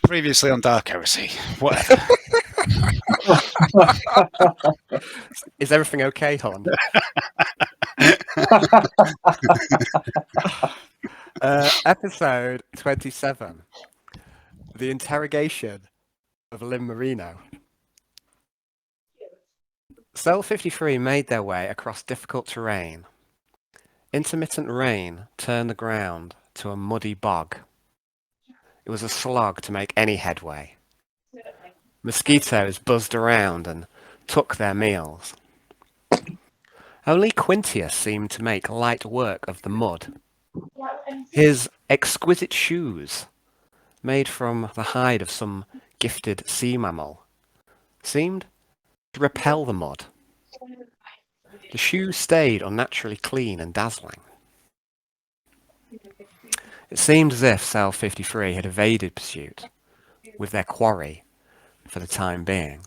Previously on Dark Heresy. Whatever. Is everything okay, Hon? Episode 27. The interrogation of Lynn Marino. Cell 53 made their way across difficult terrain. Intermittent rain turned the ground to a muddy bog. It was a slog to make any headway. Mosquitoes buzzed around and took their meals. Only Quintius seemed to make light work of the mud. His exquisite shoes, made from the hide of some gifted sea mammal, seemed to repel the mud. The shoes stayed unnaturally clean and dazzling. It seemed as if Cell 53 had evaded pursuit with their quarry for the time being.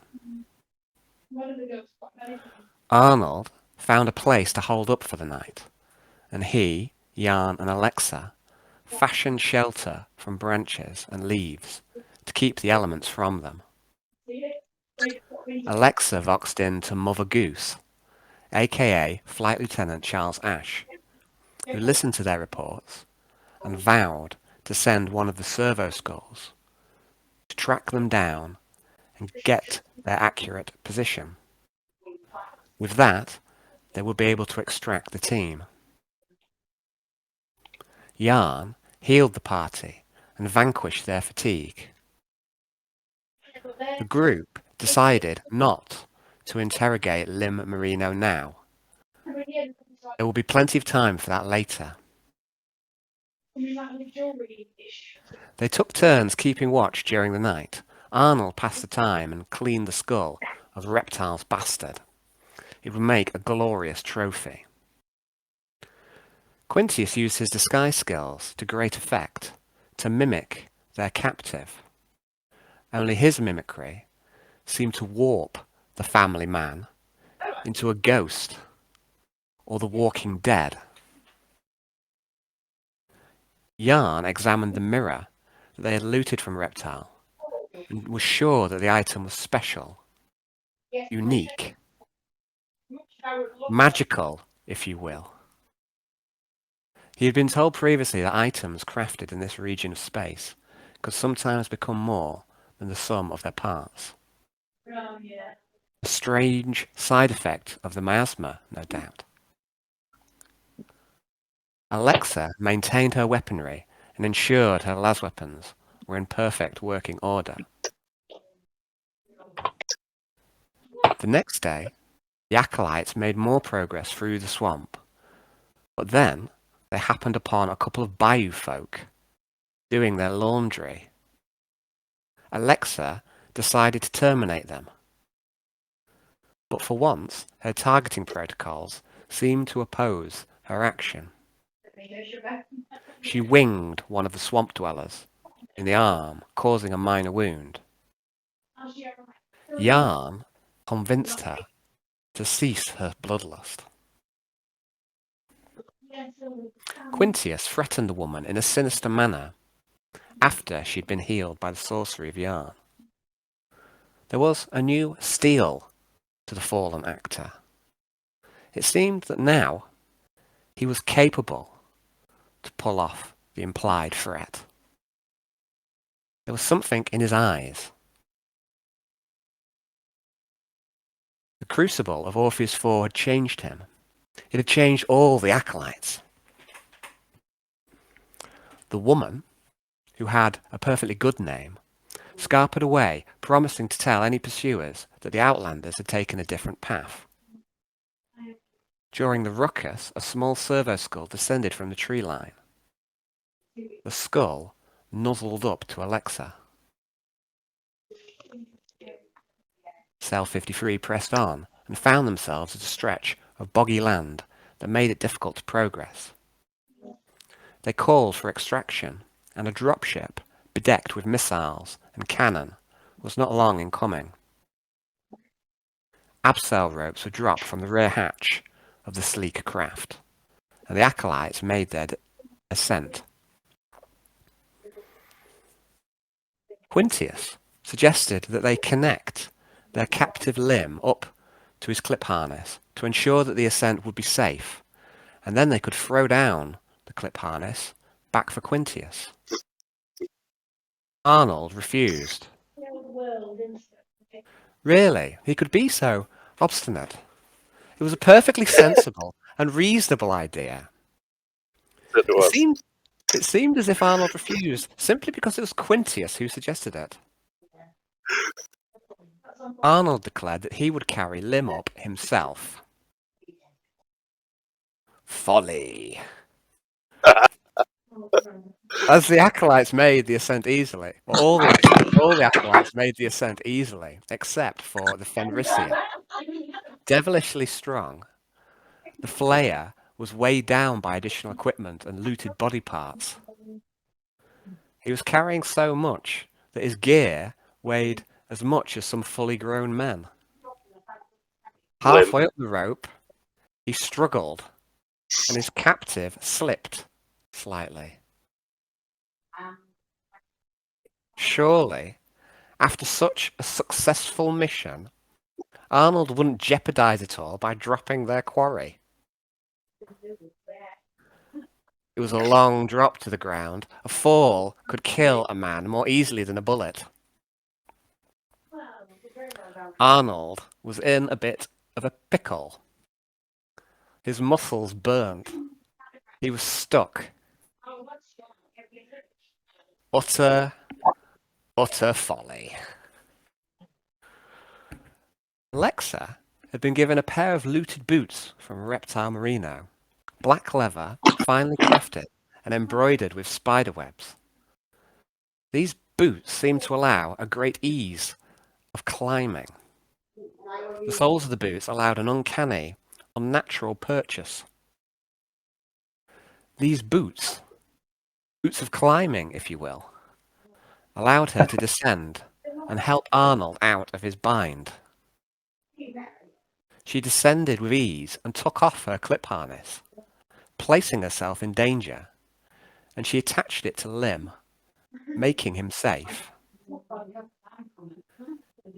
Arnold found a place to hold up for the night, and he, Jan, and Alexa fashioned shelter from branches and leaves to keep the elements from them. Alexa voxed in to Mother Goose, aka Flight Lieutenant Charles Ash, who listened to their reports and vowed to send one of the servo skulls to track them down and get their accurate position. With that, they would be able to extract the team. Jan healed the party and vanquished their fatigue. The group decided not to interrogate Lynn Marino now. There will be plenty of time for that later. They took turns keeping watch during the night. Arnold passed the time and cleaned the skull of Reptile's bastard. It would make a glorious trophy. Quintius used his disguise skills to great effect to mimic their captive. Only his mimicry seemed to warp the family man into a ghost or the walking dead. Jan examined the mirror that they had looted from Reptile and was sure that the item was special, unique, magical, if you will. He had been told previously that items crafted in this region of space could sometimes become more than the sum of their parts. A strange side effect of the miasma, no doubt. Alexa maintained her weaponry and ensured her las weapons were in perfect working order. The next day, the acolytes made more progress through the swamp, but then they happened upon a couple of bayou folk doing their laundry. Alexa decided to terminate them, but for once her targeting protocols seemed to oppose her action. She winged one of the swamp dwellers in the arm, causing a minor wound. Jan convinced her to cease her bloodlust. Quintius threatened the woman in a sinister manner after she'd been healed by the sorcery of Jan. There was a new steel to the fallen actor. It seemed that now he was capable to pull off the implied threat. There was something in his eyes. The crucible of Orpheus IV had changed him. It had changed all the acolytes. The woman, who had a perfectly good name, scarpered away, promising to tell any pursuers that the Outlanders had taken a different path. During the ruckus, a small servo skull descended from the tree line. The skull nuzzled up to Alexa. Cell 53 pressed on and found themselves at a stretch of boggy land that made it difficult to progress. They called for extraction, and a dropship bedecked with missiles and cannon was not long in coming. Abseil ropes were dropped from the rear hatch of the sleek craft, and the acolytes made their ascent. Quintius suggested that they connect their captive limb up to his clip harness to ensure that the ascent would be safe, and then they could throw down the clip harness back for Quintius. Arnold refused. Really? He could be so obstinate? It was a perfectly sensible and reasonable idea. It seemed as if Arnold refused simply because it was Quintius who suggested it. Arnold declared that he would carry Lim up himself. Folly. As the acolytes made the ascent easily, well, all the acolytes made the ascent easily, except for the Fenrisian. Devilishly strong, the Flayer was weighed down by additional equipment and looted body parts. He was carrying so much that his gear weighed as much as some fully grown men. Halfway up the rope, he struggled, and his captive slipped slightly. Surely, after such a successful mission, Arnold wouldn't jeopardize it all by dropping their quarry. It was a long drop to the ground. A fall could kill a man more easily than a bullet. Arnold was in a bit of a pickle. His muscles burnt. He was stuck. Utter folly. Alexa had been given a pair of looted boots from Reptile Merino, black leather, finely crafted and embroidered with spider webs. These boots seemed to allow a great ease of climbing. The soles of the boots allowed an uncanny, unnatural purchase. These boots of climbing, if you will, allowed her to descend and help Arnold out of his bind. She descended with ease and took off her clip harness, placing herself in danger, and she attached it to Lim, making him safe.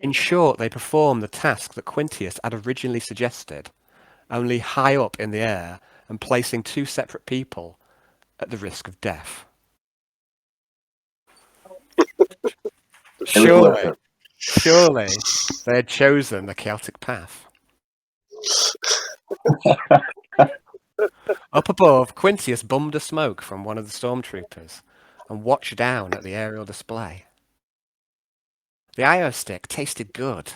In short, they performed the task that Quintius had originally suggested, only high up in the air and placing two separate people at the risk of death. Surely they had chosen the chaotic path. Up above, Quintius bummed a smoke from one of the stormtroopers and watched down at the aerial display. The IO stick tasted good.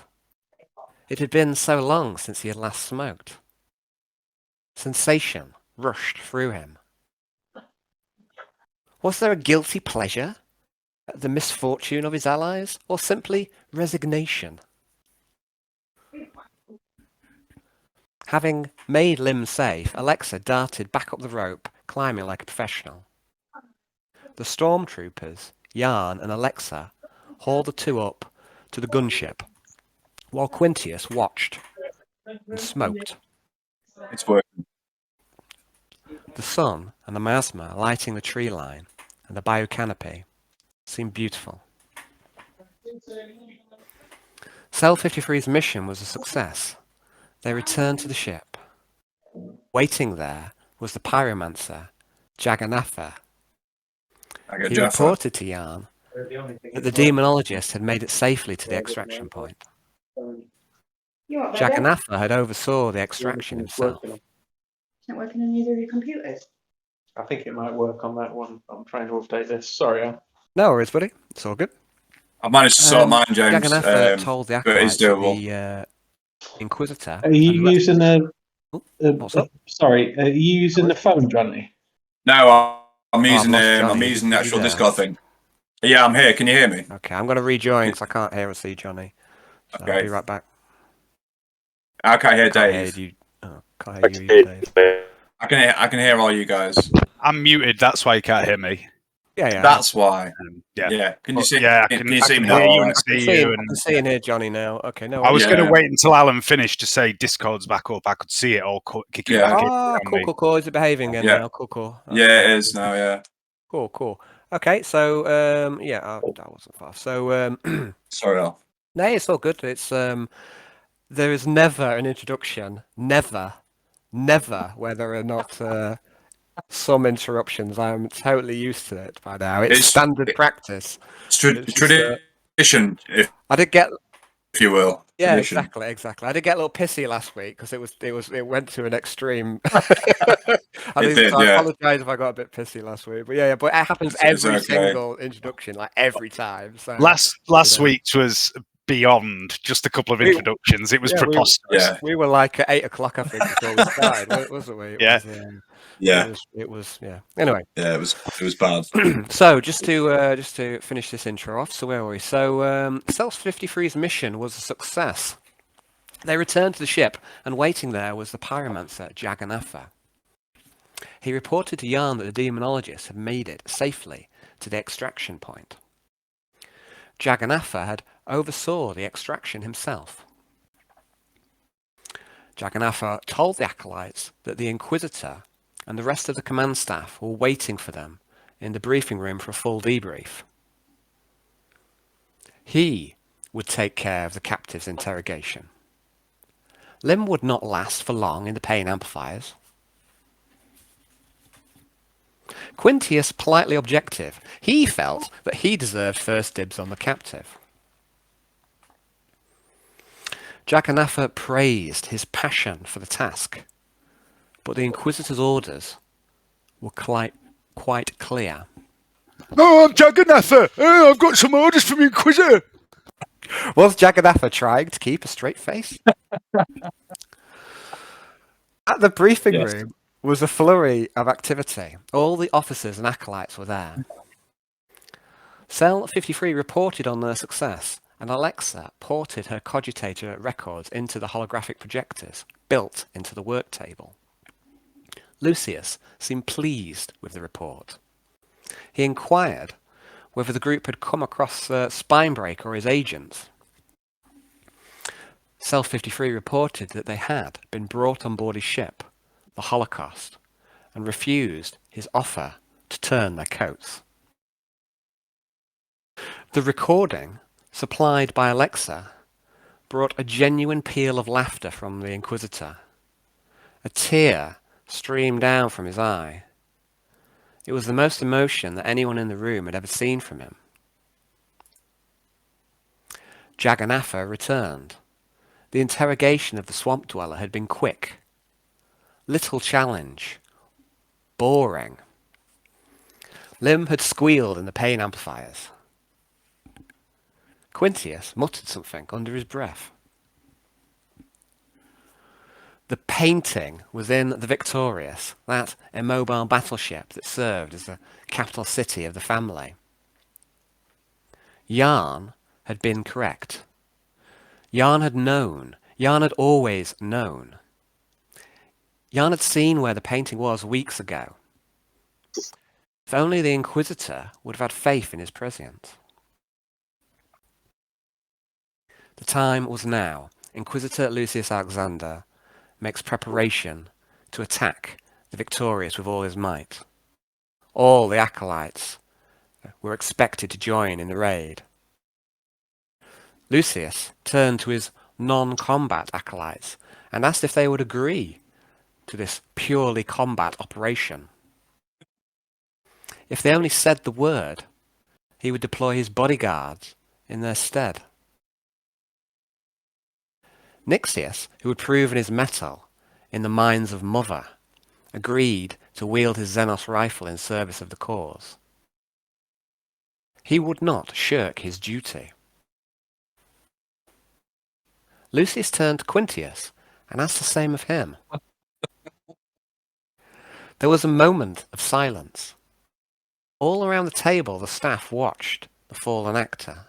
It had been so long since he had last smoked. Sensation rushed through him. Was there a guilty pleasure at the misfortune of his allies, or simply resignation? Having made Lim safe, Alexa darted back up the rope, climbing like a professional. The stormtroopers, Yarn and Alexa, hauled the two up to the gunship, while Quintius watched and smoked. It's working. The sun and the miasma lighting the tree line and the bayou canopy seemed beautiful. Cell 53's mission was a success. They returned to the ship. Waiting there was the pyromancer, Jagannatha. He reported to Yarn that the demonologist had made it safely to the extraction point. Jagannatha had oversaw the extraction himself. It's not working on either of your computers. I think it might work on that one. I'm trying to update this. Sorry, Al. No worries, buddy. It's all good. I managed to sort mine, James. Jagannatha told the acolytes that doable. the Inquisitor... Are you using What's up? Sorry, are you using the phone, Johnny? No, I'm using Johnny. I'm using the actual He's Discord thing. Yeah, I'm here. Can you hear me? Okay, I'm going to rejoin because I can't hear or see Johnny. So Okay. I'll be right back. I can't hear Can't Dave. hear you. Can't hear you, Dave. I can hear all you guys. I'm muted. That's why you can't hear me. Yeah. That's why. Yeah. Yeah. Can you see? Yeah, Can you see me hear now? you All and right. see I you. can see and hear Johnny now. Okay, no. I was Yeah. going to wait until Alan finished to say Discord's back up. I could see it all kicking Yeah. back in. Ah, on me. cool. Is it behaving again Yeah. now? Cool. Yeah, it is now. Yeah. Cool. Okay, so yeah, that wasn't far. So Sorry, Al. no, it's all good. It's there is never an introduction, never, where there are not some interruptions. I'm totally used to it by now. It's standard practice. It's It's just, tradition, if I did get. you will. Yeah, Tradition. exactly. I did get a little pissy last week because it went to an extreme. I Yeah. apologise if I got a bit pissy last week, but yeah, but it happens It's every okay. single introduction, like every time. So Last know. week's was beyond just a couple of introductions. It was preposterous. Yeah. We were like at 8 o'clock, I think, before we started, wasn't we? Yeah. It was. Yeah. Anyway. Yeah, it was bad. So just to finish this intro off, so where were we? So Stealth 53's mission was a success. They returned to the ship, and waiting there was the pyromancer Jagannatha. He reported to Yarn that the demonologist had made it safely to the extraction point. Jagannatha had oversaw the extraction himself. Jagannatha told the acolytes that the Inquisitor and the rest of the command staff were waiting for them in the briefing room for a full debrief. He would take care of the captives' interrogation. Lim would not last for long in the pain amplifiers. Quintius politely objective. He felt that he deserved first dibs on the captive. Jagannatha praised his passion for the task, but the Inquisitor's orders were quite clear. Oh, I'm Jagannatha. Oh, I've got some orders from Inquisitor. Was Jagannatha trying to keep a straight face? At the briefing room was a flurry of activity. All the officers and acolytes were there. Cell 53 reported on their success, and Alexa ported her cogitator records into the holographic projectors built into the work table. Lucius seemed pleased with the report. He inquired whether the group had come across Spinebreaker or his agents. Cell 53 reported that they had been brought on board his ship, the Holocaust, and refused his offer to turn their coats. The recording, supplied by Alexa, brought a genuine peal of laughter from the Inquisitor. A tear streamed down from his eye. It was the most emotion that anyone in the room had ever seen from him. Jagannatha returned. The interrogation of the swamp dweller had been quick. Little challenge. Boring. Lim had squealed in the pain amplifiers. Quintius muttered something under his breath. The painting was in the Victorious, that immobile battleship that served as the capital city of the family. Yarn had been correct. Yarn had known. Yarn had always known. Yarn had seen where the painting was weeks ago. If only the Inquisitor would have had faith in his prescience. The time was now. Inquisitor Lucius Alexander makes preparation to attack the Victorious with all his might. All the acolytes were expected to join in the raid. Lucius turned to his non-combat acolytes and asked if they would agree to this purely combat operation. If they only said the word, he would deploy his bodyguards in their stead. Nixius, who had proven his mettle in the mines of Mother, agreed to wield his Xenos rifle in service of the cause. He would not shirk his duty. Lucius turned to Quintius and asked the same of him. There was a moment of silence. All around the table the staff watched the fallen actor.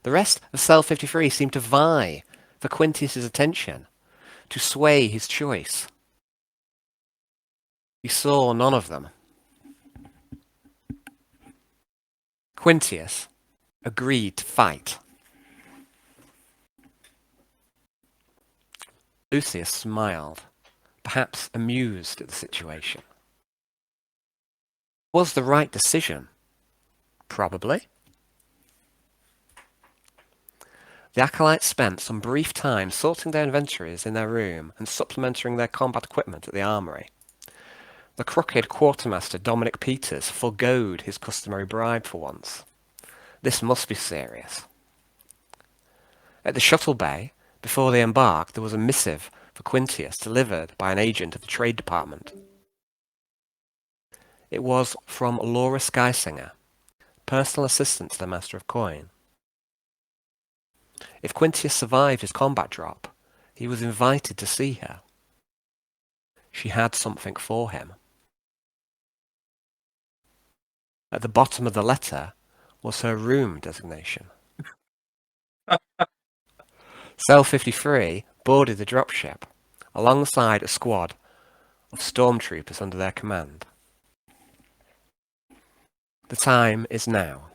The rest of Cell 53 seemed to vie for Quintius's attention, to sway his choice. He saw none of them. Quintius agreed to fight. Lucius smiled, perhaps amused at the situation. It was the right decision, Probably. The acolytes spent some brief time sorting their inventories in their room and supplementing their combat equipment at the armory. The crooked quartermaster Dominic Peters forgoed his customary bribe for once. This must be serious. At the shuttle bay, before they embarked, there was a missive for Quintius delivered by an agent of the Trade Department. It was from Laura Skysinger, personal assistant to the Master of Coin. If Quintius survived his combat drop, he was invited to see her. She had something for him. At the bottom of the letter was her room designation. Cell 53 boarded the dropship, alongside a squad of stormtroopers under their command. The time is now.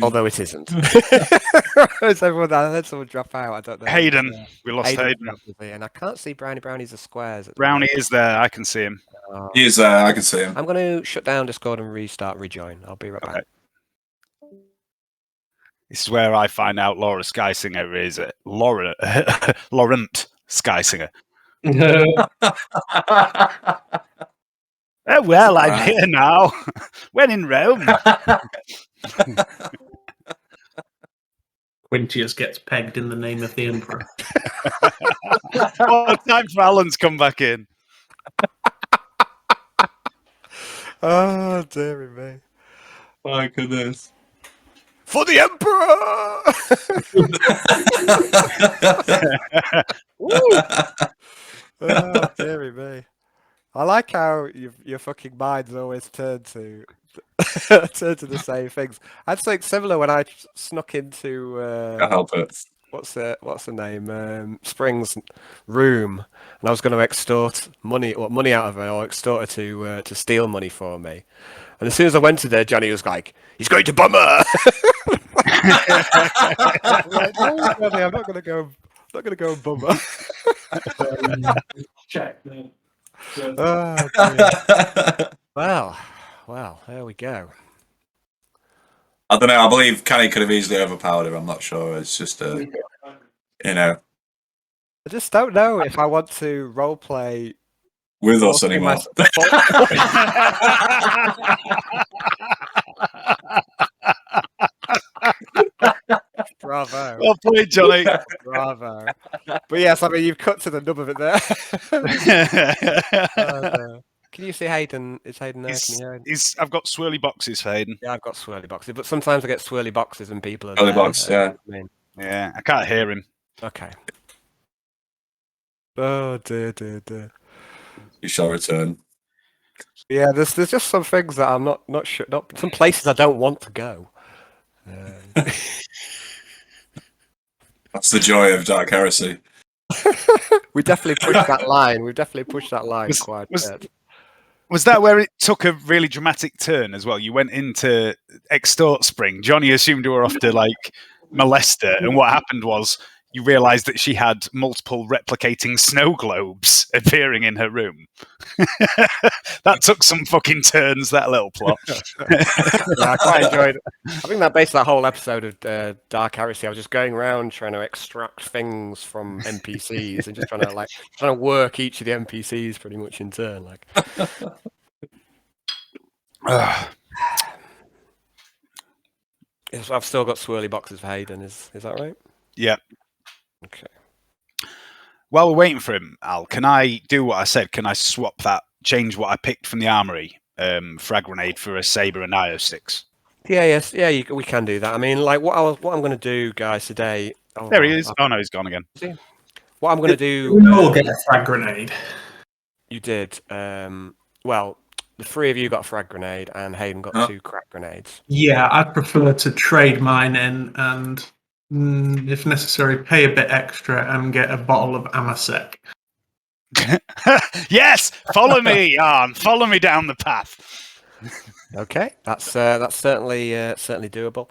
Although it isn't. Is everyone, I heard someone drop out. I don't know. Hayden. We lost Hayden. And I can't see Brownie. Brownie's the squares. Brownie is there. I can see him. He is there. I can see him. I'm going to shut down Discord and rejoin. I'll be right back. This is where I find out Laura Skysinger is Laurent Skysinger. Oh, well, I'm here now. When in Rome. Quintius gets pegged in the name of the Emperor. Oh, time for Alan to come back in. Oh, dearie me. My goodness. For the Emperor! Oh, dearie me. I like how your fucking mind's always turned to the same things. I had something similar when I snuck into Can't help it. What's the name? Spring's room, and I was going to extort money out of her, or extort her to steal money for me. And as soon as I went to there, Johnny was like, "He's going to bum her." I'm like, no, Johnny, I'm not going to go. Not going to go and bum her. Check. Then. Oh, well, there we go. I don't know. I believe Kenny could have easily overpowered him. I'm not sure. It's just I just don't know if I want to roleplay with us anymore. Bravo. Well played, Johnny. Bravo. But yes, I mean, you've cut to the nub of it there. Can you see Hayden? Is Hayden there? Can you hear him? I've got swirly boxes for Hayden. Yeah, I've got swirly boxes, but sometimes I get swirly boxes and people are Swirly there. box, yeah. Yeah, I can't hear him. Okay. Oh dear. You shall return. Yeah, there's just some things that I'm not sure. Some places I don't want to go. That's the joy of Dark Heresy. We definitely pushed that line. We've definitely pushed that line quite a bit. Was that where it took a really dramatic turn as well? You went into extort Spring. Johnny assumed you were off to molest her, and what happened was you realised that she had multiple replicating snow globes appearing in her room. That took some fucking turns, that little plot. Yeah, I quite enjoyed it. I think that based that whole episode of Dark Heresy, I was just going around trying to extract things from NPCs and just trying to work each of the NPCs pretty much in turn. Yes, I've still got swirly boxes for Hayden. Is that right? Yeah. Okay. While we're waiting for him, Al, can I do what I said? Can I change what I picked from the armory, frag grenade for a saber and IO 6? Yeah, we can do that. I mean, what I'm going to do, guys, today. There he is. Oh no, he's gone again. What I'm going to do. We all get a frag grenade. You did. Well, the three of you got a frag grenade, and Hayden got 2 crack grenades. Yeah, I'd prefer to trade mine in and, if necessary, pay a bit extra and get a bottle of Amasec. Yes, follow me on. Follow me down the path. Okay, that's certainly doable.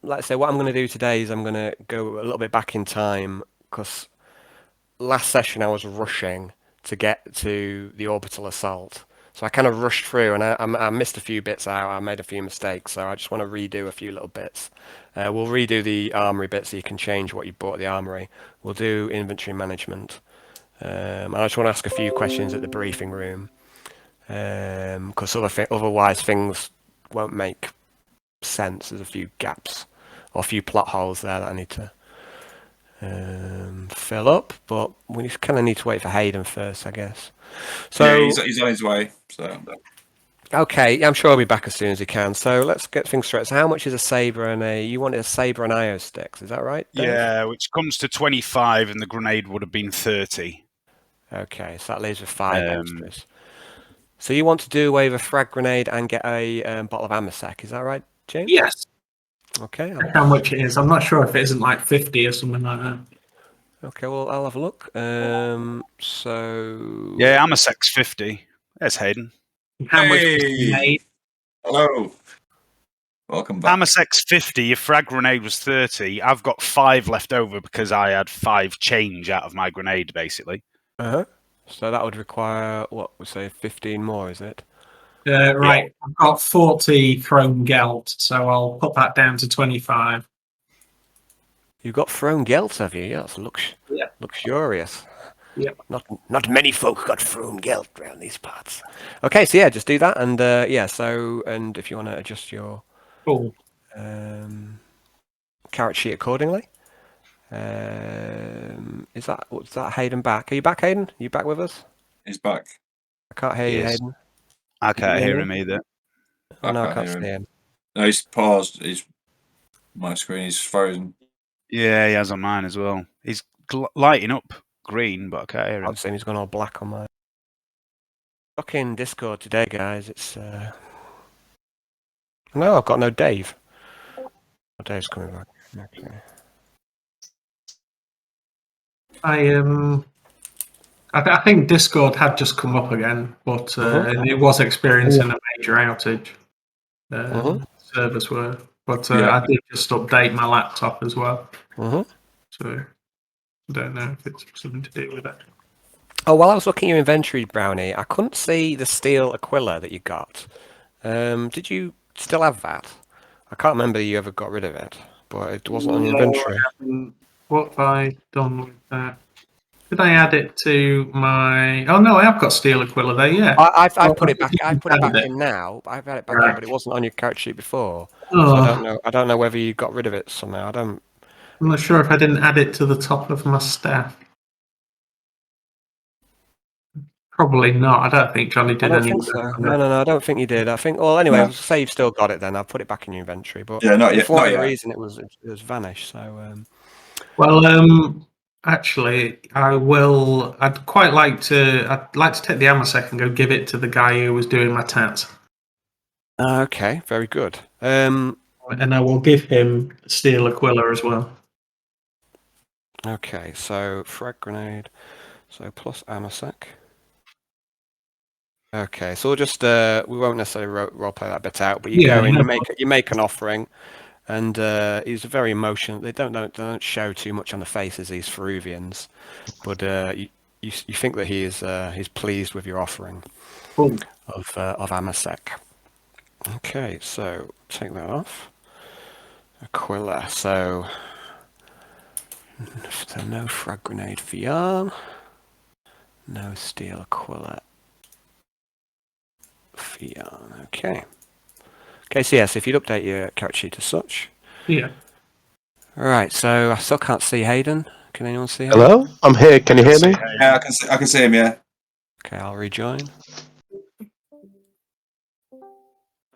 Like I say, what I'm going to do today is I'm going to go a little bit back in time, because last session I was rushing to get to the orbital assault. So I kind of rushed through, and I missed a few bits out. I made a few mistakes, so I just want to redo a few little bits. We'll redo the armory bit so you can change what you bought at the armory. We'll do inventory management. And I just want to ask a few questions at the briefing room, because otherwise things won't make sense. There's a few gaps or a few plot holes there that I need to fill up, but we kind of need to wait for Hayden first, I guess. So yeah, he's on his way. So okay, I'm sure he'll be back as soon as he can. So let's get things straight. So how much is a saber and you wanted a saber and IO sticks? Is that right, Dave? Yeah, which comes to 25, and the grenade would have been 30. Okay, so that leaves with 5 extras. So you want to do away with a frag grenade and get a bottle of Amasec, is that right, James? Yes. Okay. How much it is? I'm not sure if it isn't like 50 or something like that. Okay, well, I'll have a look. So... Yeah, Amasec's 50. There's Hayden. How much Hey! was it made? hello, welcome back. Amasec's 50, your frag grenade was 30. I've got 5 left over because I had 5 change out of my grenade, basically. Uh-huh. So that would require, what, we say 15 more, is it? Right, I've got 40 chrome gelt, so I'll put that down to 25. You've got thrown gelt, have you? Yes, luxurious. Yeah. Not many folk got thrown gelt around these parts. Okay, so yeah, just do that, and and if you want to adjust your Cool. carrot sheet accordingly. What's that Hayden back? Are you back, Hayden? Are you back with us? He's back. I can't hear you, Yes. Hayden. I can't hear him either. Oh, no, I can't can't hear see him. No, he's paused. My screen is frozen. Yeah, he has on mine as well. He's lighting up green, but I can't hear him. I've seen he's gone all black on mine. Fucking Discord today, guys. It's no, I've got no Dave. Oh, Dave's coming back. Okay. I think Discord had just come up again, but it was experiencing a major outage. Servers were, but Yeah. I did just update my laptop as well. Mhm. So I don't know if it's something to do with it. Oh, while I was looking at your inventory, Brownie, I couldn't see the steel Aquila that you got. Did you still have that? I can't remember you ever got rid of it, but it wasn't on your inventory. What have I done with that? Did I add it to my? Oh no, I have got steel Aquila there. Yeah, I've put it back. I put it back in now. I've had it back in, but it wasn't on your character sheet before. So I don't know. I don't know whether you got rid of it somehow. I'm not sure if I didn't add it to the top of my staff. Probably not. I don't think Johnny did. I don't think so. No, I don't think you did. I think. Well, anyway, no. Say you've still got it. Then I'll put it back in your inventory. But yeah, not yet. For whatever reason, it was vanished. So. Well, actually, I'd quite like to. I'd like to take the Amasec and go give it to the guy who was doing my tats. Okay, very good. And I will give him steel Aquila as well. Okay, so frag grenade, so plus Amasec. Okay, so we'll just we won't necessarily roleplay that bit out, but you go in, you make an offering, and he's very emotional. They don't show too much on the faces, these Feruvians, but you think that he's pleased with your offering of Amasec. Okay, so take that off. Aquila, so no frag grenade for yarn, no steel Aquila. Okay. So yes, if you'd update your character sheet as such. Yeah. Alright, so I still can't see Hayden. Can anyone see him? Hello? I'm here. Can you hear me? Yeah, I can see him, yeah. Okay, I'll rejoin.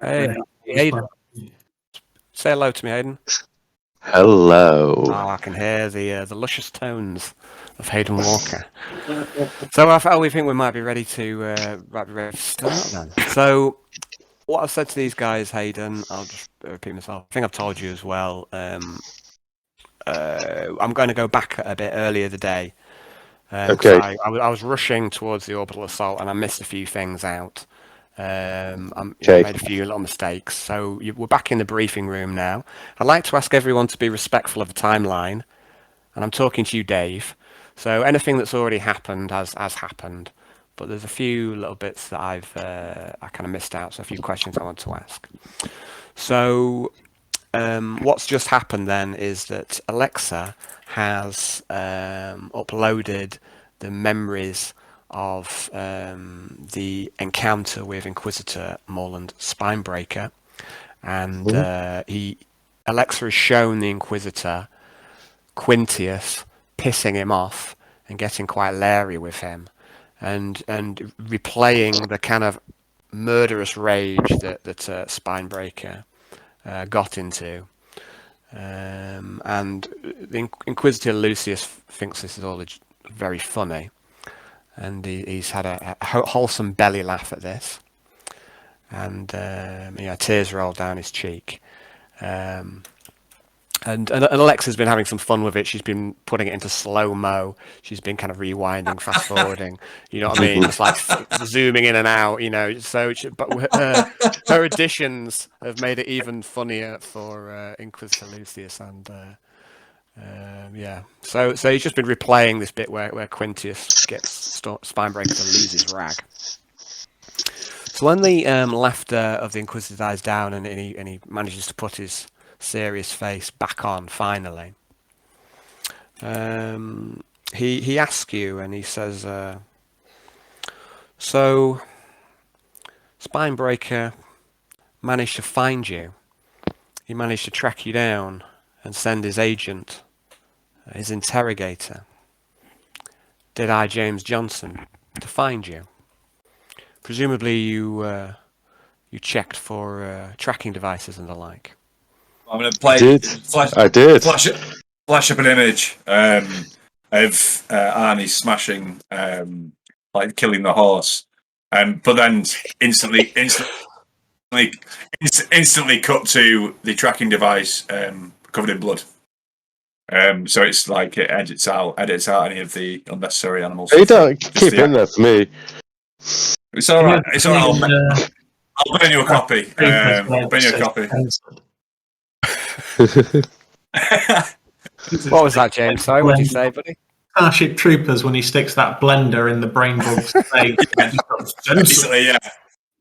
Hey, Hayden. Say hello to me, Hayden. Hello. Oh, I can hear the luscious tones of Hayden Walker. So we think we might be ready to start then. So what I've said to these guys, Hayden, I'll just repeat myself. I think I've told you as well. I'm going to go back a bit earlier today. Okay. I was rushing towards the orbital assault and I missed a few things out. I made a few little mistakes. So we're back in the briefing room now. I'd like to ask everyone to be respectful of the timeline. And I'm talking to you, Dave. So anything that's already happened has happened. but there's a few little bits that I kind of missed out. So a few questions I want to ask. So what's just happened then is that Alexa has uploaded the memories of the encounter with Inquisitor Morland Spinebreaker, and Alexa has shown the Inquisitor Quintius pissing him off and getting quite leery with him, and replaying the kind of murderous rage that Spinebreaker got into. And the Inquisitor Lucius thinks this is all very funny, and he's had a wholesome belly laugh at this, and tears roll down his cheek. And Alexa's been having some fun with it. She's been putting it into slow-mo. She's been kind of rewinding, fast-forwarding. You know what I mean? Just like zooming in and out, So, but her additions have made it even funnier for Inquisitor Lucius. And So he's just been replaying this bit where Quintius gets Spinebreaker to lose his rag. So when the laughter of the Inquisitor dies down and he manages to put his serious face back on finally, he asks you, and he says, so Spinebreaker managed to find you. He managed to track you down and send his agent, his interrogator, Dead-Eye James Johnson, to find you. Presumably you checked for tracking devices and the like. I'm going to play. I did. Flash up an image of Arnie smashing, killing the horse, but then instantly cut to the tracking device covered in blood. So it's like it edits out any of the unnecessary animals. You don't keep in there for me. It's all right. It's all right. I'll bring you a copy. I'll bring you a copy. What was that, James? Sorry, what did you say, buddy? Starship Troopers, when he sticks that blender in the brain bug's face. Basically,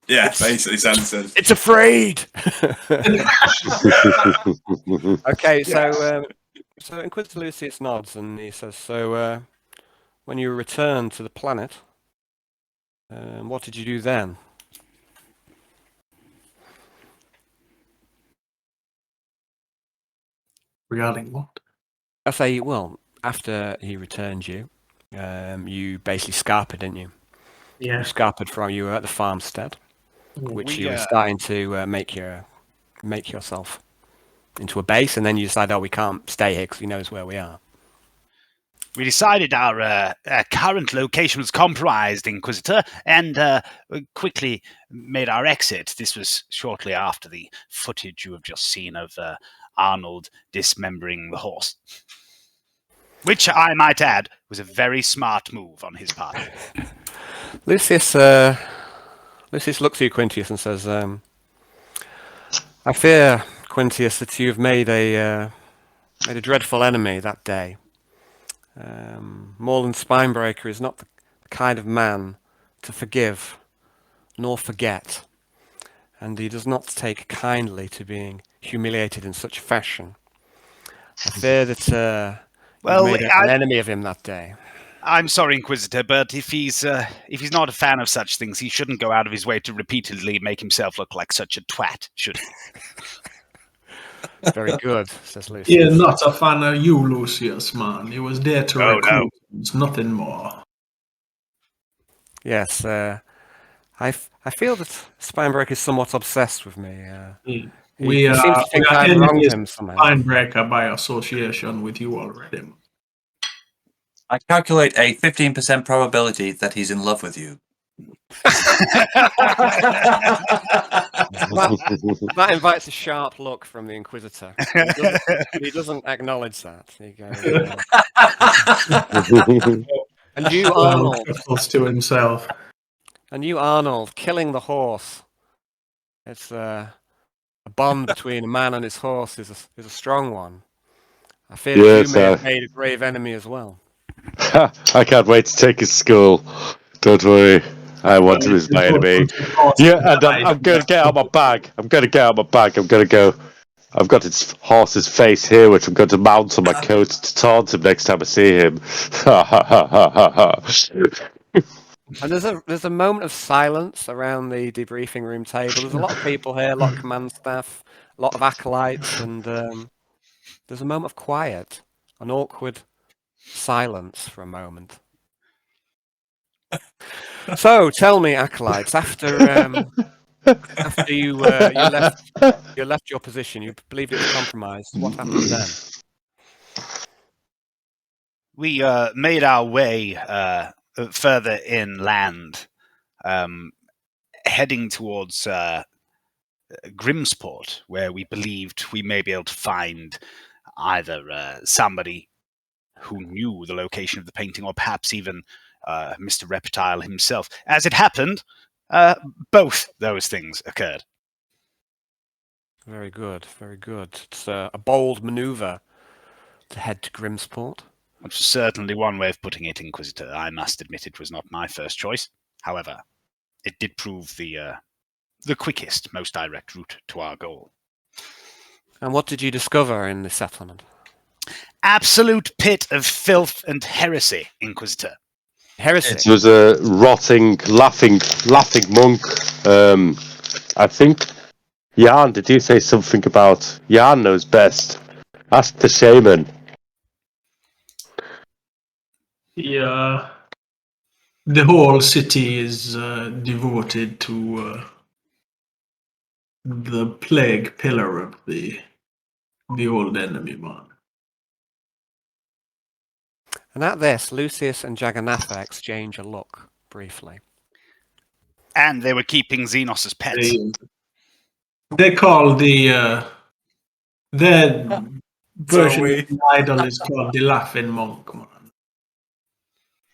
yeah, basically censored. It's afraid. Okay, so Inquisitor Lucius nods and he says, so when you returned to the planet, what did you do then? Regarding what? I say, well, after he returned you, you basically scarpered, didn't you? Yeah. You scarpered from you were at the farmstead, which you were starting to make yourself into a base, and then you decide, we can't stay here because he knows where we are. We decided our current location was compromised, Inquisitor, and quickly made our exit. This was shortly after the footage you have just seen of Arnold dismembering the horse. Which, I might add, was a very smart move on his part. Lucius looks at you, Quintius, and says, I fear, Quintius, that you've made a dreadful enemy that day. Morland Spinebreaker is not the kind of man to forgive nor forget, and he does not take kindly to being humiliated in such fashion. I fear that you made an enemy of him that day. I'm sorry, Inquisitor, but if he's not a fan of such things, he shouldn't go out of his way to repeatedly make himself look like such a twat, should he? Very good, says Lucius. You're not a fan of you, Lucius, man. He was there to recruit, nothing more. Yes, I feel that Spinebreaker is somewhat obsessed with me. We seems to think I've wronged him somehow. Spinebreaker by association with you already. I calculate a 15% probability that he's in love with you. That invites a sharp look from the Inquisitor. He doesn't acknowledge that. He goes, and you, Arnold. To himself. And you, Arnold, killing the horse. It's a bond between a man and his horse is a strong one. I fear that you may have made a grave enemy as well. I can't wait to take his skull. Don't worry. I want him as my enemy. Yeah, and I'm going to get out my bag. I'm going to go. I've got his horse's face here, which I'm going to mount on my coat to taunt him next time I see him. And there's a moment of silence around the debriefing room table. There's a lot of people here, a lot of command staff, a lot of acolytes, and there's a moment of quiet, an awkward silence for a moment. So tell me, acolytes, after you left your position, you believed it was compromised. What happened then? We made our way further inland, heading towards Grimsport, where we believed we may be able to find either somebody who knew the location of the painting, or perhaps even Mr. Reptile himself. As it happened, both those things occurred. Very good, very good. It's a bold maneuver to head to Grimsport. Which is certainly one way of putting it, Inquisitor. I must admit it was not my first choice. However, it did prove the quickest, most direct route to our goal. And what did you discover in the settlement? Absolute pit of filth and heresy, Inquisitor. Heresy. It was a rotting, laughing monk. I think Jan, did you say something about Jan knows best? Ask the shaman. Yeah, the whole city is devoted to the plague pillar of the old enemy, man. And at this, Lucius and Jagannatha exchange a look briefly. And they were keeping Xenos as pets. They call their version of the idol is called the Laughing Monk, man.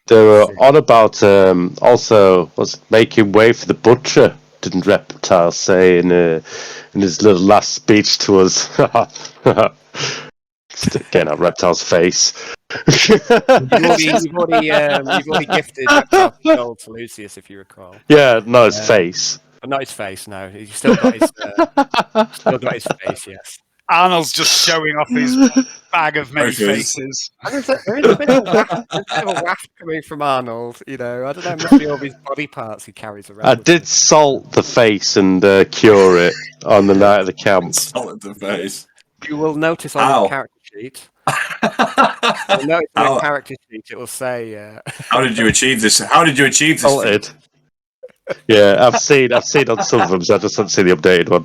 They were on about also was making way for the butcher. Didn't Reptile say in his little last speech to us? Getting out Reptile's face. You've already gifted Reptile gold to Lucius, if you recall. Yeah, not his face. But not his face, no. He's still got his face, yes. Arnold's just showing off his bag of many faces. There's a bit of a waft coming from Arnold, you know. I don't know, it must be all these body parts he carries around. I did salt the face and cure it on the night of the camp. Salted the face. You will notice on your character sheet. You'll notice on your character sheet it will say. How did you achieve this? How did you achieve this? Salted. Yeah, I've seen on some of them, so I just haven't seen the updated one.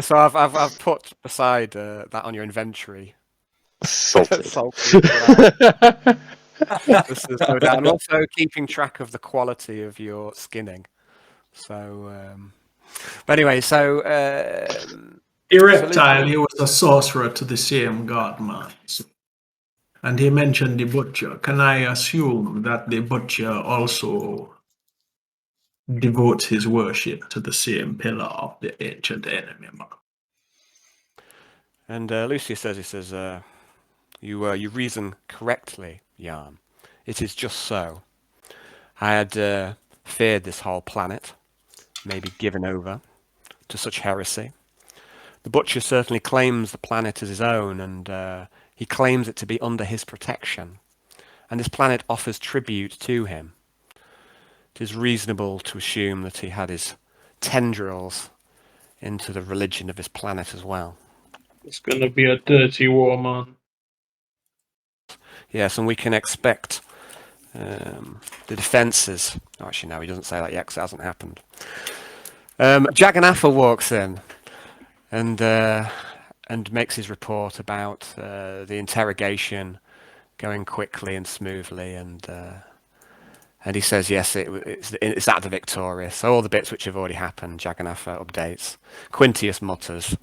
So I've put beside that on your inventory. Salted. This is no doubt. And also keeping track of the quality of your skinning. So, but anyway, so. Reptile, he was a sorcerer to the same god, man. And he mentioned the butcher. Can I assume that the butcher also devotes his worship to the same pillar of the ancient enemy, man? And Lucius says, you reason correctly, Jan. It is just so. I had feared this whole planet may be given over to such heresy. The Butcher certainly claims the planet as his own, and he claims it to be under his protection. And this planet offers tribute to him. It is reasonable to assume that he had his tendrils into the religion of his planet as well. It's going to be a dirty war, man. Yes, and we can expect the defences. Oh, actually, no, he doesn't say that yet because it hasn't happened. Jagannatha walks in and makes his report about the interrogation going quickly and smoothly, and he says, yes, it's at the Victorious. So all the bits which have already happened, Jagannatha updates. Quintius mutters,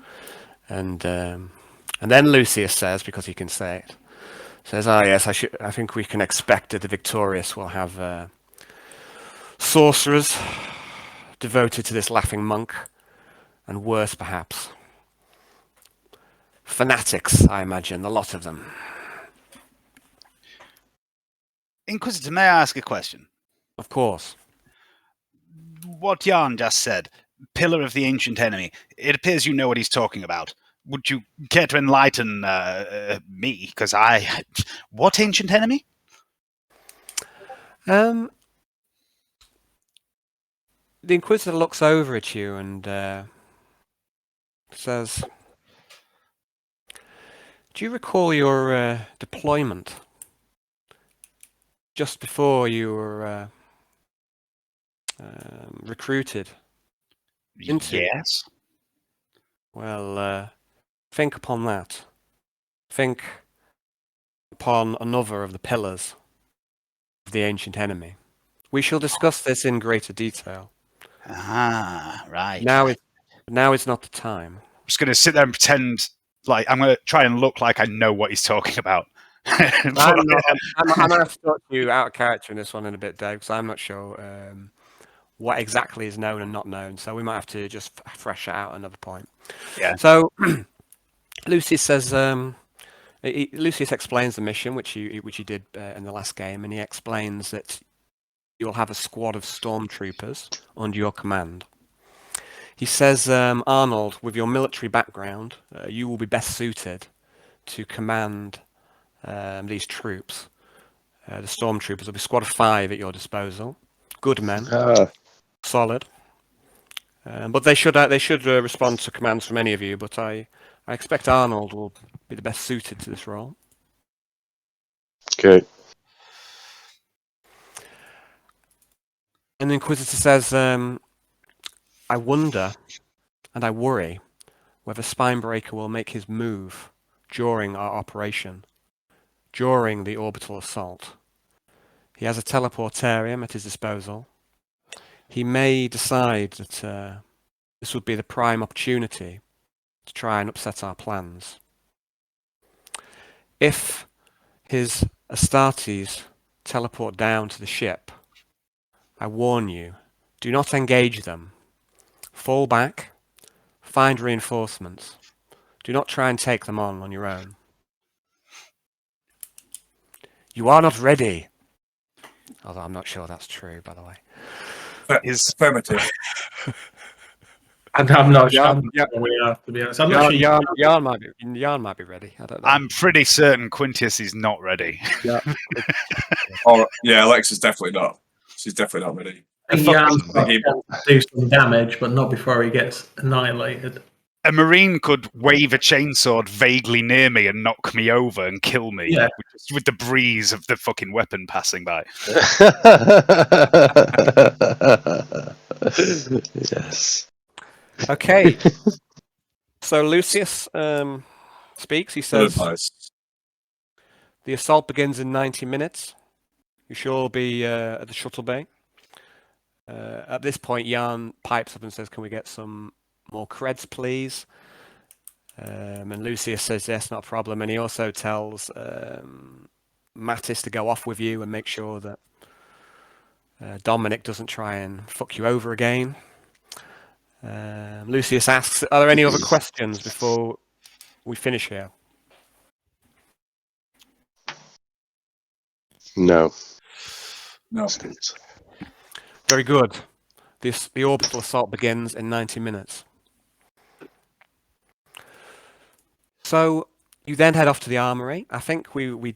and then Lucius says, because he can say it, says, yes, I think we can expect that the Victorious will have sorcerers devoted to this laughing monk, and worse perhaps, fanatics, I imagine, a lot of them. Inquisitor, may I ask a question? Of course. What Jan just said, pillar of the ancient enemy, it appears you know what he's talking about. Would you care to enlighten me? Because what ancient enemy? The Inquisitor looks over at you and says, do you recall your deployment just before you were recruited into? Yes. Well, think upon that. Think upon another of the pillars of the ancient enemy. We shall discuss this in greater detail. Ah, right. Now is not the time. I'm just going to sit there and pretend like I'm going to try and look like I know what he's talking about. I'm going to start you out of character in this one in a bit, Dave, because I'm not sure what exactly is known and not known. So we might have to just fresh it out another point. Yeah. So Lucius says, Lucius explains the mission, which he did in the last game, and he explains that you'll have a squad of stormtroopers under your command. He says, Arnold, with your military background, you will be best suited to command these troops. The stormtroopers will be a squad of 5 at your disposal. Good men, solid. But they should respond to commands from any of you. But I expect Arnold will be the best suited to this role. Okay. And the Inquisitor says, I wonder and I worry whether Spinebreaker will make his move during our operation, during the orbital assault. He has a teleportarium at his disposal. He may decide that this would be the prime opportunity to try and upset our plans. If his Astartes teleport down to the ship, I warn you, do not engage them. Fall back, find reinforcements. Do not try and take them on your own. You are not ready. Although I'm not sure that's true, by the way. Is affirmative. And I'm not Yeah, sure yeah. we are, to be honest. I'm not sure. Jan might be ready. I don't know. I'm pretty certain Quintius is not ready. Yeah. Oh, yeah, Alexa's definitely not. She's definitely not ready. Jan's got to do some damage, but not before he gets annihilated. A Marine could wave a chainsaw vaguely near me and knock me over and kill me with the breeze of the fucking weapon passing by. Yes. Okay. So Lucius speaks. He says, the assault begins in 90 minutes. You shall be at the shuttle bay. At this point, Jan pipes up and says, can we get some more creds, please? And Lucius says, yes, not a problem. And he also tells Mattis to go off with you and make sure that Dominic doesn't try and fuck you over again. Lucius asks, are there any other questions before we finish here? No. No. Very good. The orbital assault begins in 90 minutes. So you then head off to the armory. I think we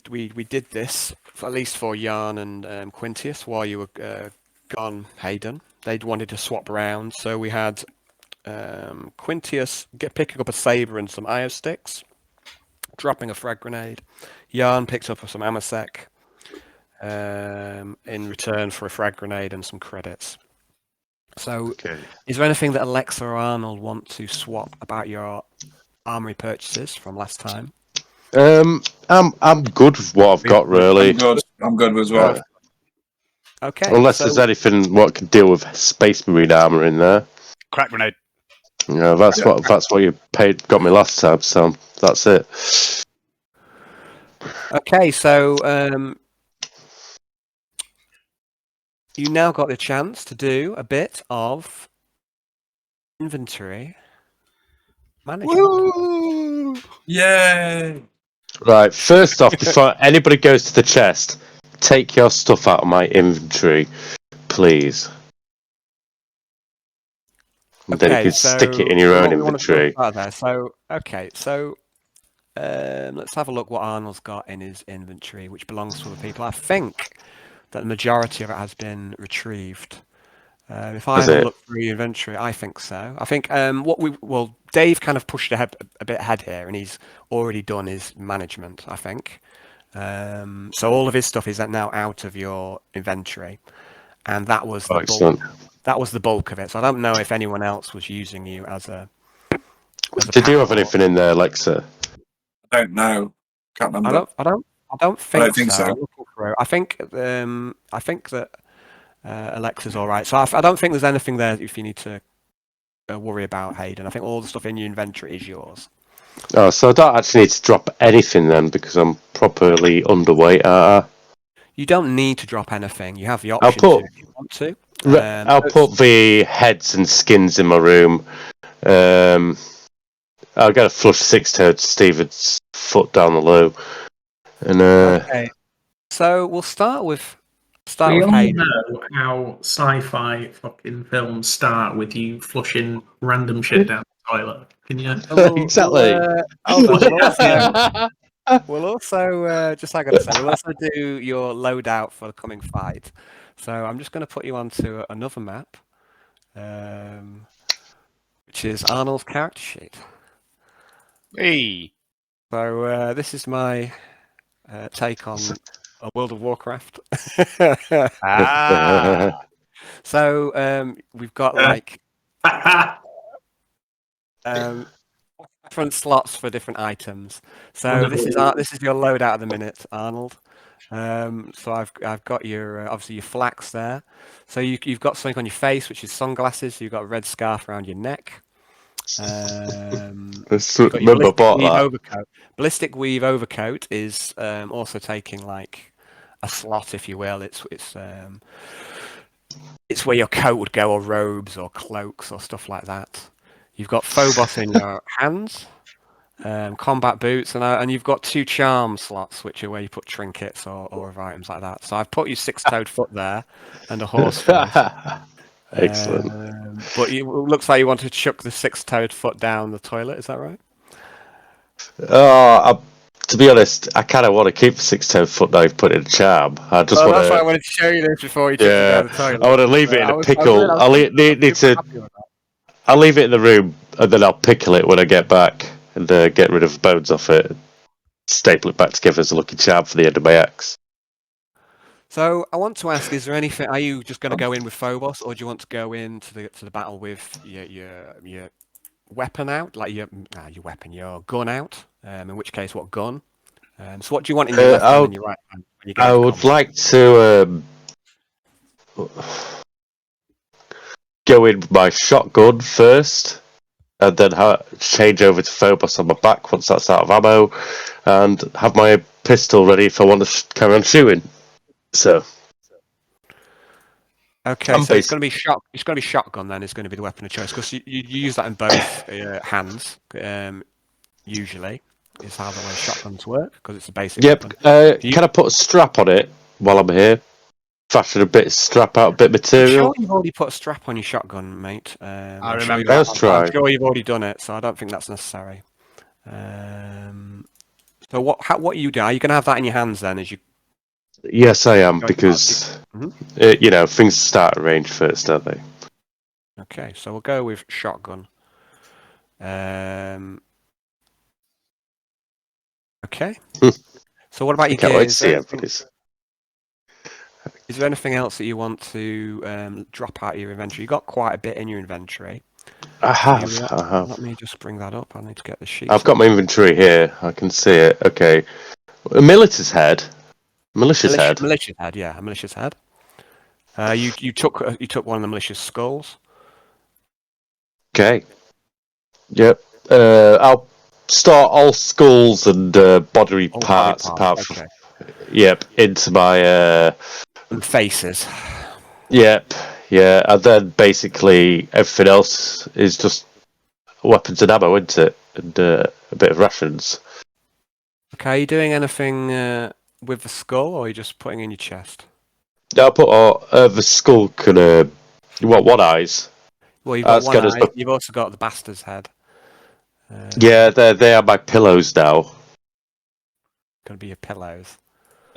did this, at least for Jan and Quintius, while you were gone, Hayden. They'd wanted to swap around, so we had Quintius picking up a saber and some IO sticks, dropping a frag grenade. Jan picked up some Amasec in return for a frag grenade and some credits. So, Is there anything that Alexa or Arnold want to swap about your armory purchases from last time? I'm good with what I've got, really. I'm good as well. Okay. Unless there's anything what can deal with Space Marine armor in there. Crack grenade. Yeah, that's what you got me last time. So that's it. Okay, so you now got the chance to do a bit of inventory management. Woo! Yay! Right, first off, before anybody goes to the chest, take your stuff out of my inventory. please. And then you can stick it in your own inventory. Let's have a look what Arnold's got in his inventory, which belongs to other people. I think that the majority of it has been retrieved. If I have a look through your inventory, I think so. I think Dave kind of pushed a bit ahead here, and he's already done his management, I think. So all of his stuff is now out of your inventory, and that was the bulk. That was the bulk of it. So I don't know if anyone else was using you as a. Did you have anything in there, Alexa? I don't know. Can't remember. I don't think so. I'm looking through. I think that Alexa's all right. So I don't think there's anything there if you need to worry about, Hayden. I think all the stuff in your inventory is yours. Oh, so I don't actually need to drop anything then because I'm properly underweight. You don't need to drop anything. You have the option to if you want to. I'll put the heads and skins in my room. I'll get a flush six-toed Steven's foot down the low. And okay. So we'll start with We all Hayden. know how sci-fi fucking films start with you flushing random shit down the toilet. Can you? Exactly. We'll also just like I say, we'll also do your loadout for the coming fight. So I'm just going to put you onto another map, which is Arnold's character sheet. Hey. So this is my take on a World of Warcraft. So we've got like different slots for different items. So this is your loadout at the minute, Arnold. So I've got your obviously your flax there. So you've got something on your face, which is sunglasses. So you've got a red scarf around your neck. Ballistic weave overcoat is also taking like a slot, if you will. It's where your coat would go, or robes, or cloaks, or stuff like that. You've got Phobos in your hands, combat boots, and you've got 2 charm slots, which are where you put trinkets or other items like that. So I've put you 6-toed foot there and a horse face. Excellent. But it looks like you want to chuck the 6-toed foot down the toilet. Is that right? To be honest, I kind of want to keep the 6-toed foot now you've put in a charm. I just want That's why I wanted to show you this before you chucked it down the toilet. I want to leave it in a pickle. I'll leave it in the room, and then I'll pickle it when I get back and get rid of the bones off it. Staple it back together as a lucky charm for the end of my axe. So I want to ask: is there anything? Are you just going to go in with Phobos, or do you want to go into the battle with your weapon out, like your gun out? In which case, what gun? So what do you want in your left hand and your right hand? When you I would like to go in with my shotgun first, and then change over to Phobos on my back once that's out of ammo, and have my pistol ready if I want to carry on shooting. So. Okay, so it's going to be shotgun then. It's going to be the weapon of choice because you use that in both hands. Usually, is how the way shotguns work because it's a basic. Yep. Can I put a strap on it while I'm here? Fashion a bit strap out, a bit of material. I'm sure you've already put a strap on your shotgun, mate. I remember. Let's try. I'm sure you've already done it, so I don't think that's necessary. So what are you doing? Are you going to have that in your hands then? As you? Yes, I am because things start at range first, don't they? Okay, so we'll go with shotgun. Okay. So what about your gear? Is there anything else that you want to drop out of your inventory? You've got quite a bit in your inventory. I have. Let me just bring that up. I need to get the sheet. I've got my inventory here. I can see it. Okay. A militia's head. Malicious head, yeah, a malicious head. You took one of the malicious skulls. Okay. Yep. I'll start all skulls and body parts apart from. Yep, into my. And faces. Yep. Yeah, and then basically everything else is just weapons and ammo, isn't it? And a bit of rations. Okay, are you doing anything with the skull, or are you just putting in your chest? I put the skull could what eyes? Well, you've got That's one good as eye. well. You've also got the bastard's head. Yeah, they are my pillows now. Gonna be your pillows.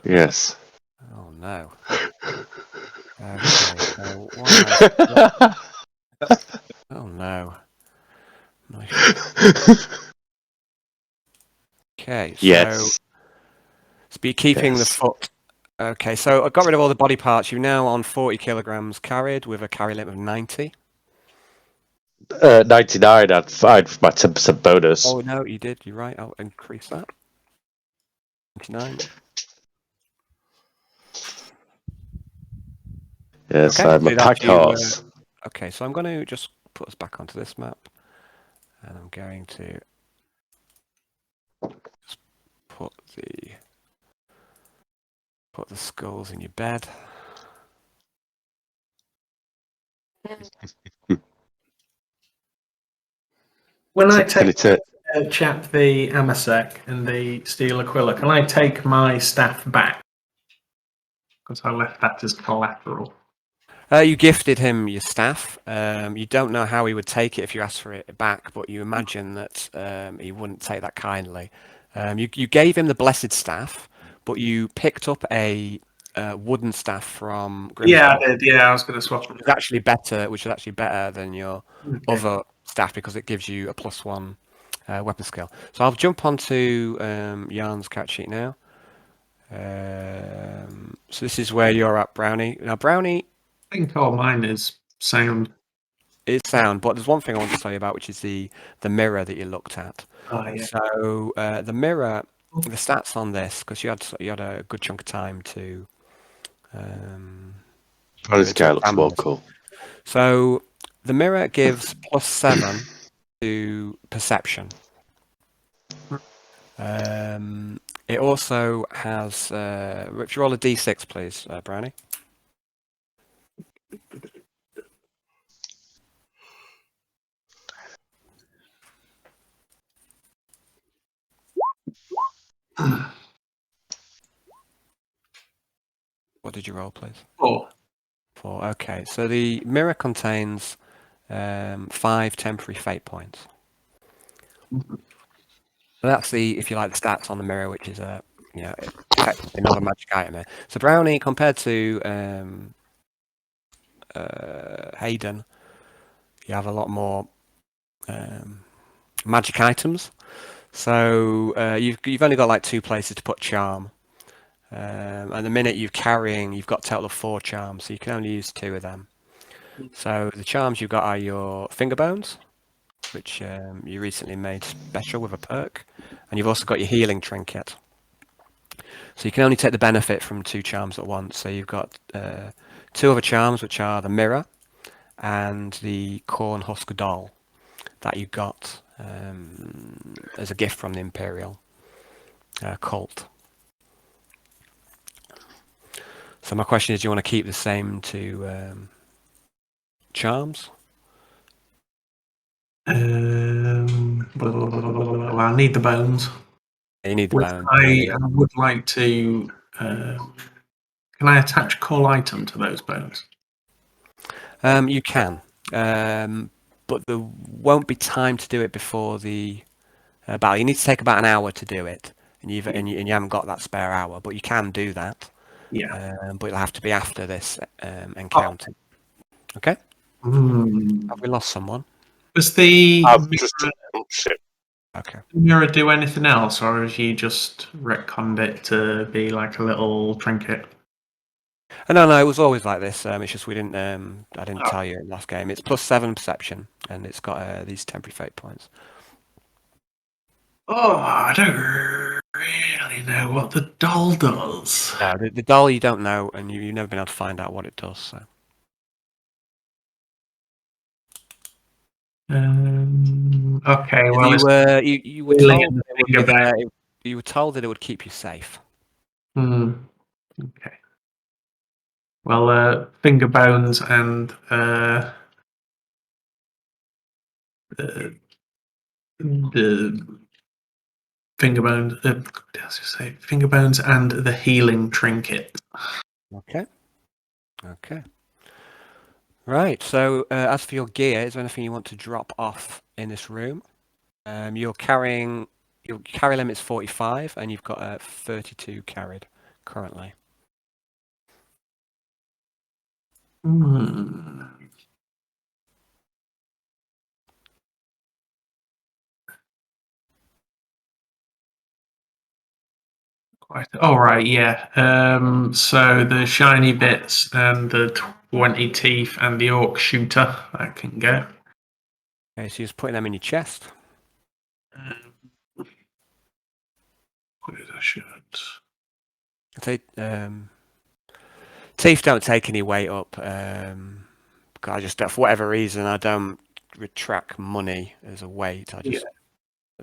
Yes. Oh no. Okay. So one eye. Oh no. Nice. Okay. So, Yes. be keeping the Yes. foot. Okay. So I got rid of all the body parts. You're now on 40 kilograms carried with a carry limit of 90. 99. I'd find my 10% bonus. Oh no, you did. You're right. I'll increase that. 99. Yes, Okay. I'm a So that's pack you. horse. Okay. So I'm going to just put us back onto this map, and I'm going to just put the skulls in your bed. When I Can take it, chap the Amasek and the Steel Aquila, can I take my staff back? Because I left that as collateral. You gifted him your staff. You don't know how he would take it if you asked for it back, but you imagine that he wouldn't take that kindly. You gave him the blessed staff, but you picked up a wooden staff from Grim's Yeah, I did. Yeah, I was going to swap them. which is actually better than your other staff because it gives you a +1 weapon skill. So I'll jump onto Yarn's character sheet now. So this is where you're at, Brownie. Now, Brownie I think all mine is sound. is sound, but there's one thing I want to tell you about, which is the mirror that you looked at. Oh, yeah. So the mirror, the stats on this, because you had a good chunk of time to. this guy looks examine more this. cool. So the mirror gives +7 to perception. It also has. If you roll a d6, please, Brownie. What did you roll, please? 4. 4. Okay, so the mirror contains 5 temporary fate points. So that's if you like, the stats on the mirror, which is effectively not a magic item here. So Brownie, compared to Hayden, you have a lot more magic items. So you've only got like 2 places to put charm. And the minute you've got a total of 4 charms, so you can only use 2 of them. So the charms you've got are your finger bones, which you recently made special with a perk, and you've also got your healing trinket. So you can only take the benefit from 2 charms at once. So you've got 2 other charms, which are the mirror and the corn husk doll that you got as a gift from the Imperial cult. So my question is, do you want to keep the same 2 charms? Well, I need the bones. You need the bones. I would like to. Can I attach call item to those bones? You can, but there won't be time to do it before the battle. You need to take about an hour to do it, and you haven't got that spare hour. But you can do that. Yeah. But it'll have to be after this encounter. Okay. Have we lost someone? Was the Shit. Okay. mirror do anything else, or has he just retconned it to be like a little trinket? No, it was always like this. It's just we didn't. I didn't tell you in last game. It's +7 perception, and it's got these temporary fate points. Oh, I don't really know what the doll does. No, the doll you don't know, and you've never been able to find out what it does. So. Okay, well, You were told that it would be there. You were told that it would keep you safe. Okay. Well, finger bones and the finger bones. Finger bones and the healing trinket. Okay. Okay. Right. So as for your gear, is there anything you want to drop off in this room? Your carry limit's 45, and you've got 32 carried currently. Quite. All right, yeah. So the shiny bits and the 20 teeth and the orc shooter, I can go. Okay, so you're just putting them in your chest. Where's the shirt? I'd say teeth don't take any weight up. I just, for whatever reason, I don't track money as a weight. I just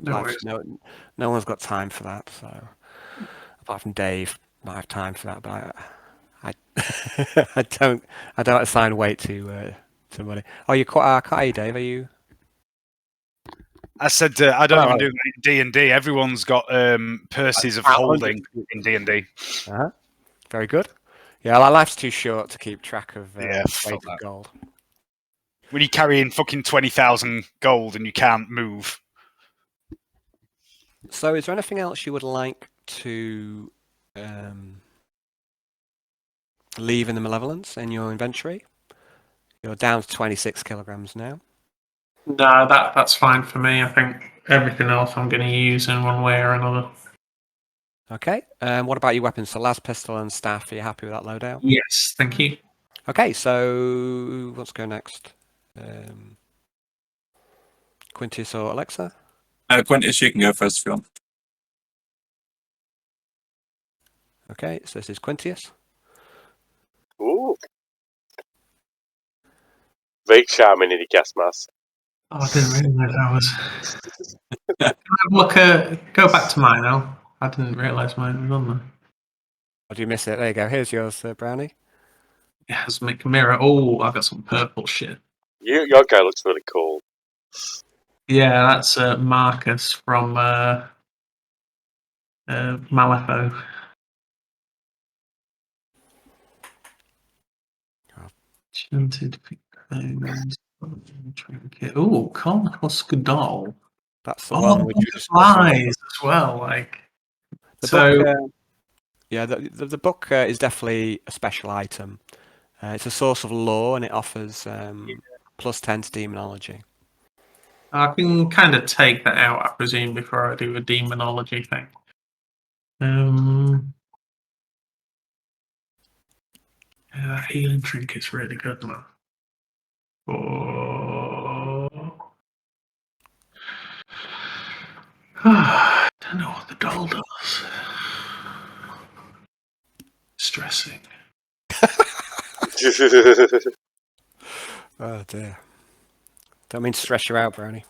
no one's got time for that. So apart from Dave, might have time for that, but I don't assign weight to money. Oh, you quite are you, Dave? Are you? I said I don't even do D&D. Everyone's got purses of holding in D&D. Very good. Yeah, our life's too short to keep track of weight of gold. When you're carrying fucking 20,000 gold and you can't move. So, is there anything else you would like to leave in the Malevolence in your inventory? You're down to 26 kilograms now. No, that's fine for me. I think everything else I'm going to use in one way or another. Okay. What about your weapons? So, las pistol and staff. Are you happy with that loadout? Yes, thank you. Okay. So, let's go next. Quintus or Alexa? Quintus, you can go first if you want. Okay. So this is Quintus. Ooh. Very charming in the gas mask. Oh, I didn't realise I was. Go back to mine now. I didn't realise mine was on there. Or do you miss it? There you go. Here's yours, Brownie. It has mirror. Oh, I got some purple shit. Your guy looks really cool. Yeah, that's Marcus from Malifaux. Enchanted trinket. Oh, Conhusk doll. That's the one which you flies as well. Like the so. Book, yeah, the book is definitely a special item. It's a source of lore, and it offers plus 10 to demonology. I can kind of take that out, I presume, before I do a demonology thing. Yeah, that healing trinket's really good, man. Oh. I don't know what the doll does. Stressing. Oh dear. Don't mean to stress you out, Brownie.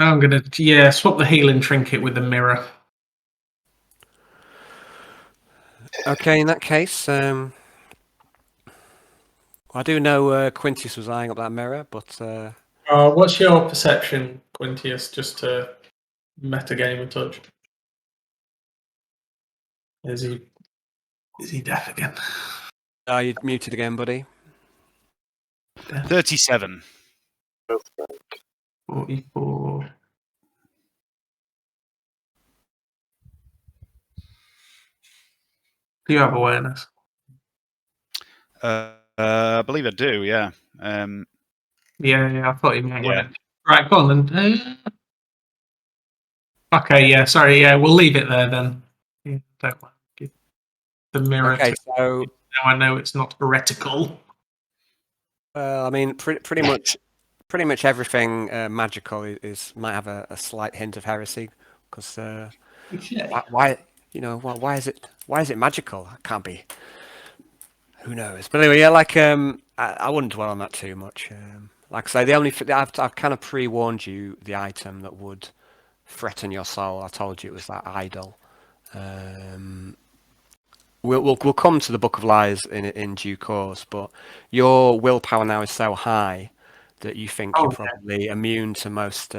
I'm gonna swap the healing trinket with the mirror. Okay, in that case, I do know Quintus was eyeing up that mirror, but What's your perception, Quintius? Just to metagame a touch. Is he deaf again? are you muted again, buddy? 37. 44. Do you have awareness? I believe I do, yeah. Yeah, I thought you might. Yeah. Right, go on then. Okay, yeah, sorry, yeah, we'll leave it there then. Yeah, don't mind. Give the mirror. Okay, so now I know it's not heretical. I mean, pretty much everything magical might have a slight hint of heresy, because why is it magical? It can't be. Who knows? But anyway, yeah, like I wouldn't dwell on that too much. Like I say, I've kind of pre-warned you the item that would threaten your soul. I told you it was that idol. we'll come to the Book of Lies in due course, but your willpower now is so high that you think you're probably immune to most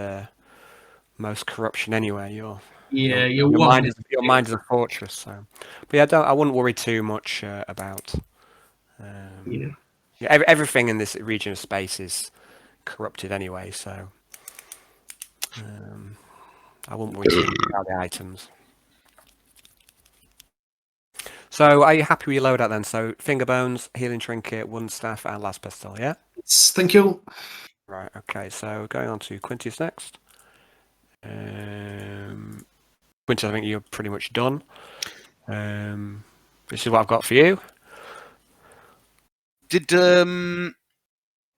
corruption anyway. Your mind is a fortress. So, but yeah, I wouldn't worry too much about. Everything in this region of space is corrupted anyway, so I wouldn't worry too much about the items. So, are you happy with your loadout then? So, finger bones, healing trinket, wooden staff, and last pistol. Yeah. Thank you. Right. Okay. So, going on to Quintus next. Quintus, I think you're pretty much done. This is what I've got for you.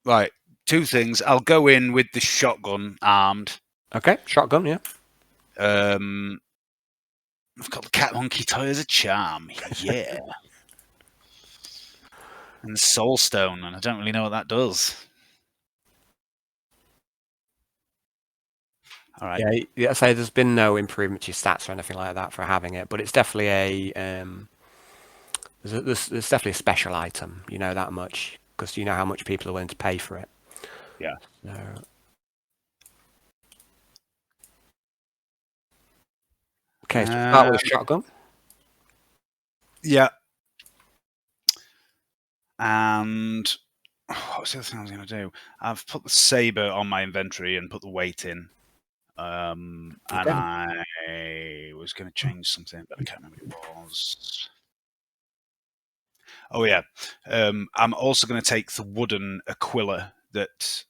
Right, two things. I'll go in with the shotgun armed. Okay, shotgun. Yeah. I've got the cat monkey toy as a charm. Yeah. And the soul stone, and I don't really know what that does. All right. Yeah. So there's been no improvement to your stats or anything like that for having it, but it's definitely there's definitely a special item. You know that much because you know how much people are willing to pay for it. Yeah. So, okay, so start with a shotgun. Yeah. And what's the other thing I was going to do? I've put the saber on my inventory and put the weight in. And I was going to change something, but I can't remember what it was. Oh, yeah. I'm also going to take the wooden Aquila that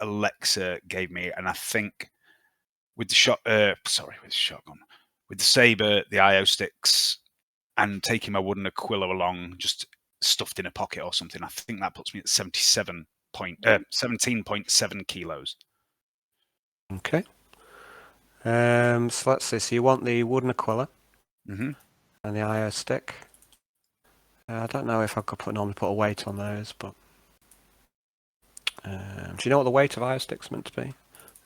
Alexa gave me, and I think with the shotgun, with the saber, the IO sticks, and taking my wooden Aquila along, just stuffed in a pocket or something, I think that puts me at 17.7 kilos. Okay. So let's see. So you want the wooden Aquila and the IO stick. I don't know if I could normally put a weight on those, but do you know what the weight of IO stick's meant to be?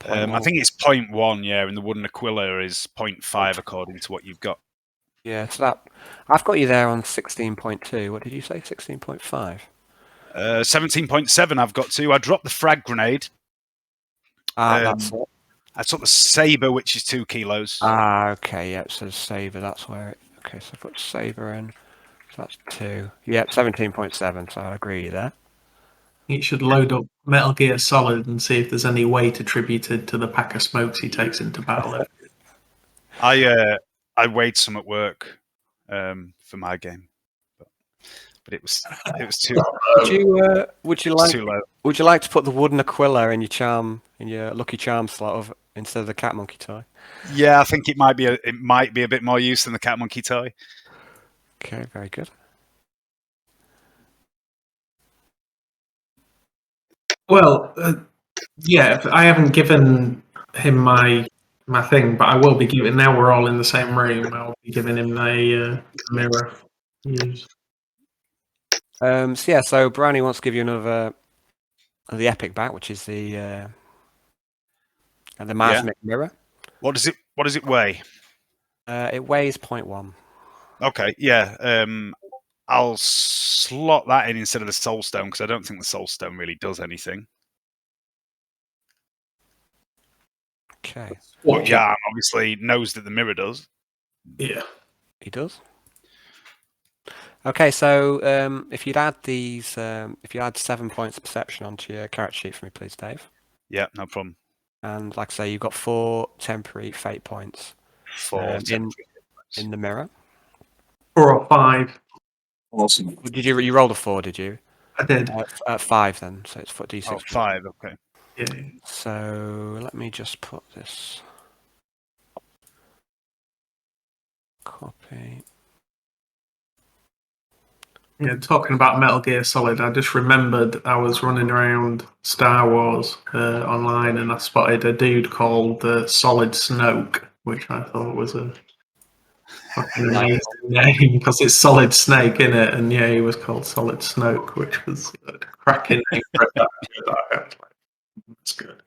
I think it's 0.1, yeah, and the wooden Aquila is 0.5 according to what you've got. Yeah, so that I've got you there on 16.2. What did you say? 16.5? 17.7 I've got to. I dropped the frag grenade. That's it. I took the saber, which is 2 kilos. Okay, yeah, so the saber, that's where it... Okay, so I put saber in. So that's 2. Yeah, 17.7, so I agree there. He should load up Metal Gear Solid and see if there's any weight attributed to the pack of smokes he takes into battle. I weighed some at work for my game, but it was too. Would you too low. Would you like to put the wooden Aquila in your Lucky Charm slot instead of the cat monkey toy? Yeah, I think it might be a bit more use than the cat monkey toy. Okay, very good. Well, yeah, I haven't given him my thing, but I will be giving. Now we're all in the same room. I'll be giving him a mirror. Use. So Brownie wants to give you another the epic back, which is the Masmic mirror. What does it weigh? It weighs 0.1. Okay, yeah. I'll slot that in instead of the soul stone because I don't think the soul stone really does anything. Okay. But Jan obviously knows that the mirror does. Yeah, he does. Okay, so if you'd add if you add 7 points of perception onto your character sheet for me, please, Dave. Yeah, no problem. And like I say, you've got 4 temporary fate points. 4 in the mirror. 4 or 5. Awesome. Did you roll a 4? Did you? I did. 5 then, so it's d6. Oh, 5. Okay. Yeah. So let me just put this. Copy. Yeah, talking about Metal Gear Solid, I just remembered I was running around Star Wars online and I spotted a dude called Solid Snoke, which I thought was a fucking amazing name because it's Solid Snake in it, and yeah, he was called Solid Snoke, which was a cracking name for that. That's good.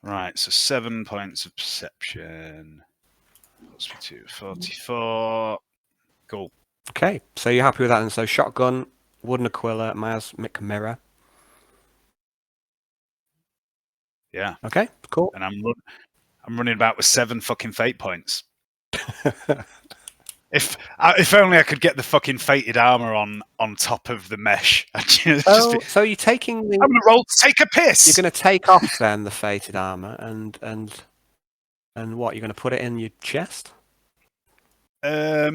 Right, so 7 points of perception. +2, 44. Cool. Okay, so you're happy with that, and so shotgun, wooden Aquila, miasmic mirror. Yeah. Okay, cool. And I'm running about with 7 fucking fate points. If only I could get the fucking fated armor on top of the mesh. So you're taking I'm gonna roll to take a piss. You're going to take off then the fated armor, and what? You're going to put it in your chest? I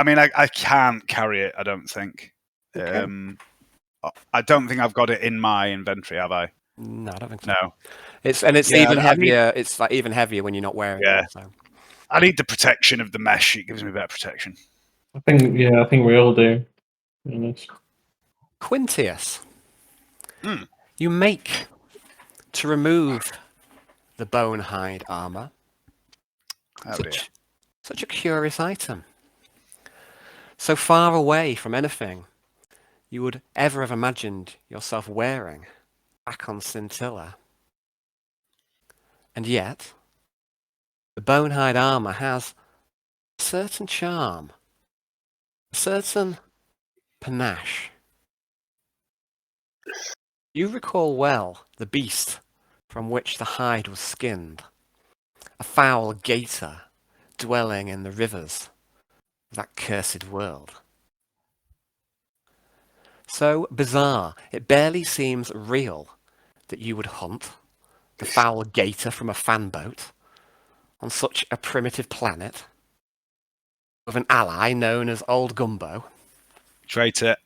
mean, I can't carry it. I don't think. Okay. I don't think I've got it in my inventory, have I? No, I don't think so. No. It's Yeah, even heavier. It's like even heavier when you're not wearing Yeah. it. So. I need the protection of the mesh. It gives me better protection. I think we all do. To be honest. Quintius, Hmm. you make to remove the bone hide armor. Oh, dear. Such a curious item. So far away from anything you would ever have imagined yourself wearing back on Scintilla. And yet, the bone hide armor has a certain charm, a certain panache. You recall well the beast from which the hide was skinned, a foul gator dwelling in the rivers of that cursed world. So bizarre, it barely seems real that you would hunt the foul gator from a fan boat on such a primitive planet with an ally known as Old Gumbo. Traitor.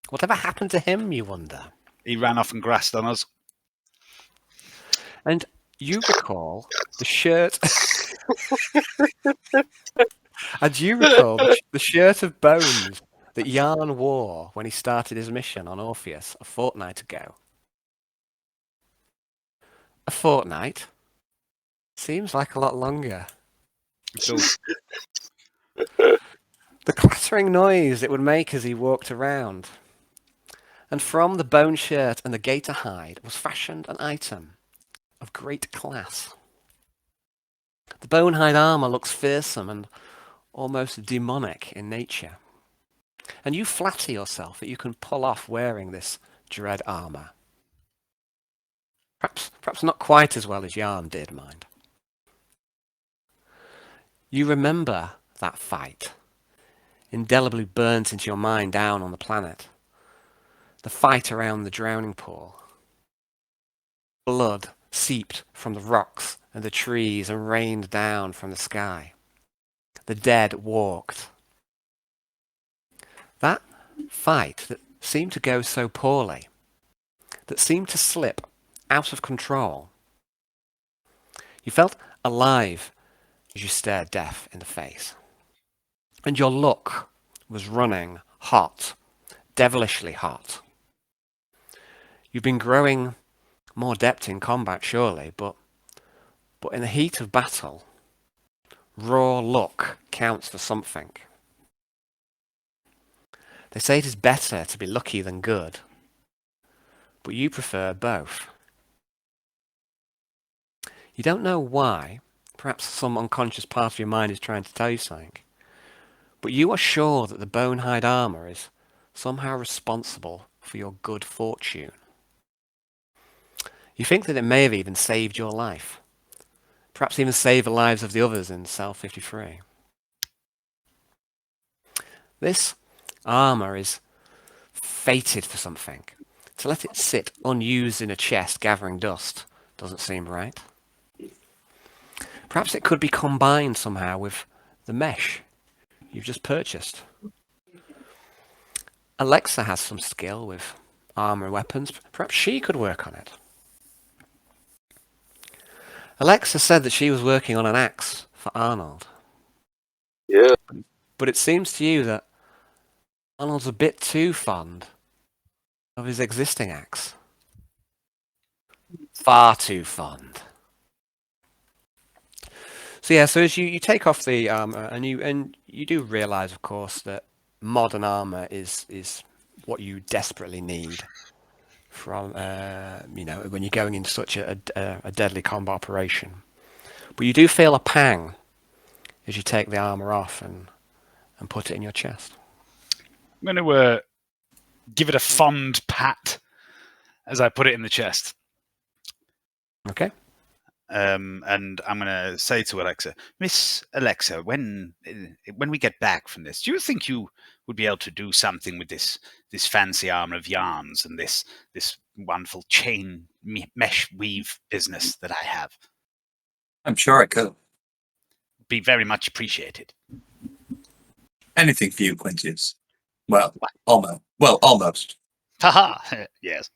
Whatever happened to him, you wonder? He ran off and grassed on us. And you recall the shirt... And you recall the shirt of bones that Yarn wore when he started his mission on Orpheus a fortnight ago. A fortnight? Seems like a lot longer. The clattering noise it would make as he walked around. And from the bone shirt and the gator hide was fashioned an item of great class. The bone hide armor looks fearsome and almost demonic in nature. And you flatter yourself that you can pull off wearing this dread armor. Perhaps not quite as well as Yarn did, mind. You remember that fight, indelibly burnt into your mind down on the planet. The fight around the drowning pool. Blood seeped from the rocks and the trees and rained down from the sky. The dead walked. That fight that seemed to go so poorly, that seemed to slip out of control. You felt alive as you stared death in the face. And your look was running hot, devilishly hot. You've been growing more adept in combat, surely, but in the heat of battle, raw luck counts for something. They say it is better to be lucky than good, but you prefer both. You don't know why, perhaps some unconscious part of your mind is trying to tell you something, but you are sure that the bone hide armor is somehow responsible for your good fortune. You think that it may have even saved your life, perhaps even saved the lives of the others in Cell 53. This armor is fated for something. To let it sit unused in a chest gathering dust doesn't seem right. Perhaps it could be combined somehow with the mesh you've just purchased. Alexa has some skill with armor and weapons. Perhaps she could work on it. Alexa said that she was working on an axe for Arnold. Yeah. But it seems to you that Arnold's a bit too fond of his existing axe. Far too fond. So yeah, so as you take off the armor, and you do realise, of course, that modern armor is what you desperately need from when you're going into such a deadly combat operation. But you do feel a pang as you take the armor off and put it in your chest. I'm going to give it a fond pat as I put it in the chest. Okay. And I'm going to say to Alexa, Miss Alexa, when we get back from this, do you think you would be able to do something with this fancy armor of yarns and this wonderful chain mesh weave business that I have? I'm sure I could. Be very much appreciated. Anything for you, Quintius. Well, almost. Well, almost. Haha. Yes.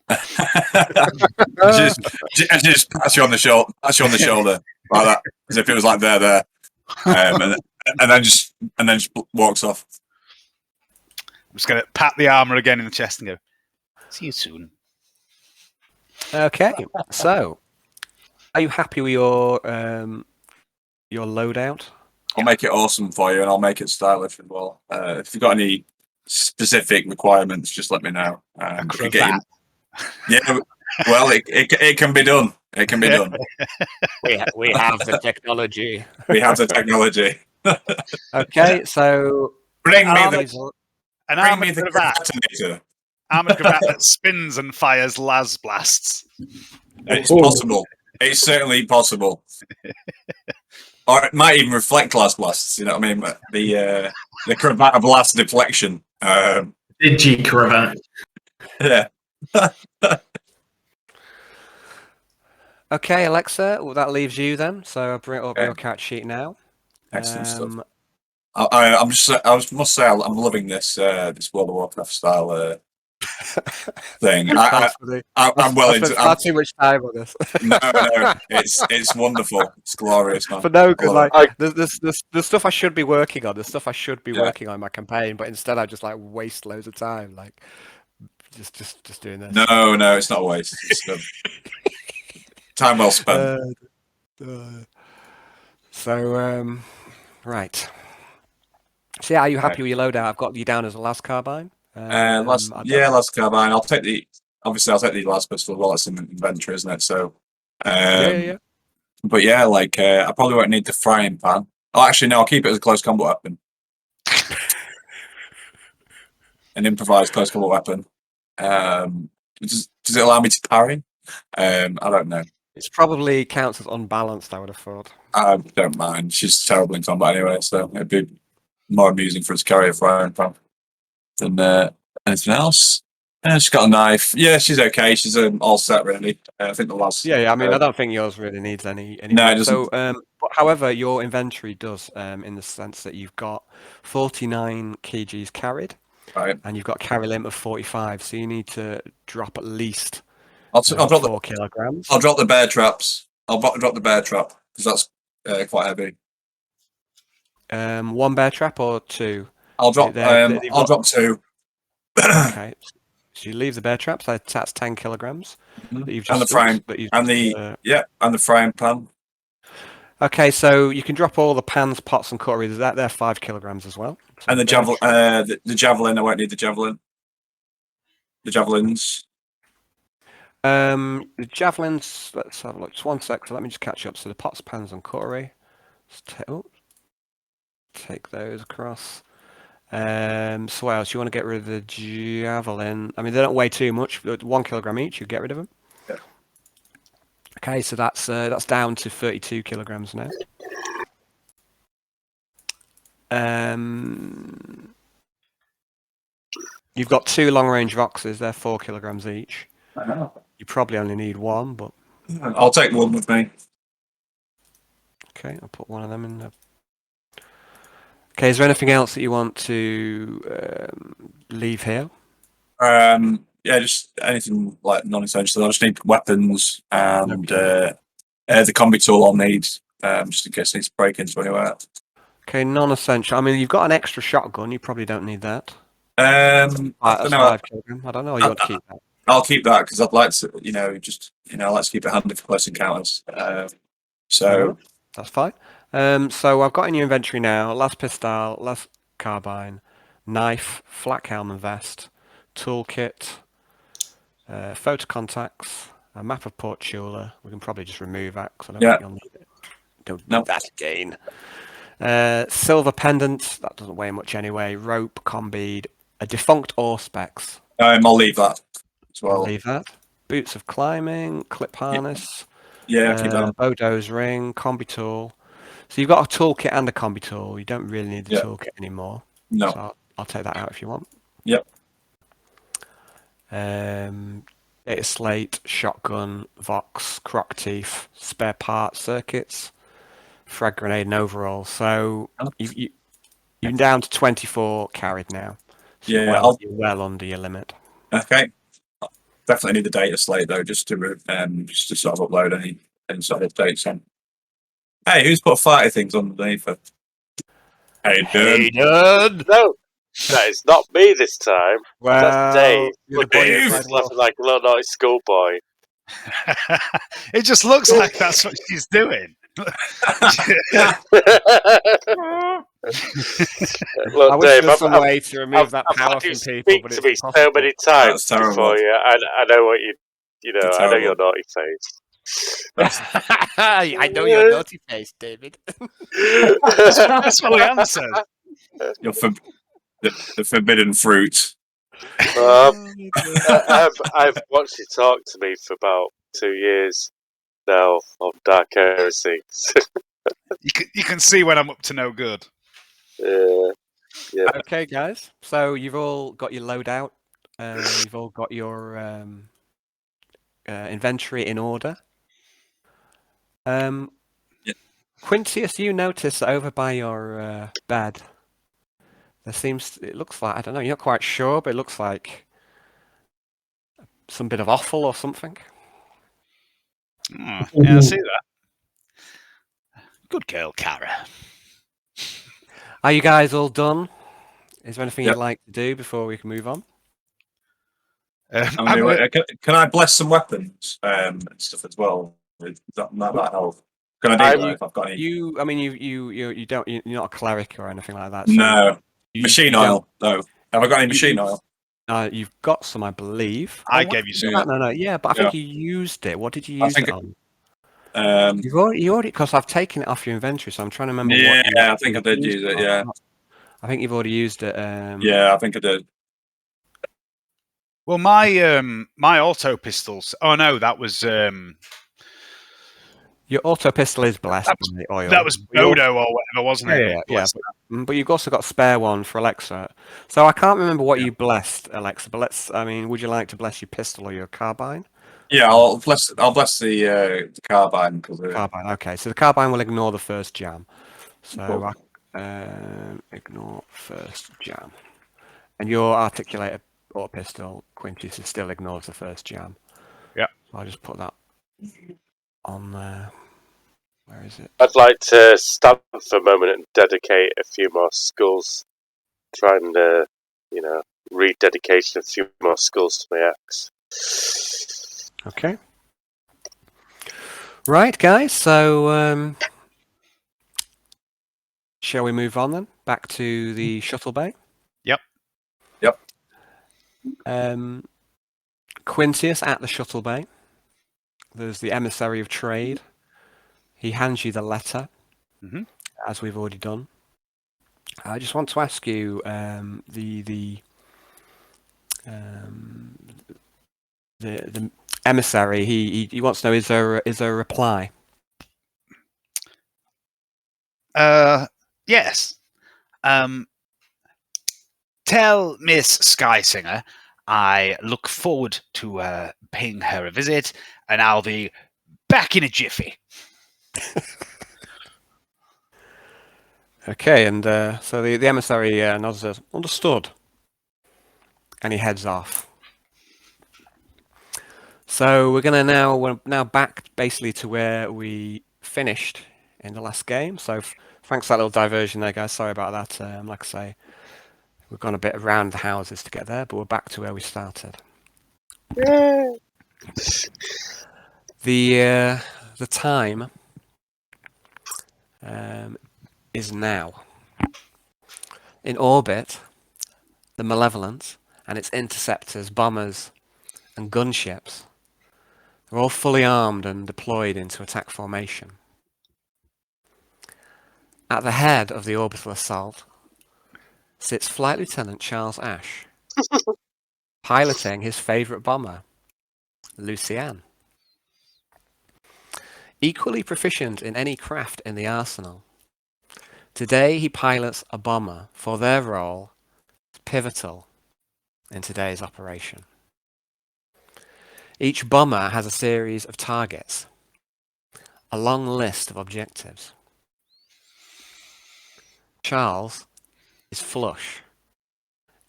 just pat you on the shoulder, like that, as if it was like there, and then just walks off. I'm just going to pat the armor again in the chest and go, see you soon. Okay. So, are you happy with your loadout? I'll make it awesome for you, and I'll make it stylish as well. If you've got any specific requirements, just let me know. Yeah, well, it can be done. It can be done. We have the technology. We have the technology. Okay, so Bring me cravat the cravatonator. armored cravat that spins and fires las blasts. It's possible. It's certainly possible. Or it might even reflect las blasts. You know what I mean? The cravat blast deflection. Digi cravat. Yeah. okay, Alexa, well, that leaves you then. So I'll bring up Okay. your cat sheet now. Excellent stuff. I must say I'm loving this World of Warcraft style thing. I'm well into. Far too much time on this. No, it's wonderful. It's glorious, man. But no, because I love like the stuff I should be working on, working on in my campaign, but instead I just like waste loads of time, like just doing this. No, it's not a waste. It's, time well spent. Right. So yeah, are you happy with your loadout? I've got you down as a las carbine. Las carbine. I'll take the las pistol. Well, it's in inventory, isn't it? So, yeah. But yeah, like I probably won't need the frying pan. Oh, actually, no. I'll keep it as a close combat weapon. An improvised close combat weapon. Does it allow me to parry? I don't know. It's probably counts as unbalanced, I would have thought. I don't mind. She's terrible in combat anyway, so it'd be more amusing for us to carry a frying pan than anything else. She's got a knife. Yeah, she's okay. She's all set, really. I think the last. Yeah. I mean, I don't think yours really needs any. No, it doesn't. So, but however, your inventory does, in the sense that you've got 49 kgs carried, Right. and you've got carry limit of 45. So you need to drop at least. I'll drop 4 kilograms. I'll drop the bear traps. I'll drop the bear trap because that's quite heavy. 1 bear trap or 2? I'll drop. I'll drop 2. Okay. So you leave the bear traps. That's 10 kilograms. That you've just And the frying. And the frying pan. Okay, so you can drop all the pans, pots, and cutlery. They're 5 kilograms as well. So And the javelin. The javelin. I won't need the javelin. The javelins. The javelins. Let's have a look. Just 1 sec. So let me just catch up. So the pots, pans, and cutlery. Take those across. So what else? You want to get rid of the javelin? I mean, they don't weigh too much. 1 kilogram each. You get rid of them. Yeah. Okay, so that's down to 32 kilograms now. You've got 2 long-range Voxes. They're 4 kilograms each. I know. You probably only need 1, but I'll take one with me. okay, I'll put 1 of them in there. Okay, is there anything else that you want to leave here? Yeah, just anything like non-essential. I just need weapons and the combi tool I'll need, just in case I need to break into anywhere. Okay, non-essential. I mean, you've got an extra shotgun. You probably don't need that. I don't That's know. 5 kilogram. I don't know. You want to keep that? I'll keep that because I'd like to, I like to keep it handy for close encounters. So that's fine. So I've got in your inventory now: las pistol, las carbine, knife, flak helm and vest, toolkit, photo contacts, a map of Port Chula. We can probably just remove that because I don't think you'll need it. Don't need that again. Silver pendant, that doesn't weigh much anyway. Rope, combead, a defunct Auspex. I'll leave that as well. Leave that. Boots of climbing, clip harness, Yeah, keep that. Bodo's ring, combi tool. So you've got a toolkit and a combi tool. You don't really need the Yeah. toolkit anymore. No. So I'll take that out if you want. Yep. Data slate, shotgun, Vox, croc teeth, spare parts, circuits, frag grenade, and overall. So you're down to 24 carried now. So Yeah, you're well under your limit. Okay. Definitely need the data slate though, just to sort of upload any sort of updates on. Hey, who's put 30 things underneath it? Hey, dude. No, that is not me this time. Well, That's Dave. you're the But boy Dave who is played laughing like a little naughty schoolboy. It just looks like that's what she's doing. Look, I wish Dave, there was some way to remove that power I've from had you people, but speak it's to me so impossible. many times That's terrible. before you. I know what you know. It's I know your terrible. naughty face. I know your naughty face, David. That's what Leanne says. You're the forbidden fruit. I've watched you talk to me for about 2 years now on Dark Heresy. You can see when I'm up to no good. Yeah. Okay, guys. So you've all got your loadout. You've all got your inventory in order. Quintius, you notice that over by your bed, it looks like, I don't know, you're not quite sure, but it looks like some bit of offal or something. Oh, yeah, I see that. Good girl, Kara. Are you guys all done? Is there anything Yep. you'd like to do before we can move on? Can I bless some weapons and stuff as well? That help? Can I do that if I've got any? You don't. You're not a cleric or anything like that. No. you Machine don't- oil. No. Have I got any machine oil? You've got some, I believe. I gave you some. No. Yeah, but I think you used it. What did you use it on? You already, because I've taken it off your inventory, so I'm trying to remember. Yeah, I think I did use it. Yeah. I think you've already used it. Yeah, I think I did. Well, my auto pistols. Oh no, that was your auto pistol is blessed with the oil. that was Bodo or whatever, wasn't it? Yeah. But you've also got a spare one for Alexa. So I can't remember what you blessed, Alexa. But would you like to bless your pistol or your carbine? Yeah, I'll bless the carbine because Carbine. Okay, so the carbine will ignore the first jam. So Cool. ignore first jam, and your articulated auto pistol, Quintus, still ignores the first jam. Yeah. So I'll just put that on there. Where is it? I'd like to stop for a moment and dedicate a few more schools. Trying to, rededication a few more schools to my ex. Okay. Right, guys. So, shall we move on then? Back to the shuttle bay. Yep. Quintius at the shuttle bay. There's the emissary of trade. He hands you the letter, as we've already done. I just want to ask you the emissary. He wants to know: is there a reply? Yes. Tell Miss Skysinger I look forward to paying her a visit, and I'll be back in a jiffy. Okay, and so the emissary nods and says, "Understood," and he heads off. So we're now back basically to where we finished in the last game. So thanks for that little diversion there, guys. Sorry about that. Like I say, we've gone a bit around the houses to get there, but we're back to where we started. The time is now. In orbit, the Malevolent and its interceptors, bombers, and gunships are all fully armed and deployed into attack formation. At the head of the orbital assault sits Flight Lieutenant Charles Ash, piloting his favourite bomber, Lucienne. Equally proficient in any craft in the arsenal, today he pilots a bomber for their role pivotal in today's operation. Each bomber has a series of targets, a long list of objectives. Charles is flush.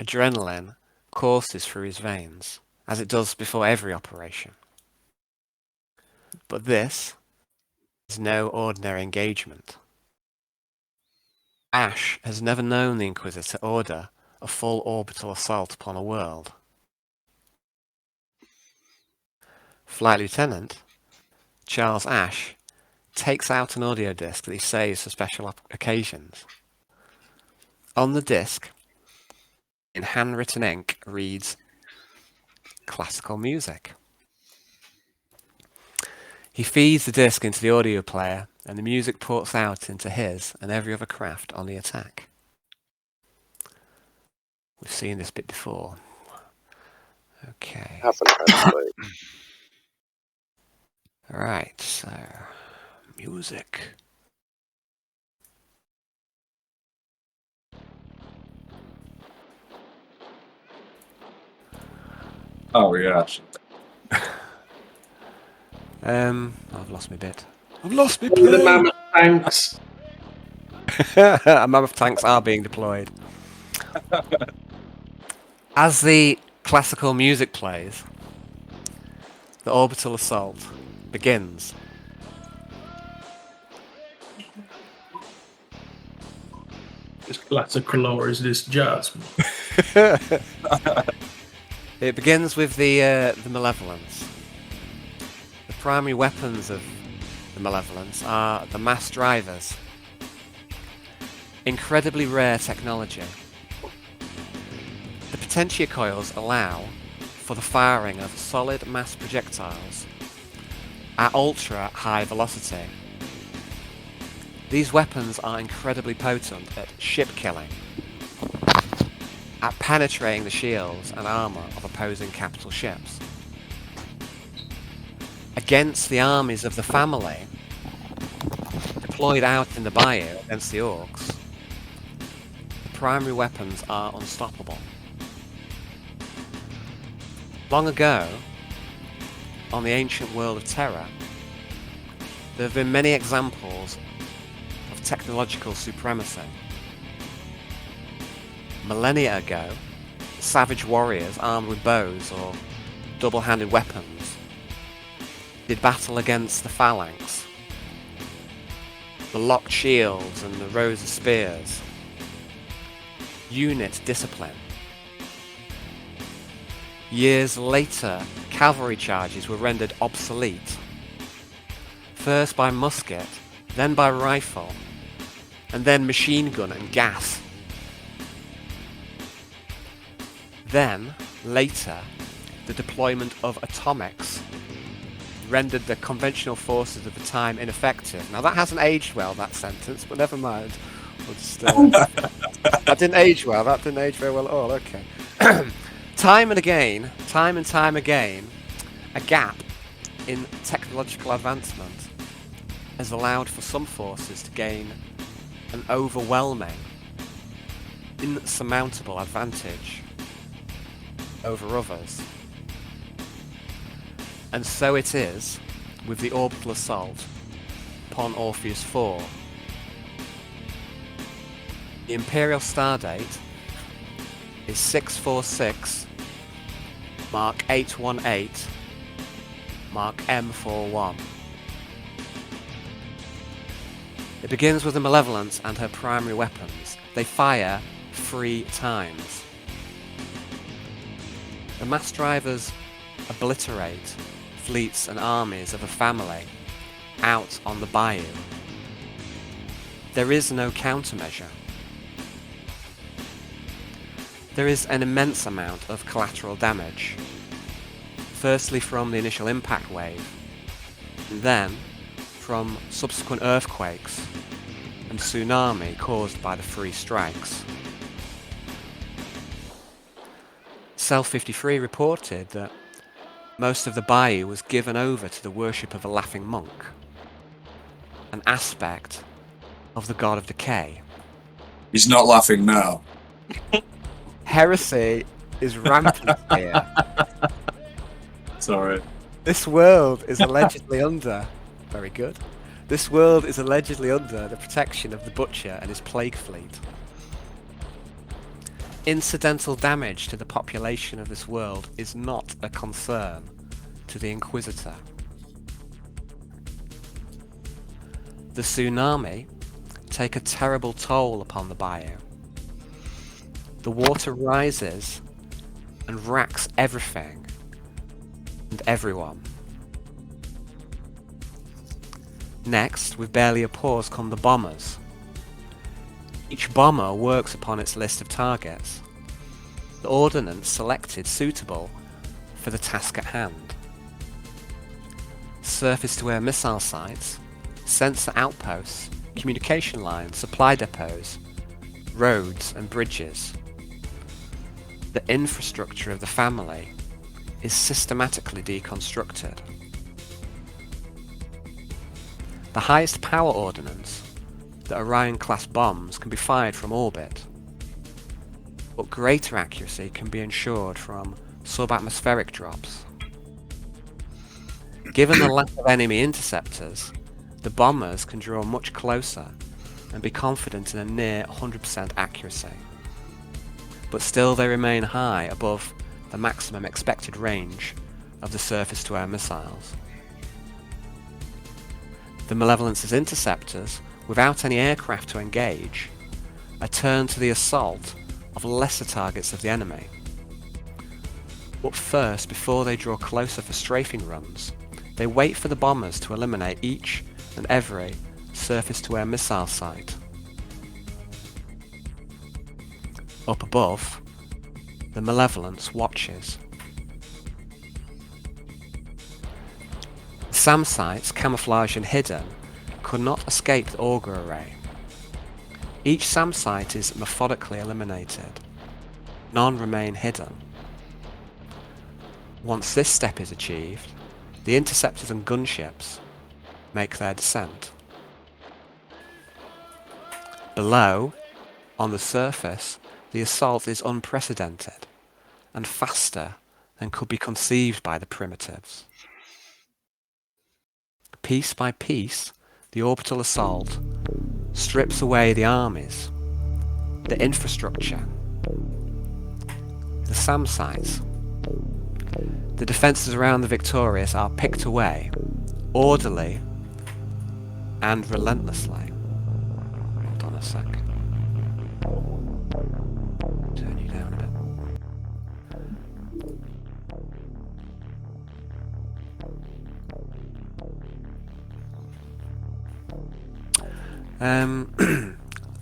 Adrenaline courses through his veins, as it does before every operation. But this is no ordinary engagement. Ash has never known the Inquisitor order a full orbital assault upon a world. Flight Lieutenant Charles Ash takes out an audio disc that he saves for special occasions. On the disc, in handwritten ink, reads classical music. He feeds the disc into the audio player, and the music ports out into his and every other craft on the attack. We've seen this bit before. Okay. Haven't actually. Alright, so music. Oh, yeah. I've lost my bit. I've lost my The plane! mammoth tanks. Mammoth tanks are being deployed. As the classical music plays, the orbital assault begins. Is classical or is this jazz? It begins with the Malevolence. The primary weapons of the Malevolence are the mass drivers. Incredibly rare technology. The potentia coils allow for the firing of solid mass projectiles at ultra high velocity. These weapons are incredibly potent at ship killing, at penetrating the shields and armour of opposing capital ships. Against the armies of the family, deployed out in the bayou against the orcs, the primary weapons are unstoppable. Long ago, on the ancient world of Terra, there have been many examples of technological supremacy. Millennia ago, savage warriors armed with bows or double-handed weapons did battle against the phalanx, the locked shields and the rows of spears. Unit discipline. Years later, cavalry charges were rendered obsolete, first by musket, then by rifle, and then machine gun and gas. Then, later, the deployment of atomics rendered the conventional forces of the time ineffective. Now that hasn't aged well, that sentence, but never mind. We'll just, that didn't age well, that didn't age very well at all, okay. Time and time again, a gap in technological advancement has allowed for some forces to gain an overwhelming, insurmountable advantage over others. And so it is with the orbital assault upon Orpheus 4. The Imperial Stardate is 646 Mark 818 Mark M41. It begins with the Malevolence and her primary weapons. They fire 3 times. The mass drivers obliterate fleets and armies of a family out on the bayou. There is no countermeasure. There is an immense amount of collateral damage, firstly from the initial impact wave, and then from subsequent earthquakes, and tsunami caused by the 3 strikes. Cell 53 reported that most of the bayou was given over to the worship of a laughing monk, an aspect of the god of decay. He's not laughing now. Heresy is rampant here. Sorry. This world is allegedly under... Very good. This world is allegedly under the protection of the Butcher and his plague fleet. Incidental damage to the population of this world is not a concern to the Inquisitor. The tsunami take a terrible toll upon the bayou. The water rises and racks everything and everyone. Next, with barely a pause, come the bombers. Each bomber works upon its list of targets, the ordnance selected suitable for the task at hand. Surface-to-air missile sites, sensor outposts, communication lines, supply depots, roads and bridges. The infrastructure of the family is systematically deconstructed. The highest power ordnance, the Orion-class bombs, can be fired from orbit, but greater accuracy can be ensured from subatmospheric drops. Given the lack of enemy interceptors, the bombers can draw much closer and be confident in a near 100% accuracy. But still they remain high above the maximum expected range of the surface-to-air missiles. The Malevolence's interceptors, without any aircraft to engage, are turned to the assault of lesser targets of the enemy. But first, before they draw closer for strafing runs, they wait for the bombers to eliminate each and every surface-to-air missile site. Up above, the Malevolence watches. The SAM sites, camouflaged and hidden, could not escape the auger array. Each SAM site is methodically eliminated. None remain hidden. Once this step is achieved, the interceptors and gunships make their descent. Below, on the surface, the assault is unprecedented and faster than could be conceived by the primitives. Piece by piece, the orbital assault strips away the armies, the infrastructure, the SAM sites. The defences around the Victorious are picked away, orderly and relentlessly. Hold on a sec. Turn you down a bit.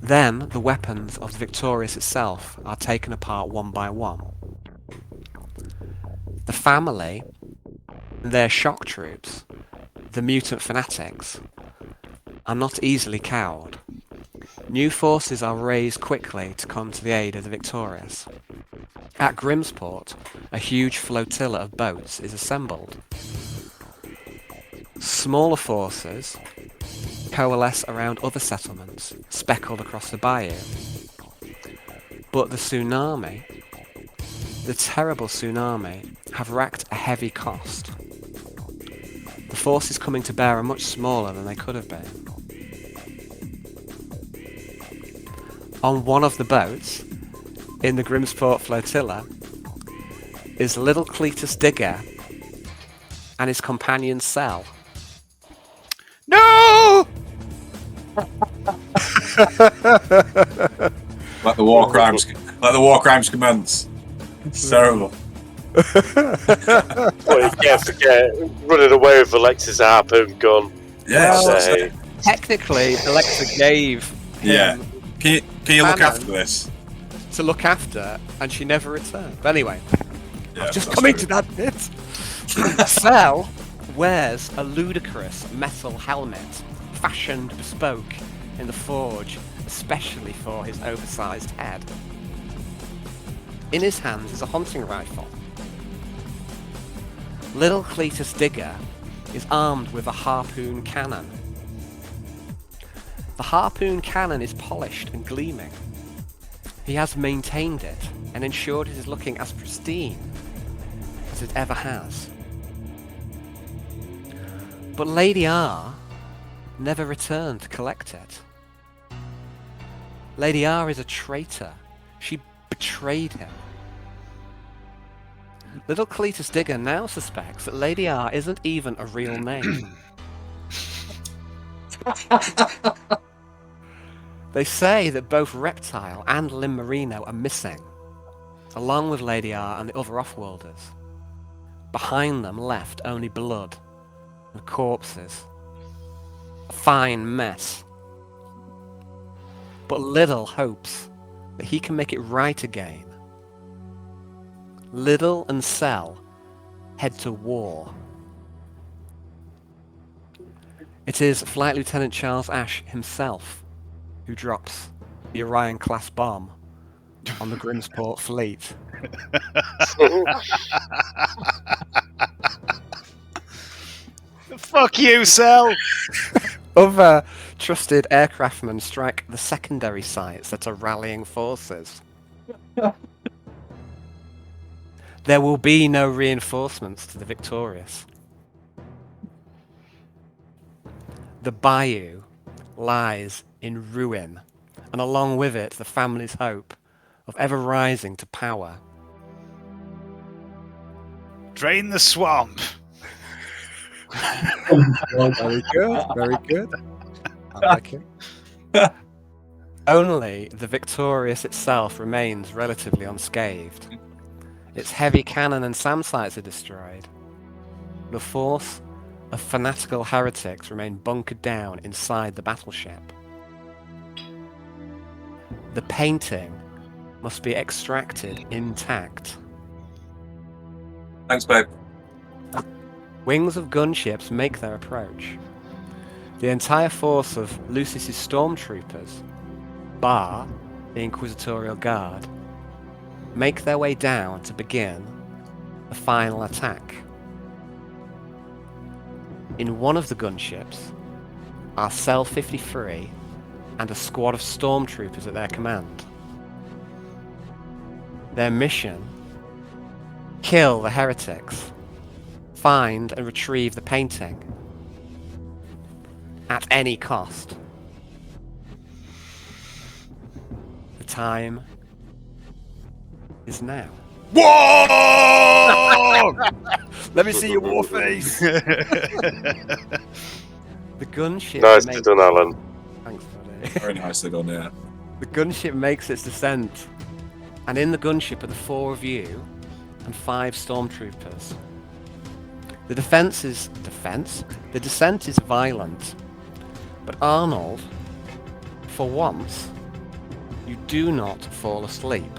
Then the weapons of the Victorious itself are taken apart one by one. The family, their shock troops, the mutant fanatics, are not easily cowed. New forces are raised quickly to come to the aid of the Victorious. At Grimsport, a huge flotilla of boats is assembled. Smaller forces coalesce around other settlements speckled across the bayou. But the tsunami, the terrible tsunami, have racked a heavy cost. The forces coming to bear are much smaller than they could have been. On one of the boats, in the Grimsport flotilla, is little Cletus Digger and his companion Cell. No! Like the war crimes commence. It's terrible. Well, you can't forget running away with Alexis harpoon gun. Yeah. Say. Technically, Alexa gave him Can you look Bannon after this? to look after, and she never returned. But anyway, Yeah, just that's coming true. to that bit. Cell wears a ludicrous metal helmet, fashioned bespoke in the forge, especially for his oversized head. In his hands is a hunting rifle. Little Cletus Digger is armed with a harpoon cannon. The harpoon cannon is polished and gleaming. He has maintained it and ensured it is looking as pristine as it ever has. But Lady R never returned to collect it. Lady R is a traitor. She betrayed him. Little Cletus Digger now suspects that Lady R isn't even a real name. They say that both Reptile and Lim Marino are missing, along with Lady R and the other Offworlders. Behind them left only blood and corpses. A fine mess. But Little hopes that he can make it right again. Little and Cell head to war. It is Flight Lieutenant Charles Ash himself who drops the Orion-class bomb on the Grimsport fleet. Fuck you, Cell! Other trusted aircraftmen strike the secondary sites that are rallying forces. There will be no reinforcements to the victorious. The bayou lies in ruin, and along with it the family's hope of ever rising to power. Drain the swamp! Very good, very good. I like it. Only the Victorious itself remains relatively unscathed. Its heavy cannon and SAM sites are destroyed. The force of fanatical heretics remain bunkered down inside the battleship. The painting must be extracted intact. Thanks, babe. Wings of gunships make their approach. The entire force of Lucis's stormtroopers, bar the Inquisitorial Guard, make their way down to begin the final attack. In one of the gunships are Cell 53 and a squad of stormtroopers at their command. Their mission: kill the heretics, find and retrieve the painting at any cost. The time is now. Whoa! Let me see your war face. The gunship. Nicely done, Alan. Thanks, buddy. Very nicely done, yeah. The gunship makes its descent, and in the gunship are the 4 of you and 5 stormtroopers. The The descent is violent, but Arnold, for once, you do not fall asleep.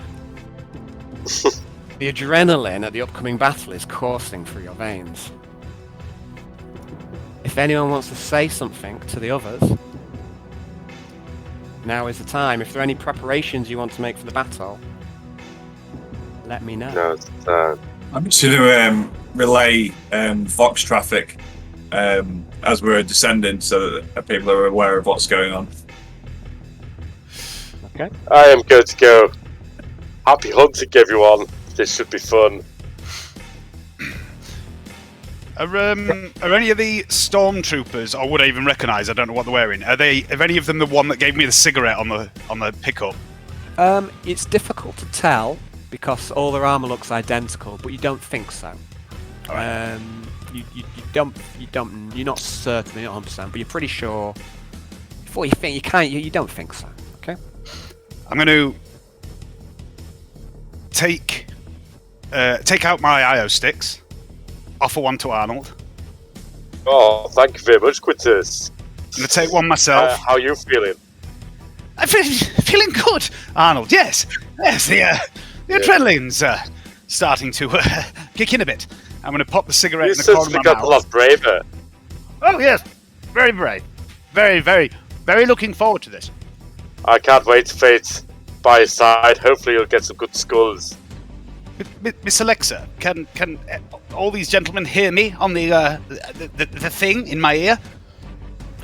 The adrenaline at the upcoming battle is coursing through your veins. If anyone wants to say something to the others, now is the time. If there are any preparations you want to make for the battle, let me know. No, it's time. I'm just going to relay Vox traffic as we're descending so that people are aware of what's going on. Okay. I am good to go. Happy hunting, everyone. This should be fun. Are any of the stormtroopers, or would I even recognise? I don't know what they're wearing. Are any of them the one that gave me the cigarette on the pickup? It's difficult to tell because all their armor looks identical, but you don't think so. Right. You're not certain, you're not 100%, but you're pretty sure. Before you think, you don't think so. Okay. I'm going to take out my IO sticks, offer one to Arnold. Oh, thank you very much, Quintus. I'm going to take one myself. How are you feeling? I'm feeling good, Arnold. Yes, the adrenaline's starting to kick in a bit. I'm going to pop the cigarette in the corner of my got mouth. a lot braver. Oh yes, very brave, very, very Very looking forward to this. I can't wait to fight by his side. Hopefully you'll get some good skulls. Miss Alexa, can all these gentlemen hear me on the thing in my ear?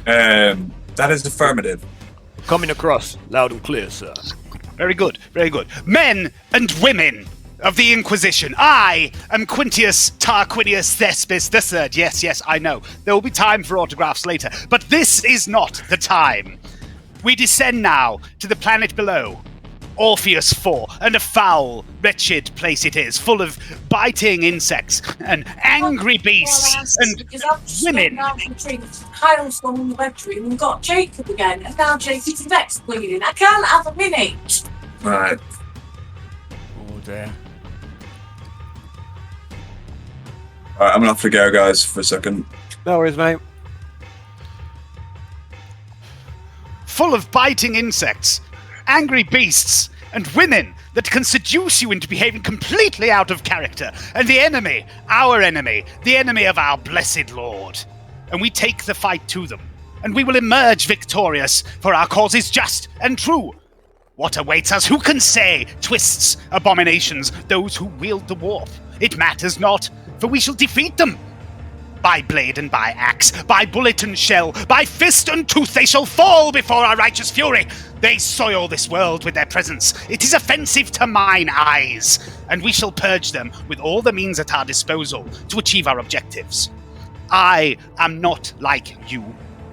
That is affirmative. Coming across loud and clear, sir. Very good, very good. Men and women of the Inquisition, I am Quintius Tarquinius Thespis III. Yes, I know. There will be time for autographs later, but this is not the time. We descend now to the planet below, Orpheus 4, and a foul, wretched place it is, full of biting insects and angry beasts and women. Kyle's gone in the bedroom and got Jacob again, and now Jacob's neck's bleeding. I can't have a minute. Right. Oh dear. Alright, I'm gonna have to go, guys, for a second. No worries, mate. Full of biting insects, angry beasts, and women that can seduce you into behaving completely out of character. And the enemy, the enemy of our blessed Lord. And we take the fight to them, and we will emerge victorious, for our cause is just and true. What awaits us? Who can say? Twists, abominations, those who wield the warp. It matters not, for we shall defeat them. By blade and by axe, by bullet and shell, by fist and tooth, they shall fall before our righteous fury. They soil this world with their presence. It is offensive to mine eyes, and we shall purge them with all the means at our disposal to achieve our objectives. I am not like you,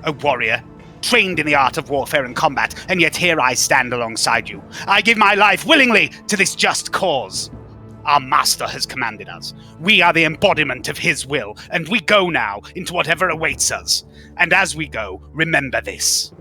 a warrior, trained in the art of warfare and combat, and yet here I stand alongside you. I give my life willingly to this just cause. Our master has commanded us. We are the embodiment of his will, and we go now into whatever awaits us. And as we go, remember this.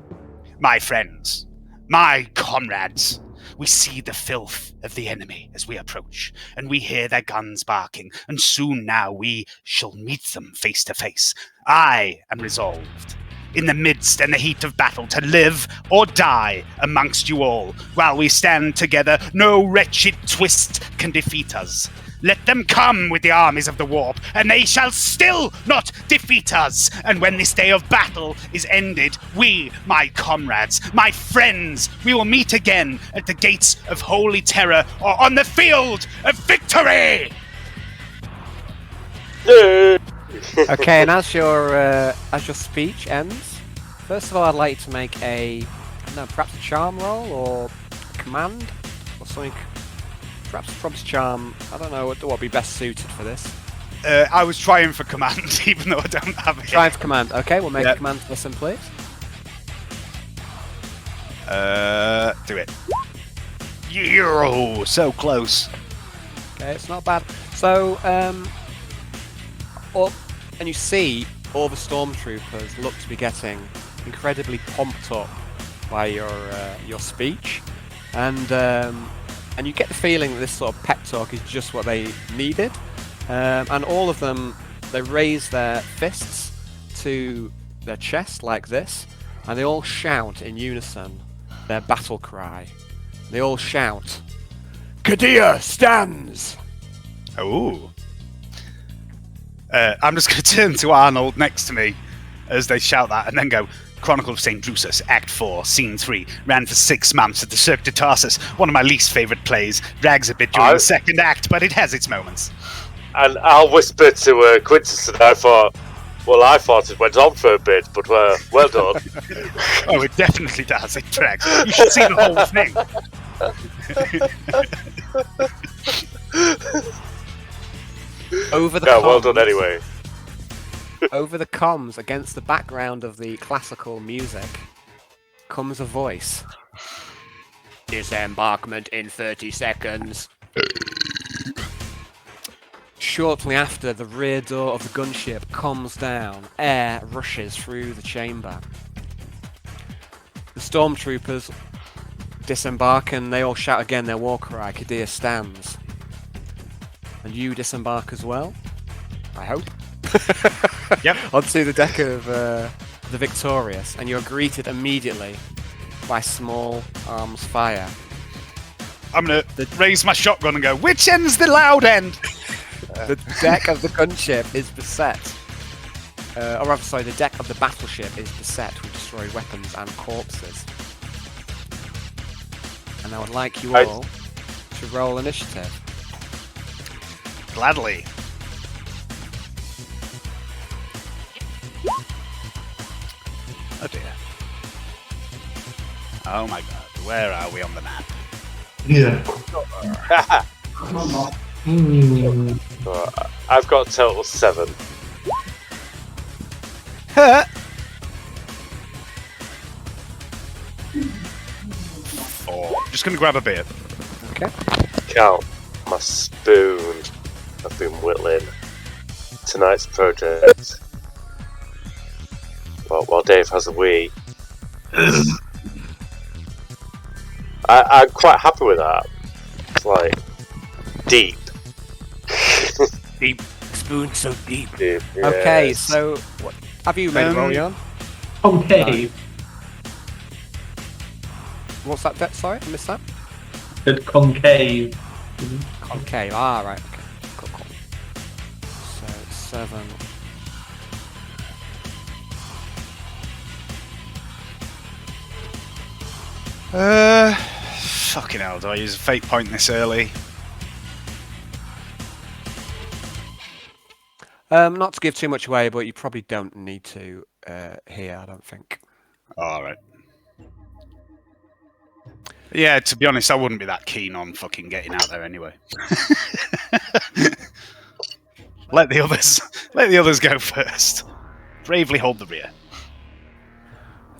My friends, my comrades, we see the filth of the enemy as we approach, and we hear their guns barking, and soon now we shall meet them face to face. I am resolved, in the midst and the heat of battle, to live or die amongst you all. While we stand together, no wretched twist can defeat us. Let them come with the armies of the warp, and they shall still not defeat us. And when this day of battle is ended, we, my comrades, my friends, we will meet again at the gates of holy terror or on the field of victory! Okay, and as your speech ends, first of all, I'd like to make a, I don't know, perhaps a charm roll or a command or something. Perhaps charm. I don't know what would be best suited for this. I was trying for command, even though I don't have it. Trying for command. Okay, we'll make a command for listen, please. Do it. Oh, so close. Okay, it's not bad. So, and you see all the stormtroopers look to be getting incredibly pumped up by your speech, and you get the feeling that this sort of pep talk is just what they needed. And all of them, they raise their fists to their chest like this, and they all shout in unison their battle cry. They all shout, "Kadia stands!" Oh. I'm just going to turn to Arnold next to me as they shout that, and then go, Chronicle of St. Drusus, Act 4, Scene 3. Ran for 6 months at the Cirque de Tarsus. One of my least favourite plays. Drags a bit during the second act, but it has its moments. And I'll whisper to Quintus, and I thought it went on for a bit, but well done. Oh, it definitely does. It drags. You should see the whole thing. Over the comms, well done anyway. Over the comms, against the background of the classical music, comes a voice. Disembarkment in 30 seconds. Shortly after, the rear door of the gunship comes down. Air rushes through the chamber. The stormtroopers disembark and they all shout again their war cry, Kadir stands. And you disembark as well, I hope. Yep. Onto the deck of the Victorious, and you're greeted immediately by small arms fire. I'm going to raise my shotgun and go, which end's the loud end? The deck of the gunship is beset. Or rather, sorry, the deck of the battleship is beset with destroy weapons and corpses. And I would like you all to roll initiative. Gladly. Oh dear. Oh my god, where are we on the map? Yeah. I've got a total 7. Oh, just gonna grab a beer. Okay. Count my spoon. I've been whittling tonight's project. Well, while Dave has a wee. I'm quite happy with that. It's like deep. Deep. Spoon so deep. Deep, Okay, yes. so what, have you made a roll, Jan? Concave. What's that debt? Sorry, I missed that. Said concave. Concave. Ah, right. Okay. Cool. So 7. Fucking hell, do I use a fate point this early? Not to give too much away, but you probably don't need to here, I don't think. Alright. Yeah, to be honest, I wouldn't be that keen on fucking getting out there anyway. Let the others go first. Bravely hold the rear.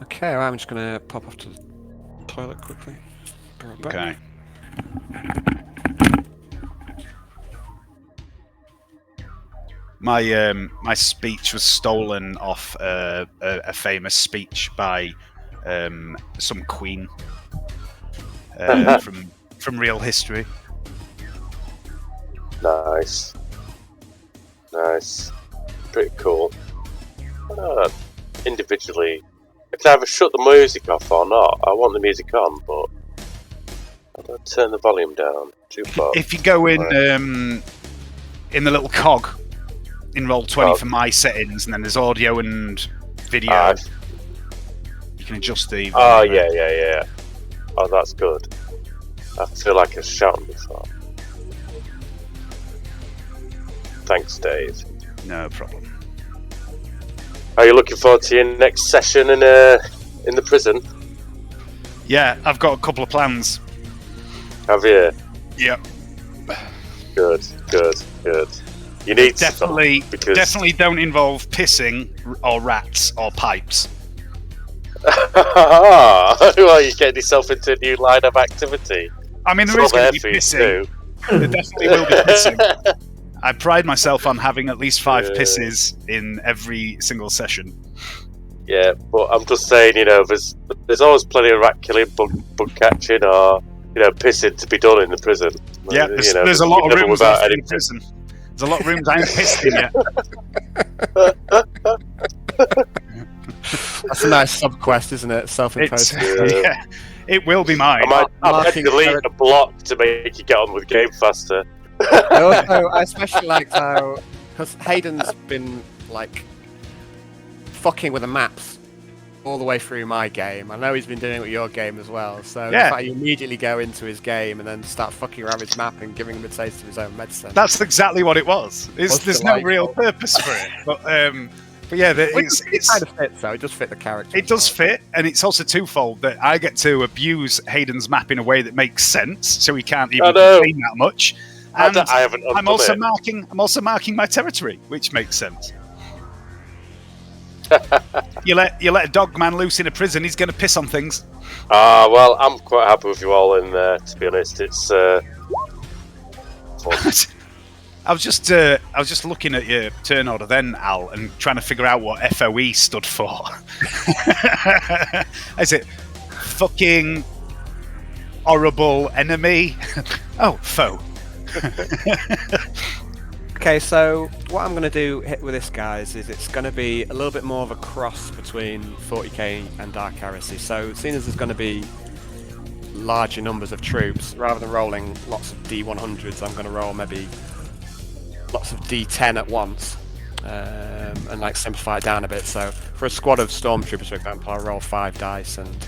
Okay, right, I'm just going to pop off to the toilet quickly. Be right back. Okay. My speech was stolen off a famous speech by some queen from real history. Nice. Pretty cool. Individually, I can either shut the music off or not. I want the music on, but I don't turn the volume down. Jukebox. If you go in the little cog in Roll20 for my settings, and then there's audio and video, you can adjust the volume. Yeah. Oh, that's good. I feel like I was shouting before. Thanks, Dave. No problem. Are you looking forward to your next session in the prison? Yeah, I've got a couple of plans. Have you? Yep. Good. You need Definitely, some, because... definitely don't involve pissing or rats or pipes. Well, you're getting yourself into a new line of activity. I mean, there is going to be pissing. There definitely will be pissing. I pride myself on having at least 5 pisses in every single session. Yeah, but I'm just saying, there's always plenty of rat killing, bug catching, or pissing to be done in the prison. Yeah, there's a lot of rooms in the prison. There's a lot of rooms I haven't pissed in yet. That's a nice sub-quest, isn't it? Self-imposed. Yeah, it will be mine. I might delete a block to make you get on with the game faster. I especially liked how, because Hayden's been fucking with the maps all the way through my game. I know he's been doing it with your game as well. So yeah. The fact you immediately go into his game and then start fucking around his map and giving him a taste of his own medicine. That's exactly what it was. There's no real purpose for it, but yeah, it's kind of fits though. It does fit the character. It does fit, and it's also twofold that I get to abuse Hayden's map in a way that makes sense, so he can't even complain that much. And I haven't. I'm also marking my territory, which makes sense. you let a dog man loose in a prison, he's going to piss on things. Well, I'm quite happy with you all in there. To be honest, it's. Fun. I was just looking at your turn order then, Al, and trying to figure out what FOE stood for. Is it fucking horrible enemy? Oh, foe. Okay, so what I'm going to do with this, guys, is it's going to be a little bit more of a cross between 40k and Dark Heresy. So, seeing as there's going to be larger numbers of troops, rather than rolling lots of D100s, I'm going to roll maybe lots of D10 at once. and like simplify it down a bit. So for a squad of stormtroopers, for example, I'll roll 5 dice, and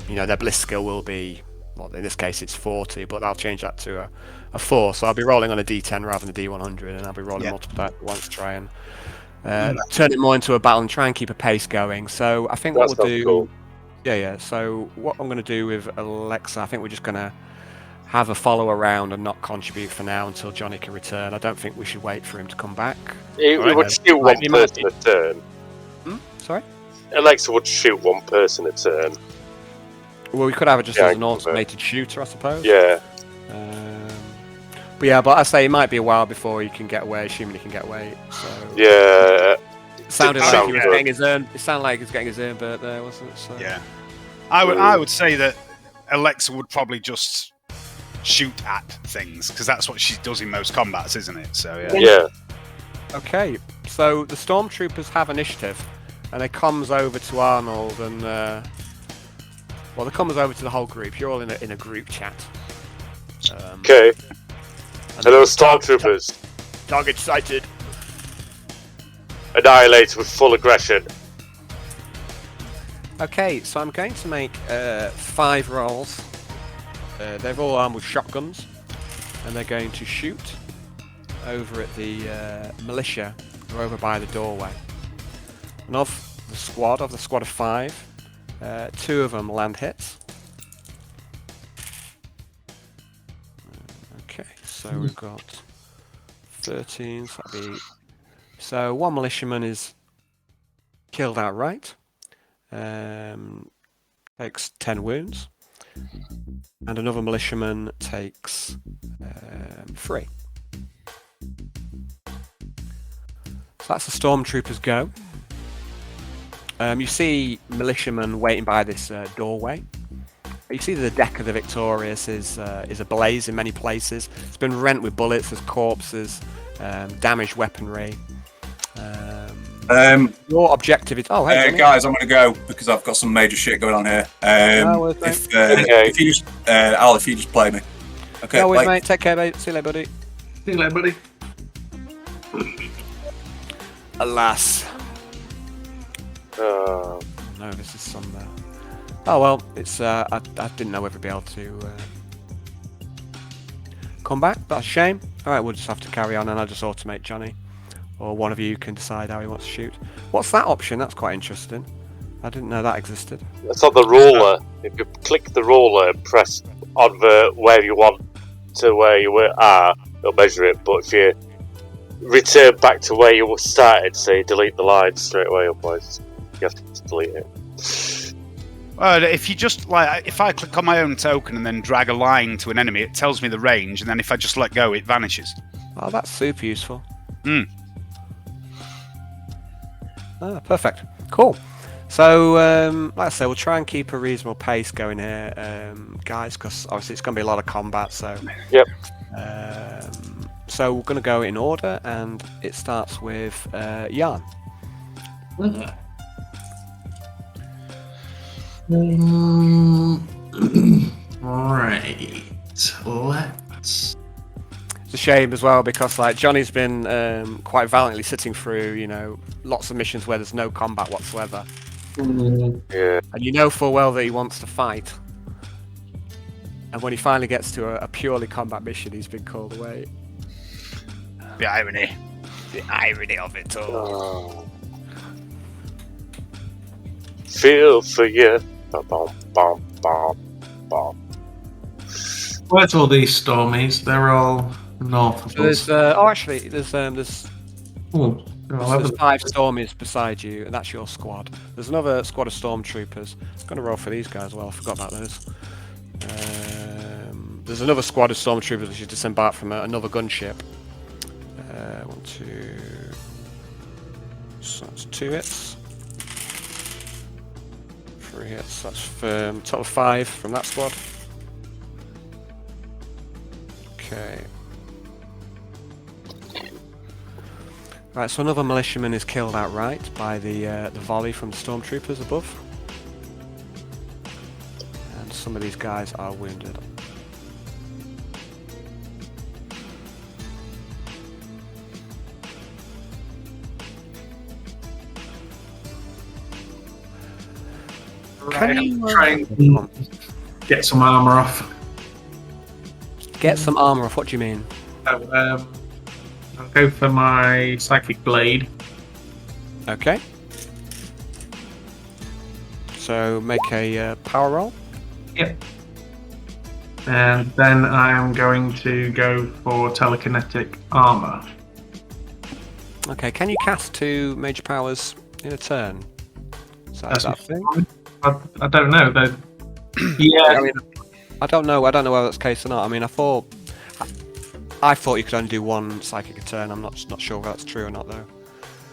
you know, their bliss skill will be, well, in this case it's 40, but I'll change that to a 4. So I'll be rolling on a D10 rather than a D100, and I'll be rolling multiple dice at once to try and turn it more into a battle and try and keep a pace going. So I think what we'll do, cool. yeah. So what I'm going to do with Alexa, I think we're just going to have a follow around and not contribute for now until Johnny can return. I don't think we should wait for him to come back. It would shoot one person a turn. Sorry? Alexa would shoot one person a turn. Well, we could have it just as an automated shooter, I suppose. Yeah. But I say it might be a while before he can get away, assuming he can get away. So Yeah. it sounded like he was getting his own. It sounded like he was getting his own bird there, wasn't it? So. Yeah. I would say that Alexa would probably just shoot at things because that's what she does in most combats, isn't it? So Yeah. Okay, so the stormtroopers have initiative, and it comes over to Arnold, and well, it comes over to the whole group. You're all in a group chat. Okay. Hello, stormtroopers. Target sighted. Annihilate with full aggression. Okay, so I'm going to make 5 rolls. They're all armed with shotguns, and they're going to shoot over at the militia who are over by the doorway. And of the squad of 5, 2 of them land hits. Okay, so we've got 13, so that'd be... So one militiaman is killed outright, takes 10 wounds, and another militiaman takes 3. So that's the stormtroopers go. You see militiamen waiting by this doorway. You see the deck of the Victorious is ablaze in many places. It's been rent with bullets, there's corpses, damaged weaponry. Your objective is... Oh, hey, guys, I'm going to go because I've got some major shit going on here. If you just, Al, if you just play me. Okay, no worries, mate. Take care, mate. See you later, buddy. See you later, buddy. Alas. No, this is some... Oh, well, it's... I didn't know whether we'd be able to come back. That's a shame. All right, we'll just have to carry on, and I'll just automate Johnny. Or one of you can decide how he wants to shoot. What's that option? That's quite interesting. I didn't know that existed. That's on the roller. If you click the roller and press on the where you want to where you are, it'll measure it. But if you return back to where you started, say delete the line straight away, otherwise you have to delete it. If you just if I click on my own token and then drag a line to an enemy, it tells me the range, and then if I just let go, it vanishes. Oh, that's super useful. Ah, perfect. Cool. So, like I say, we'll try and keep a reasonable pace going here, guys, because obviously it's going to be a lot of combat. So, yep. So we're going to go in order, and it starts with Jan. Right. Let's. It's a shame as well because like Johnny's been quite valiantly sitting through, you know, lots of missions where there's no combat whatsoever. Yeah. And you know full well that he wants to fight. And when he finally gets to a purely combat mission, he's been called away. The irony. The irony of it all. Oh. Feel for you. Where's all these stormies? They're all north of us. There's Oh, there's 5 stormies beside you, and that's your squad. There's another squad of stormtroopers. I'm going to roll for these guys as well. I forgot about those. There's another squad of stormtroopers which is disembarked from another gunship. 1, 2. So that's 2 hits. 3 hits. That's total 5 from that squad. Okay. Right, so another militiaman is killed outright by the volley from the stormtroopers above. And some of these guys are wounded. Can you try and get some armor off. get some armor off? What do you mean? So, I'll go for my psychic blade. Okay. So make a power roll. Yep. And then I am going to go for telekinetic armor. Okay, can you cast 2 major powers in a turn? Is that a thing? I don't know. Yeah. I mean, I don't know whether that's the case or not. I mean, I thought you could only do 1 psychic a turn. I'm not sure whether that's true or not, though.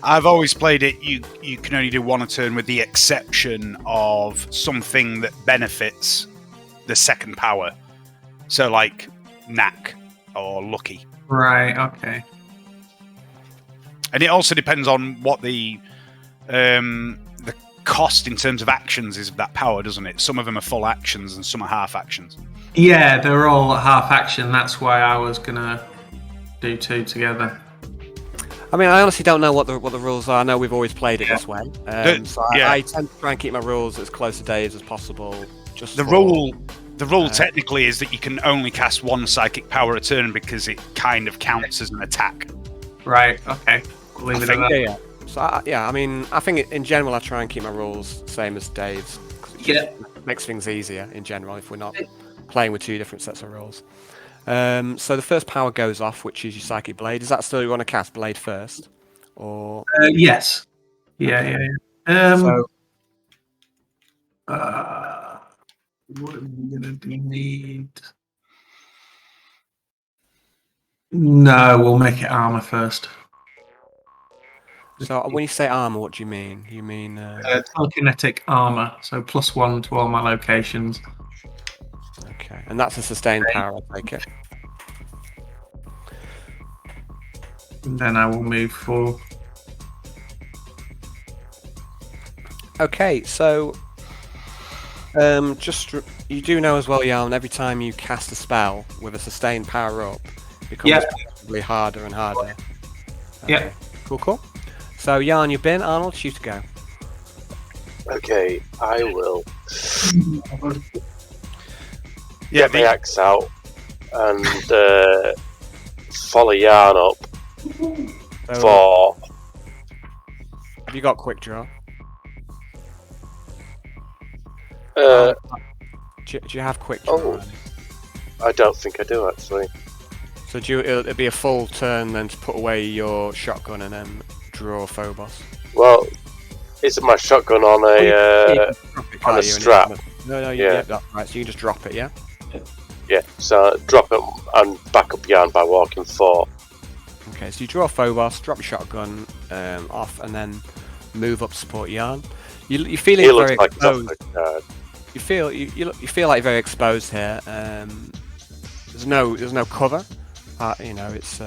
I've always played it. You can only do 1 a turn, with the exception of something that benefits the second power. So, like knack or lucky. Right. Okay. And it also depends on what the cost in terms of actions is of that power, doesn't it? Some of them are full actions and some are half actions. Yeah, they're all half action. That's why I was gonna do 2 together. I mean, I honestly don't know what the rules are. I know we've always played it this way. So I tend to try and keep my rules as close to Dave's as possible. Just the rule technically is that you can only cast 1 psychic power a turn because it kind of counts as an attack. Right. Okay. We'll leave it at that. Yeah. So I mean, I think in general I try and keep my rules same as Dave's. Cause it just makes things easier in general if we're not playing with 2 different sets of rules. So the first power goes off, which is your psychic blade. Is that still you want to cast blade first, or? Yes. Yeah. So what are we gonna need? No, we'll make it armor first. So when you say armor, what do you mean? You mean telekinetic armor, so +1 to all my locations. Okay, and that's a sustained power. I take it. And then I will move for. Okay, so you do know as well, Yarn. Every time you cast a spell with a sustained power up, it becomes progressively harder and harder. Okay. Yeah. Cool. So Yarn, you've been. Arnold, it's you to go. Okay, I will. Yeah, Get the axe out and follow Yarn up for. Have you got quick draw? Do you have quick draw? Oh, I don't think I do actually. So it'll be a full turn then to put away your shotgun and then draw Phobos. Well, isn't my shotgun on a strap? No, yeah, that's right. So you can just drop it, yeah. Yeah. So drop it and back up Yarn by walking 4. Okay, so you draw Phobos, drop your shotgun off, and then move up to support Yarn. You're feeling very exposed. You feel like you're very exposed here. There's no cover. It's.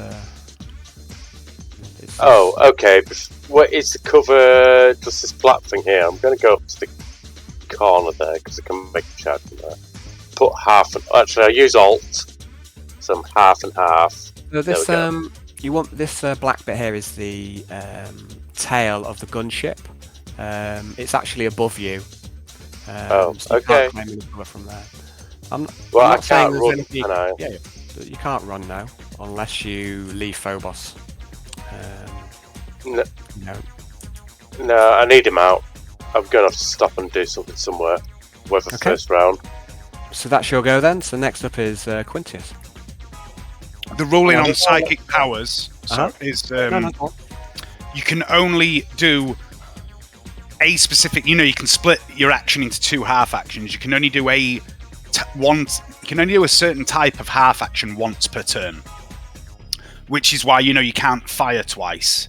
Oh, okay. What is the cover? Just this flat thing here. I'm going to go up to the corner there because I can make a chat from there. Put half. Actually, I use Alt, so I'm half and half. So this you want this black bit here is the tail of the gunship. It's actually above you. So you can't claim any cover from there. I'm not saying there's anything. Yeah, you can't run now unless you leave Phobos. No, I need him out. I'm going to have to stop and do something somewhere. Whether first round. So that's your go then. So next up is Quintius. The ruling on psychic powers is you can only do a specific. You can split your action into 2 half actions. You can only do You can only do a certain type of half action once per turn, which is why you can't fire twice.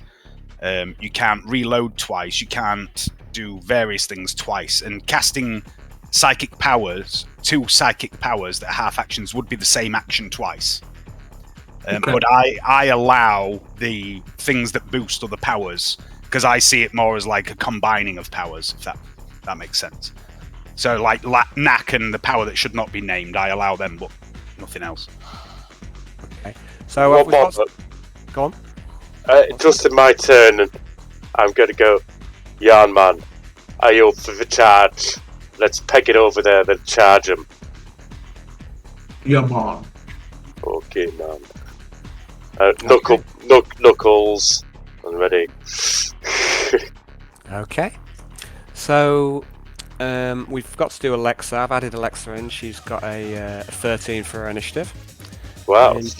You can't reload twice. You can't do various things twice. And casting psychic powers, 2 psychic powers that are half actions, would be the same action twice. But I allow the things that boost other powers because I see it more as like a combining of powers, if that makes sense. So like Knack and the power that should not be named, I allow them, but nothing else. Okay. So go on. Just in my turn, I'm going to go. Yarn man, are you up for the charge? let's peg it over there, then charge him. Yeah, man. Okay, man. Knuckles. I'm ready. Okay. So we've got to do Alexa. I've added Alexa in. She's got a 13 for her initiative. Wow. And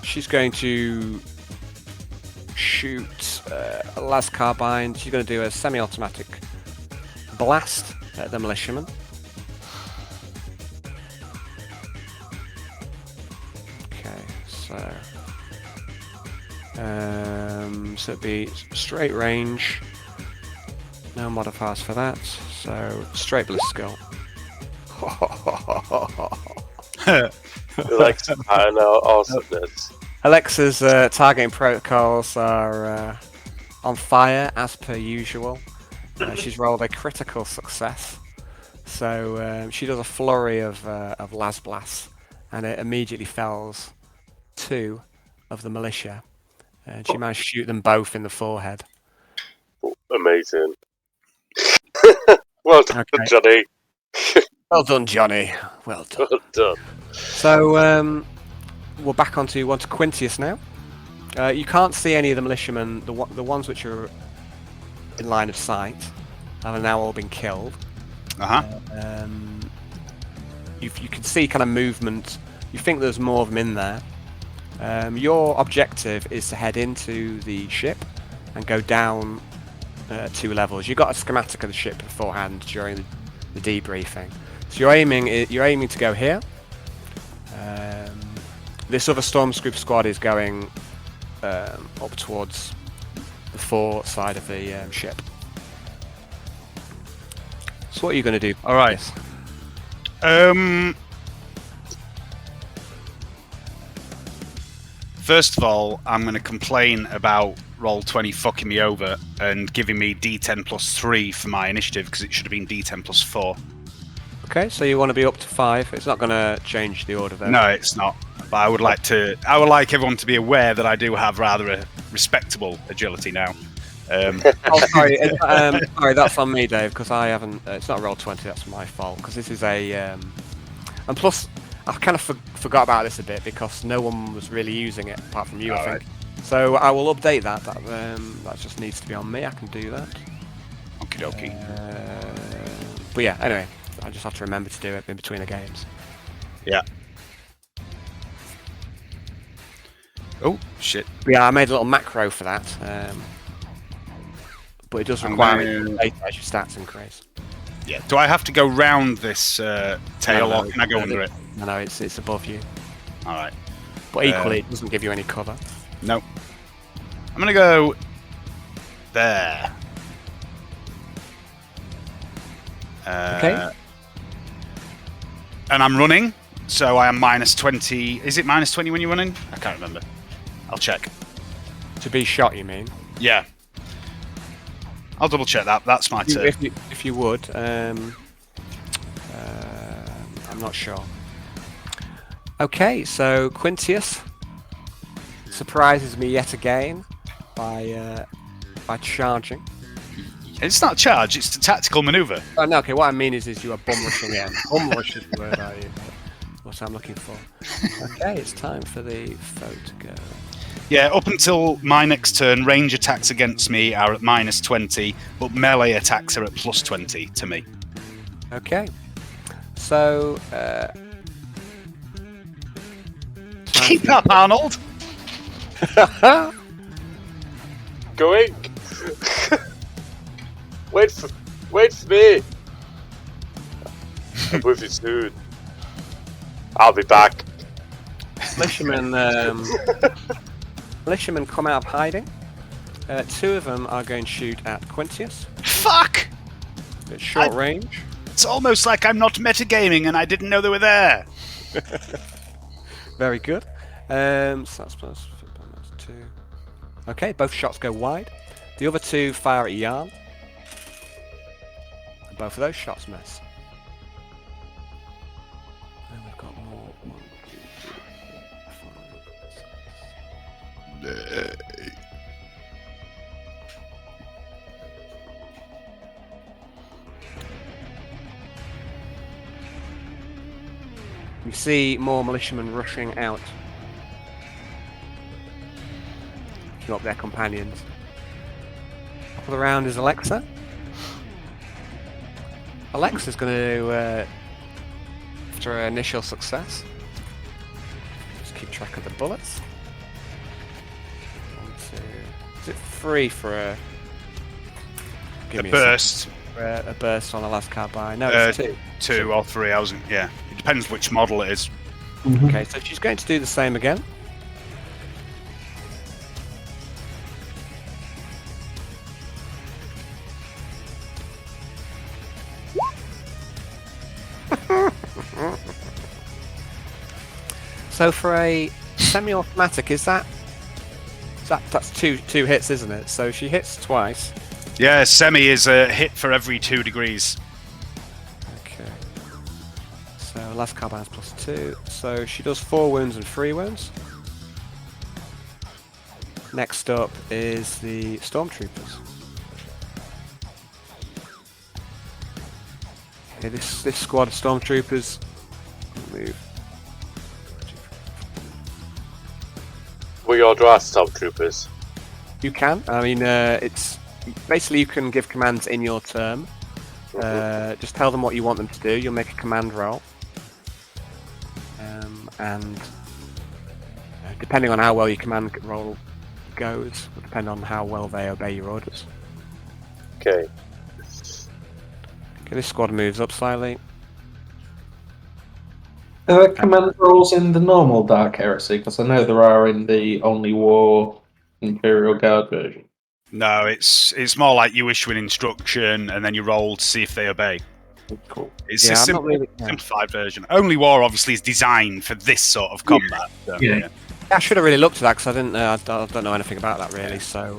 she's going to shoot a las carbine. She's going to do a semi-automatic blast at the militiaman. Okay, so it'd be straight range. No modifiers for that. So straight ballistical. Alexa pattern awesomeness. Alexa's targeting protocols are on fire as per usual. She's rolled a critical success, so she does a flurry of las blasts, and it immediately fells 2 of the militia. And she managed to shoot them both in the forehead. Amazing. Well done, Okay. Johnny. Well done, Johnny. Well done. Well done. So we're back onto Quintius now. You can't see any of the militiamen. The ones which are in line of sight have now all been killed. You can see kind of movement. You think there's more of them in there. Your objective is to head into the ship and go down 2 levels. You got a schematic of the ship beforehand during the debriefing. So you're aiming to go here. This other Stormscrew squad is going up towards the fore side of the ship. So what are you going to do? All right. First of all, I'm going to complain about Roll20 fucking me over and giving me D10 plus 3 for my initiative because it should have been D10 plus 4. Okay, so you want to be up to 5. It's not going to change the order then. No, it's not. But I would like everyone to be aware that I do have rather a respectable agility now. Oh, sorry. Sorry, that's on me, Dave, because I haven't. It's not Roll20. That's my fault. Because this is a. And plus, I kind of forgot about this a bit because no one was really using it apart from you, I think. Right. So I will update that. That just needs to be on me. I can do that. Okie dokie. But yeah, anyway, I just have to remember to do it in between the games. Yeah. Oh shit! Yeah, I made a little macro for that, but it does require data as your stats increase. Yeah. Do I have to go round this tail, or can I go under it? No, it's above you. All right. But equally, it doesn't give you any cover. No. I'm gonna go there. Okay. And I'm running, so I am minus 20. Is it minus 20 when you're running? I can't remember. I'll check. To be shot, you mean? Yeah. I'll double check that. That's my turn. If you would. I'm not sure. Okay, so Quintius surprises me yet again by charging. It's not charge, it's a tactical maneuver. Oh, no, okay, what I mean is you are bum rushing in. Bum rush is the word what I'm looking for. Okay, it's time for the foe to go. Yeah, up until my next turn, range attacks against me are at minus 20, but melee attacks are at plus 20 to me. Okay. So, keep up, Arnold! Going! Wait for me! I'm with you soon. I'll be back. Militiamen come out of hiding. 2 of them are going to shoot at Quintius. Fuck! It's short range. It's almost like I'm not metagaming and I didn't know they were there. Very good. So that's plus 2. Okay, both shots go wide. The other 2 fire at Yarn. And both of those shots miss. And we've got more. 1, 2, 3, 4, 5, 6. You see more militiamen rushing out. Not their companions. Top of the round is Alexa. Alexa's going to, after her initial success, just keep track of the bullets. 1, 2. Is it 3 for a? Give me burst? A burst on the last carbine. No, it's 2. 2 or 3. I wasn't. Yeah, it depends which model it is. Okay, so she's going to do the same again. So for a semi-automatic, that's two hits, isn't it? So she hits twice. Yeah, semi is a hit for every 2 degrees. Okay. So last carbine's +2. So she does 4 wounds and 3 wounds. Next up is the stormtroopers. Okay, this squad of stormtroopers move. We order our stormtroopers. You can. I mean, it's basically you can give commands in your turn. Just tell them what you want them to do. You'll make a command roll, and depending on how well your command roll goes, will depend on how well they obey your orders. Okay. Okay, this squad moves up slightly. Are there command rolls in the normal Dark Heresy? Because I know there are in the Only War Imperial Guard version. No, it's more like you issue an instruction and then you roll to see if they obey. Cool. It's Yeah, a I'm not really- simplified version. Only War obviously is designed for this sort of combat. So, Yeah. I should have really looked at that because I didn't. I don't know anything about that really. So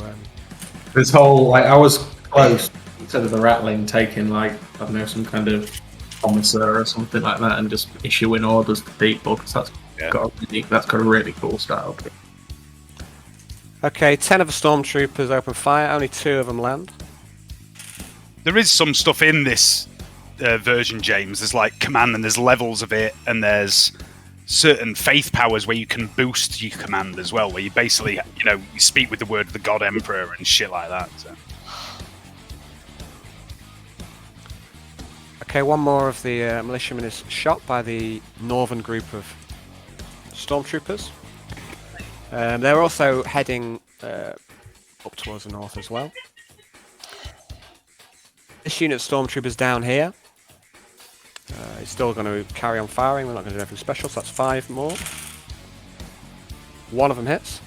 This whole, like, I was close, instead of the rattling, taking, like, I don't know, some kind of commissar or something like that and just issuing orders to people, because that's got a really cool style. okay, 10 of the stormtroopers open fire. Only 2 of them land. there is some stuff in this version, James. There's like command and there's levels of it, and there's certain faith powers where you can boost your command as well, where you basically, you speak with the word of the God Emperor and shit like that. So. Okay, one more of the militiamen is shot by the northern group of stormtroopers. They're also heading up towards the north as well. This unit of stormtroopers down here is still going to carry on firing. We're not going to do anything special, so that's 5 more. One of them hits.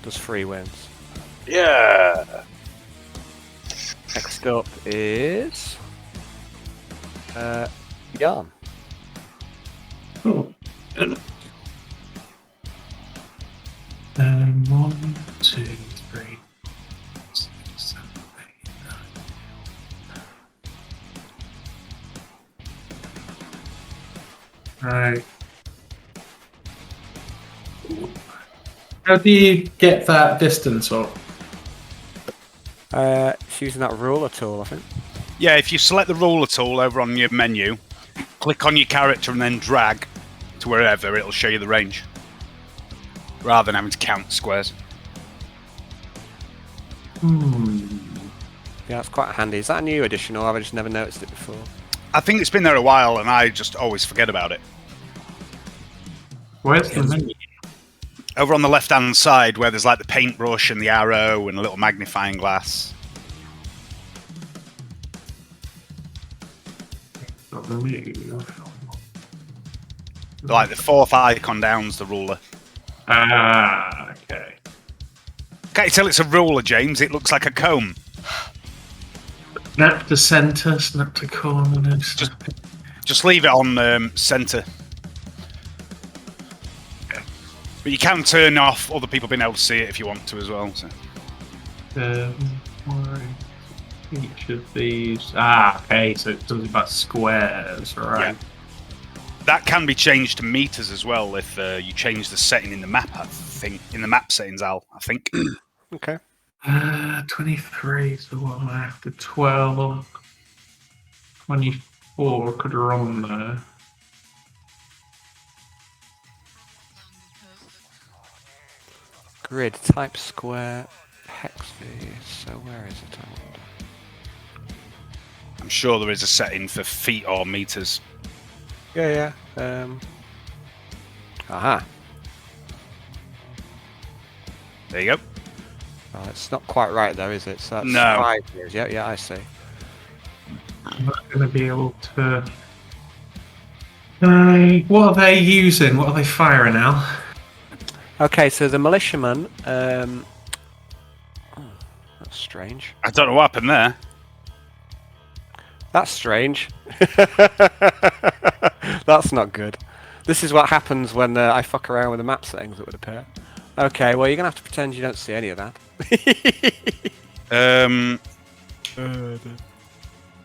Does 3 wins. Yeah. Next up is Yarn. Cool. 1, 2, 3, 6, 7, 8, 9. Right. How do you get that distance up? It's using that ruler tool, I think. Yeah, if you select the ruler tool over on your menu, click on your character and then drag to wherever, it'll show you the range. Rather than having to count squares. Yeah, it's quite handy. Is that a new addition, or have I just never noticed it before? I think it's been there a while and I just always forget about it. Where's the menu? Over on the left-hand side where there's like the paintbrush and the arrow and a little magnifying glass. Not the menu. Like the 4th icon down's the ruler. Ah, okay. Can't you tell it's a ruler, James? It looks like a comb. Snap to center, snap to corner. Just leave it on centre. But you can turn off other people being able to see it if you want to as well. So. Each of these. Ah, okay, so it does about squares, right? Yeah. That can be changed to meters as well if you change the setting in the map, I think. In the map settings, Al, I think. Okay. 23, so what am I after? 12. 24 could run there. grid, type square, hex V. So where is it? I wonder. I'm sure there is a setting for feet or meters. Yeah. Aha. There you go. Oh, it's not quite right though, is it? So that's No. 5 years. Yeah, I see. I'm not going to be able to. What are they using? What are they firing now? Okay, so the militiamen. That's strange. I don't know what happened there. That's strange. That's not good. This is what happens when I fuck around with the map settings that would appear. Okay, well, you're going to have to pretend you don't see any of that.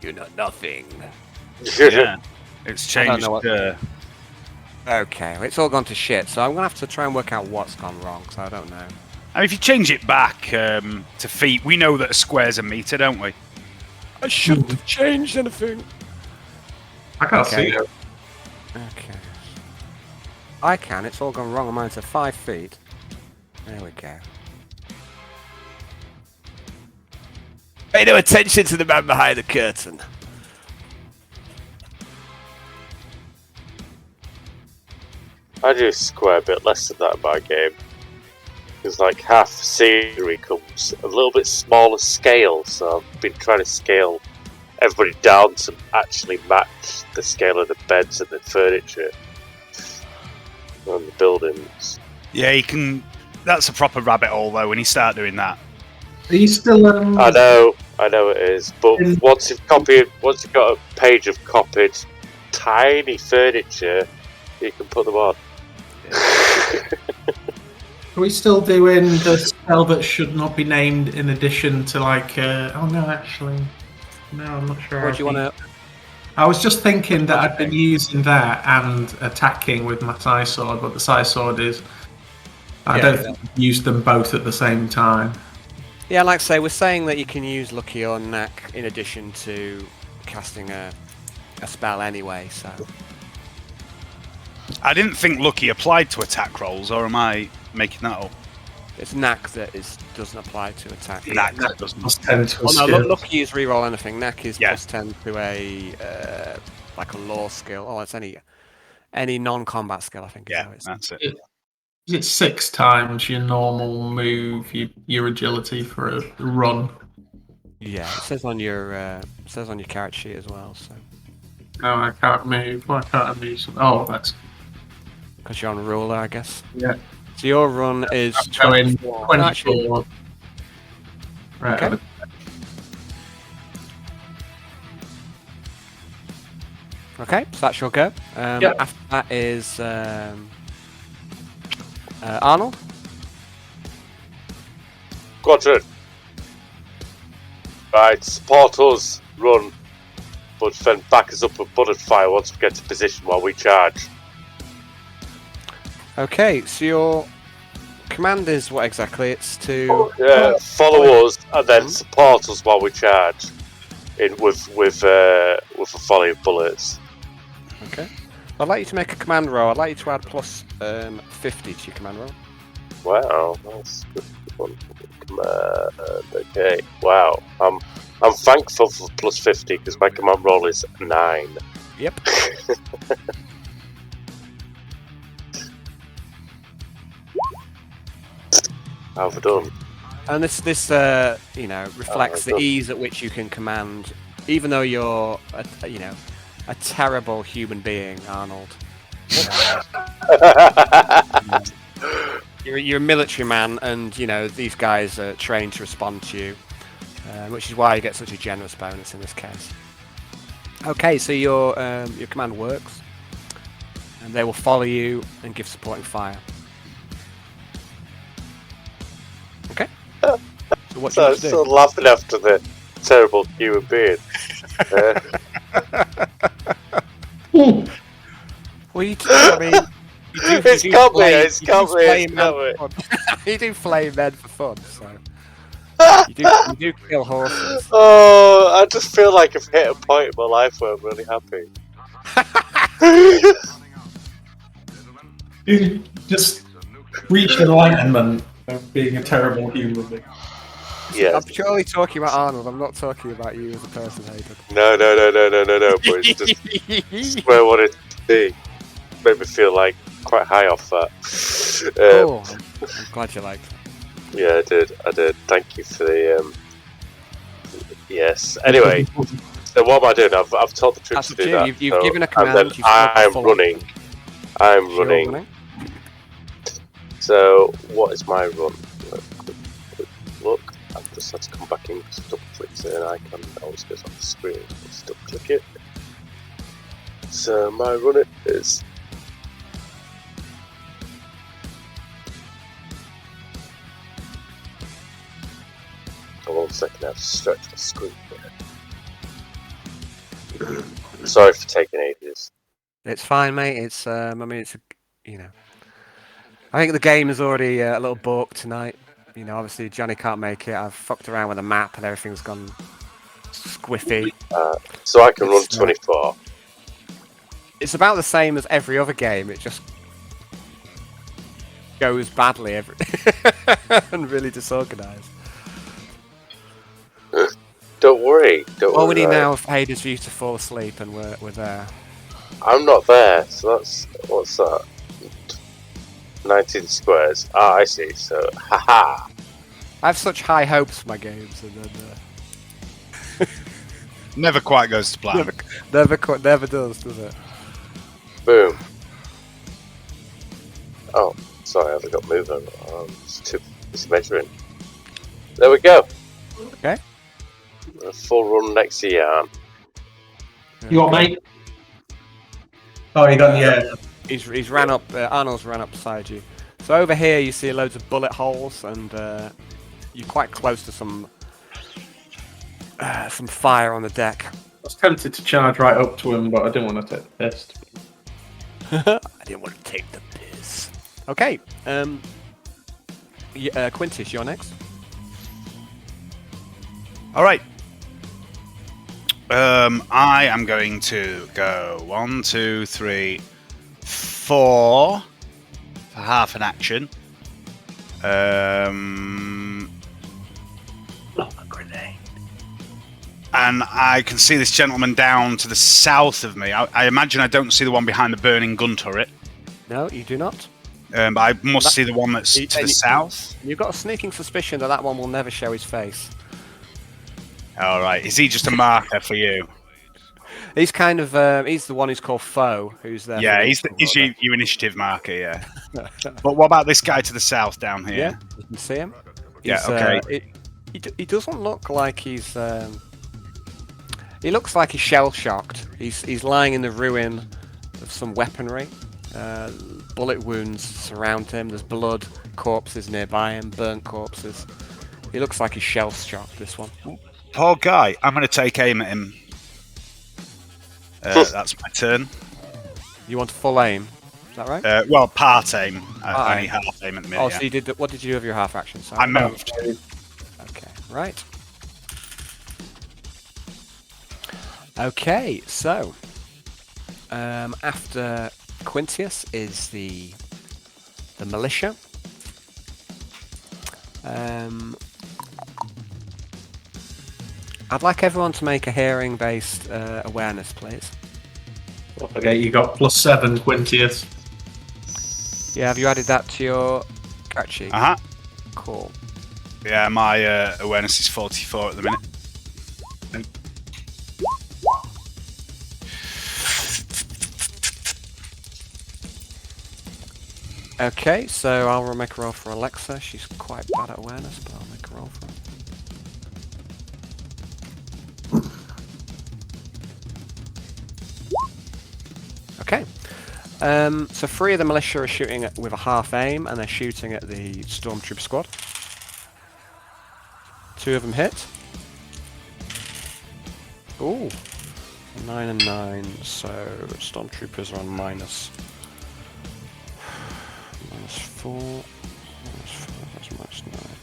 You're not nothing. Yeah. It's I don't changed. know what- Okay, well, it's all gone to shit, so I'm going to have to try and work out what's gone wrong, so I don't know. I mean, if you change it back to feet, we know that a square's a meter, don't we? I shouldn't have changed anything. I can't Okay. see it. Okay. I can, it's all gone wrong on mine, so 5 feet. There we go. Pay no attention to the man behind the curtain. I do square a bit less than that in my game. Because like half the scenery comes a little bit smaller scale, so I've been trying to scale everybody down to actually match the scale of the beds and the furniture and the buildings. Yeah, you can. That's a proper rabbit hole, though, when you start doing that. Are you still? I know it is, but once you've got a page of copied tiny furniture, you can put them on. Are we still doing the spell that should not be named in addition to like? Oh no, actually, no, I'm not sure. What do you want to... I was just thinking that I've been using that and attacking with my Psy Sword, but the Psy Sword is. I don't think I've used them both at the same time. Yeah, like I say, we're saying that you can use Lucky or Knack in addition to casting a spell anyway, so... I didn't think Lucky applied to attack rolls, or am I making that up? It's Knack that doesn't apply to attack. Knack doesn't. Plus 10 to a Well, no, skill. Lucky is reroll anything. Knack is Yeah. plus 10 to a like a law skill. Oh, it's any non-combat skill, I think. Is Yeah, how it's. that's it. It's 6 times your normal move, your agility for a run. Yeah, it says on your character sheet as well. So Oh, I can't move. Why can't I move? Oh, that's because you're on ruler, I guess. yeah. So your run is I'm going 24. No, actually, 24. Right. Okay. Okay, so that's your go. Yeah. After that is Arnold. Quadrant. Right, support us, run, but then back us up with bullet fire once we get to position while we charge. Okay, so your command is what exactly? It's to Follow us and then support us while we charge. With a volley of bullets. okay. I'd like you to make a command roll. I'd like you to add plus 50 to your command roll. Wow, that's good one. Okay, wow. I'm thankful for plus 50 because my command roll is 9. Yep. How have I done? And this reflects the ease at which you can command, even though you're a terrible human being, Arnold. You're a military man, and these guys are trained to respond to you, which is why you get such a generous bonus in this case. Okay, so your command works, and they will follow you and give supporting fire. Okay. So what do you So I'm want to do? still laughing after the terrible human being. Well, you do, I mean, It's got me. You do flay men for fun, so you do kill horses. Oh, I just feel like I've hit a point in my life where I'm really happy. You just reach enlightenment of being a terrible human being. Yeah. I'm purely talking about Arnold. I'm not talking about you as a person, Hayden. No. But it's just where I wanted to be. Made me feel like quite high off that. Oh, I'm glad you liked it. Yeah, I did. Thank you for the. Yes. Anyway, so what am I doing? I've told the troops That's to up do to you. that. You've given a and command. then You've spoken I'm full running. action. I'm You're running. So what is my run? Look, I've just had to come back in because double clicked it and I can always goes off the screen. Just double click it. So my run is. Oh, 1 second, I have to stretch the screen. Sorry for taking ages. It's fine, mate. It's I mean, it's I think the game is already a little balked tonight. Obviously Johnny can't make it. I've fucked around with the map and everything's gone squiffy. So I can run It's, 24. It's about the same as every other game. It just goes badly and really disorganized. Don't worry. All we need now is Hayden's for you to fall asleep, and we're there. I'm not there, so that's what's that? 19 squares. Ah, I see. So, haha. I have such high hopes for my games, and then Never quite goes to plan. never does it? Boom. Oh, sorry, I forgot move on. It's measuring. There we go. Okay. A full run next to Yarn. You got mate? Oh, you got the air. He's ran up. Arnold's ran up beside you. So over here you see loads of bullet holes, and you're quite close to some fire on the deck. I was tempted to charge right up to him, but I didn't want to take the piss. I didn't want to take the piss. Okay. Quintus, you're next. All right. I am going to go 1, 2, 3, 4 for half an action. Oh, a grenade. And I can see this gentleman down to the south of me. I imagine I don't see the one behind the burning gun turret. No, you do not. But I must see the one that's to the south. You've got a sneaking suspicion that one will never show his face. All right. Is he just a marker for you? He's kind of he's the one who's called Foe, who's there. Yeah, he's your initiative marker. Yeah. But what about this guy to the south down here? Yeah, you can see him. Yeah. Okay. He doesn't look like he's. He looks like he's shell shocked. He's lying in the ruin of some weaponry. Bullet wounds surround him. There's blood, corpses nearby him, burnt corpses. He looks like he's shell shocked. This one. Poor guy. I'm going to take aim at him. That's my turn. You want full aim? Is that right? Well, part aim. I aim. only half aim at the minute. Oh, yeah. so you did. What did you do of your half action? Sorry. I moved. Okay. Right. Okay. So, after Quintius is the militia. I'd like everyone to make a hearing-based awareness, please. Okay, you got +7, Quintius. Yeah, have you added that to your character sheet? Uh huh. Cool. Yeah, my awareness is 44 at the minute. Okay, so I'll make a roll for Alexa. She's quite bad at awareness, but I'll make a roll for her. Okay. So 3 of the militia are shooting with a half aim, and they're shooting at the stormtrooper squad. 2 of them hit. Ooh. 9 and 9, so stormtroopers are on -4. -4, that's -9.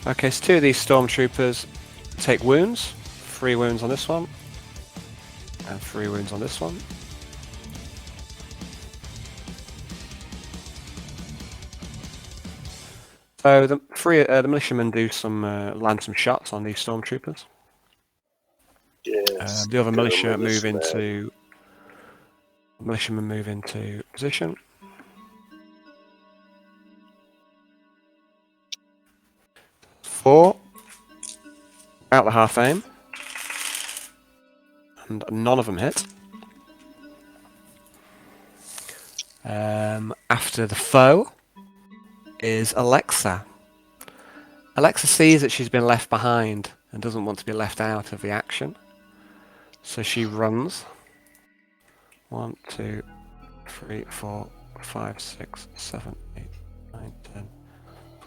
Okay, so 2 of these stormtroopers take wounds. 3 wounds on this one. And 3 wounds on this one. So the militiamen do land some shots on these stormtroopers. Yes. The other go militiamen move militiamen. into position. Four out the half aim, and none of them hit. After the foe is Alexa. Alexa sees that she's been left behind and doesn't want to be left out of the action. So she runs. 1, 2, 3, 4, 5, 6, 7, 8, 9, 10,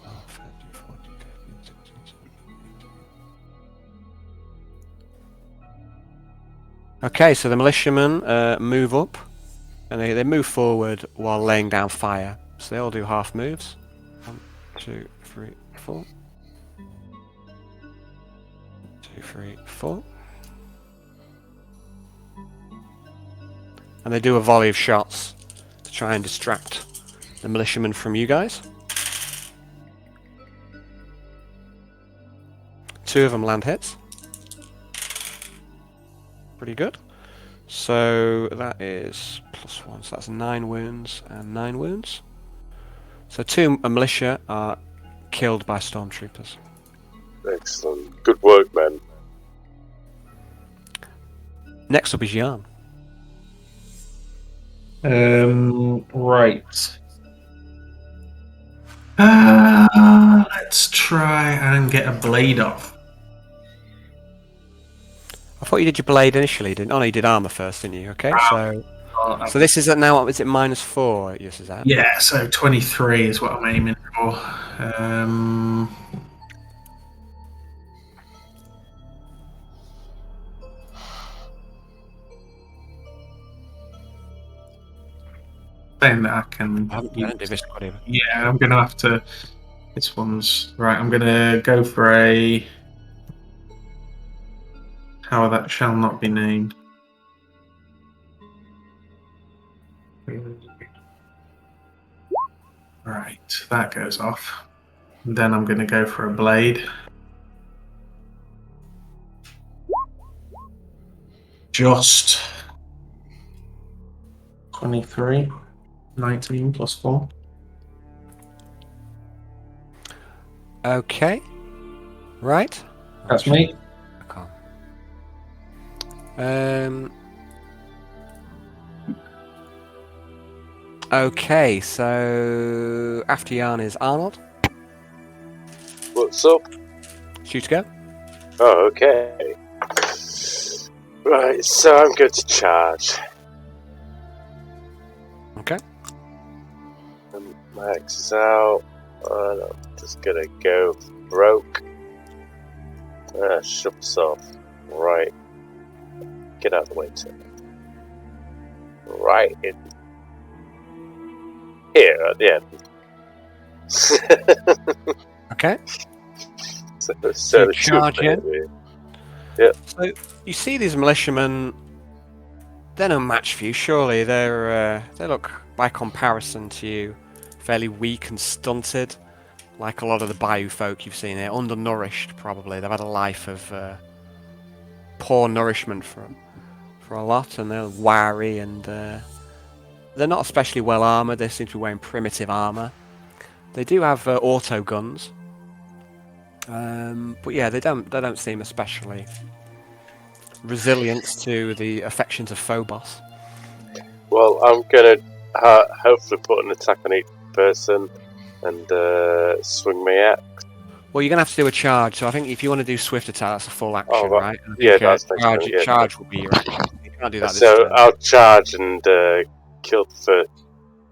12, 13, 14, 15, 16, 17, 18. Okay, so the militiamen move up, and they move forward while laying down fire. So they all do half moves. 1, 2, 3, 4. 2, 3, 4. And they do a volley of shots to try and distract the militiamen from you guys. 2 of them land hits. Pretty good. So that is +1, so that's 9 wounds and 9 wounds. So 2 militia are killed by stormtroopers. Excellent. Good work, man. Next up is Jan. Right. Let's try and get a blade off. I thought you did your blade initially, didn't? Oh no, you did armor first, didn't you? Okay, so this is now. Is it -4? Yes, is that? Yeah, so 23 is what I'm aiming for. Saying that I can. I haven't do this quite even. Yeah, I'm gonna have to. This one's right. I'm gonna go for a. How that shall not be named. Right, that goes off. Then I'm gonna go for a blade. Just 23, 19 +4. Okay, right. That's me. Okay, so after Jan is Arnold. What's up? Shoot to go. Oh, okay. Right, so I'm going to charge. Okay. My X is out. And I'm just gonna go broke. Shut us off. Right. Get out of the way, Tim. Right in here at the end. Okay. So the charge in. Yep. So you see these militiamen. They're no match for you, surely. They look, by comparison to you, fairly weak and stunted, like a lot of the Bayou folk you've seen here. Undernourished, probably. They've had a life of poor nourishment for a lot, and they're wiry, and they're not especially well armoured. They seem to be wearing primitive armour. They do have auto guns, but yeah, they don't seem especially resilient to the affections of Phobos. Well, I'm gonna hopefully put an attack on each person and swing my axe. Well, you're gonna have to do a charge. So I think if you want to do swift attack, that's a full action, Oh, right? right. Yeah, that's charge. yeah. Charge will be your action. You can't do that. So this turn. I'll charge and kill the first.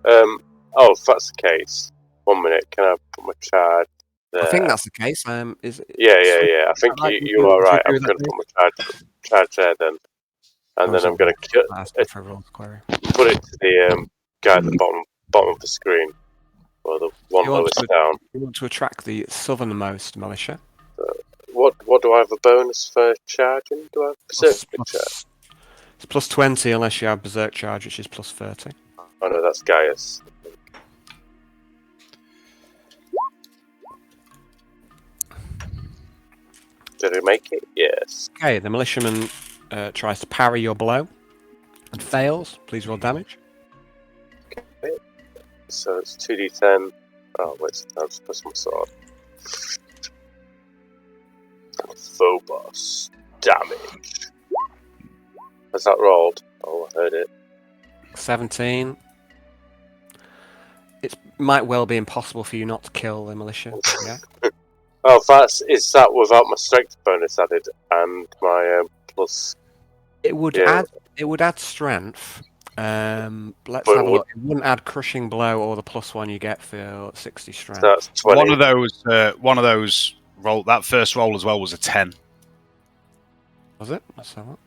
Oh, if that's the case, 1 minute. Can I put my charge there? I think that's the case. Is it, Yeah. I think you are right. I'm going to put my charge there then, and then I'm going to put it to the guy at the bottom of the screen, or the one lowest down. You want to attract the southernmost militia. What do I have a bonus for charging? Do I have berserk charge? It's +20 unless you have berserk charge, which is +30. Oh no, that's Gaius. Did he make it? Yes. Okay, the militiaman tries to parry your blow and fails. Please roll damage. So it's 2d10. Oh, wait, I'll just put my sword. Phobos. Damage. Has that rolled? Oh, I heard it. 17. It might well be impossible for you not to kill the militia. Yeah. Oh, is that without my strength bonus added and my plus? It would Yeah. add strength. Let's But have a look. It wouldn't add crushing blow or the +1 you get for 60 strength. So that's 20. One of those roll. That first roll as well was a 10. Was it? Let's have a look.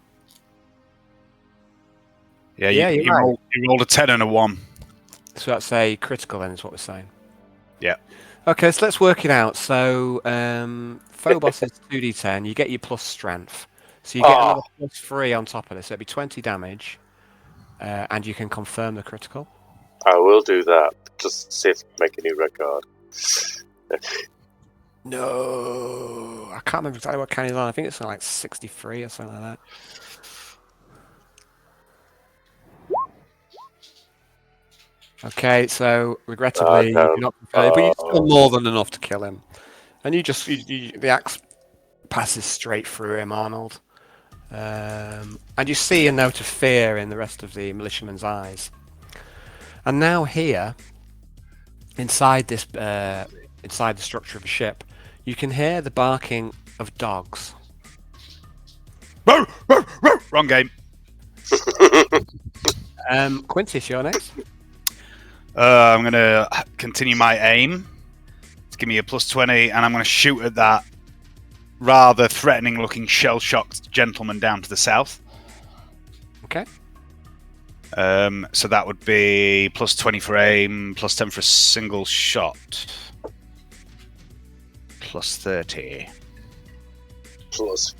Yeah, Yeah, you you're right. rolled a 10 and a 1. So that's a critical then, is what we're saying. Yeah. Okay, so let's work it out. So Phobos is 2d10. You get your plus strength. So you get another +3 on top of this. So it'd be 20 damage. And you can confirm the critical. I will do that. Just see if I can make a new record. No, I can't remember exactly what kind he's on. I think it's like 63 or something like that. Okay, so regrettably, you're not confirmed, but you've still more than enough to kill him. And the axe passes straight through him, Arnold. And you see a note of fear in the rest of the militiaman's eyes. And now here, inside this, inside the structure of a ship, you can hear the barking of dogs. Wrong game. Quintus, you're next. I'm going to continue my aim. To give me a +20, and I'm going to shoot at that rather threatening-looking, shell-shocked gentleman down to the south. Okay. So that would be +20 for aim, +10 for a single shot, +30. Plus.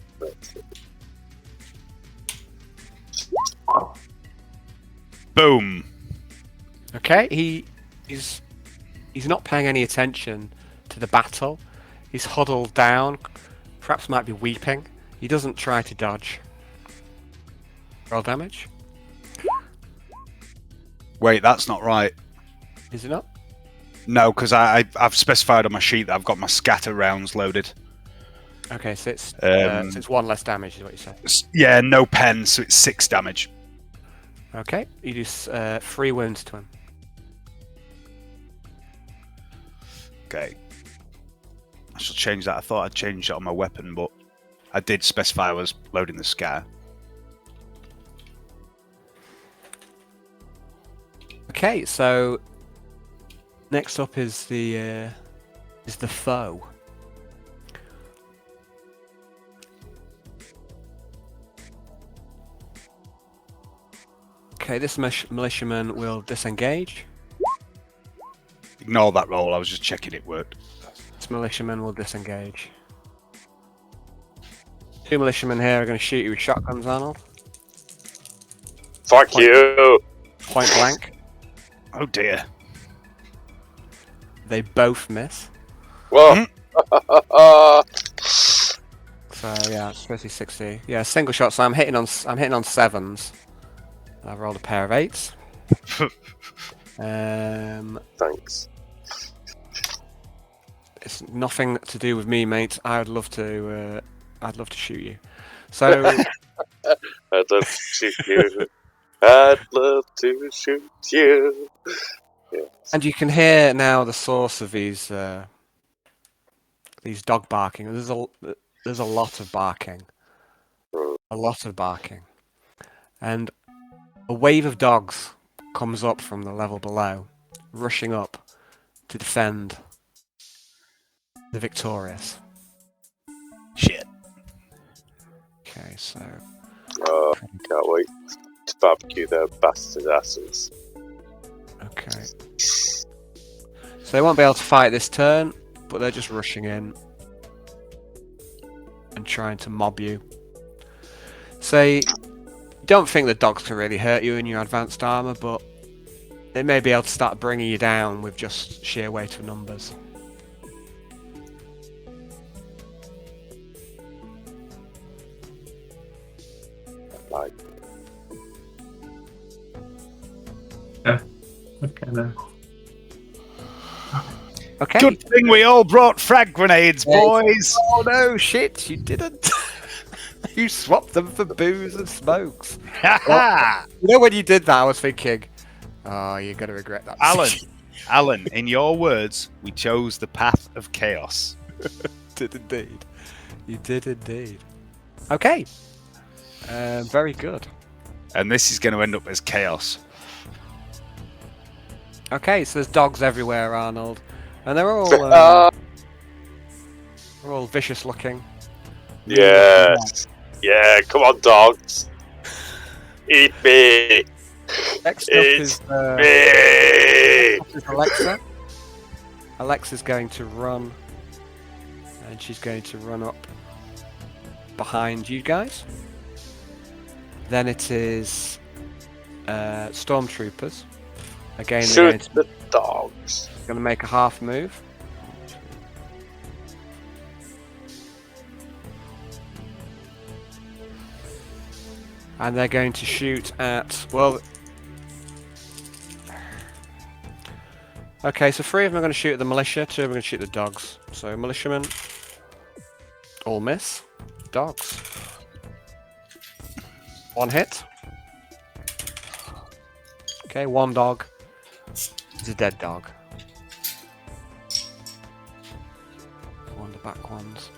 Boom. Okay, he's not paying any attention to the battle. He's huddled down, perhaps might be weeping. He doesn't try to dodge. Roll damage. Wait, that's not right. Is it not? No, because I've specified on my sheet that I've got my scatter rounds loaded. Okay, so it's 1 less damage is what you said. Yeah, no pen, so it's 6 damage. Okay, you do 3 wounds to him. Okay. I shall change that. I thought I'd changed it on my weapon, but I did specify I was loading the scatter. Okay, so next up is the foe. Okay, this militiaman will disengage. Ignore that roll. I was just checking it worked. This militiaman will disengage. 2 militiamen here are going to shoot you with shotguns, Arnold. Fuck you! Point blank. Oh dear. They both miss. Whoa! So yeah, it's 30, 60. Yeah, single shot. So I'm hitting on 7s. I've rolled a pair of 8s. Thanks. It's nothing to do with me, mate. I'd love to shoot you. So I'd love to shoot you. I'd love to shoot you. Yeah. and you can hear now the source of these dog barking. There's a lot of barking. A lot of barking. And a wave of dogs comes up from the level below, rushing up to defend the victorious. Shit. Okay, so Oh, can't wait to barbecue their bastard asses. okay. So they won't be able to fight this turn, but they're just rushing in and trying to mob you. Say, don't think the dogs can really hurt you in your advanced armor, but they may be able to start bringing you down with just sheer weight of numbers. Okay, no. Okay. Good thing we all brought frag grenades, boys. Oh no, shit! You didn't. You swapped them for booze and smokes. Ha You know when you did that, I was thinking, oh, you're gonna regret that. Alan, in your words, we chose the path of chaos. Did indeed. You did indeed. Okay. Very good. And this is going to end up as chaos. Okay, so there's dogs everywhere, Arnold, and they're all vicious looking. Yes. Yeah, come on, dogs. Eat me. Next up Eat is me. Alexa. Alexa's going to run, and she's going to run up behind you guys. Then it is stormtroopers. Again, they're Shoot the dogs. going to make a half move. And they're going to shoot at, well... Okay, so 3 of them are going to shoot at the militia, 2 of them are going to shoot at the dogs. So militiamen, all miss. Dogs. 1 hit. Okay, 1 dog. It's a dead dog. One of the back ones.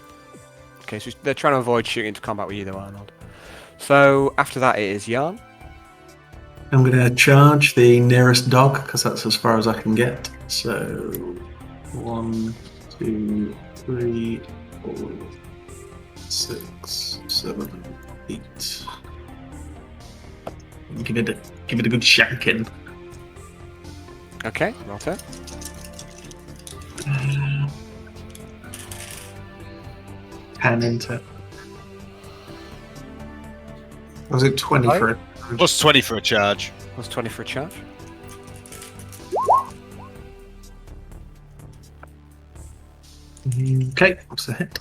Okay, so they're trying to avoid shooting into combat with you though, Arnold. So after that it is Jan. I'm going to charge the nearest dog because that's as far as I can get. So 1, 2, 3, 4, 6, 7, 8. Give it a good shanking. Okay, roll it. Pan into. Was it 20 Sorry? for it? Plus 20 for a charge. Plus 20 for a charge. Okay, what's the hit?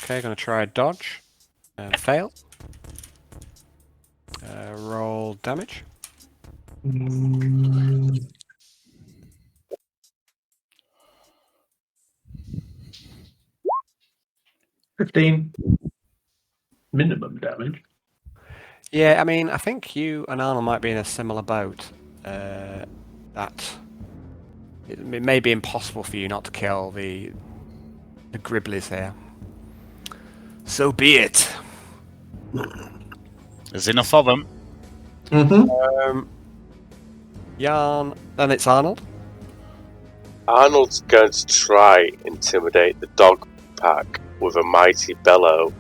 Okay, gonna try a dodge. Fail. Roll damage. 15 minimum damage. Yeah, I mean, I think you and Arnold might be in a similar boat. That it may be impossible for you not to kill the Gribblies here. So be it. There's enough of them. Mm-hmm. Jan, then it's Arnold. Arnold's going to try intimidate the dog pack with a mighty bellow.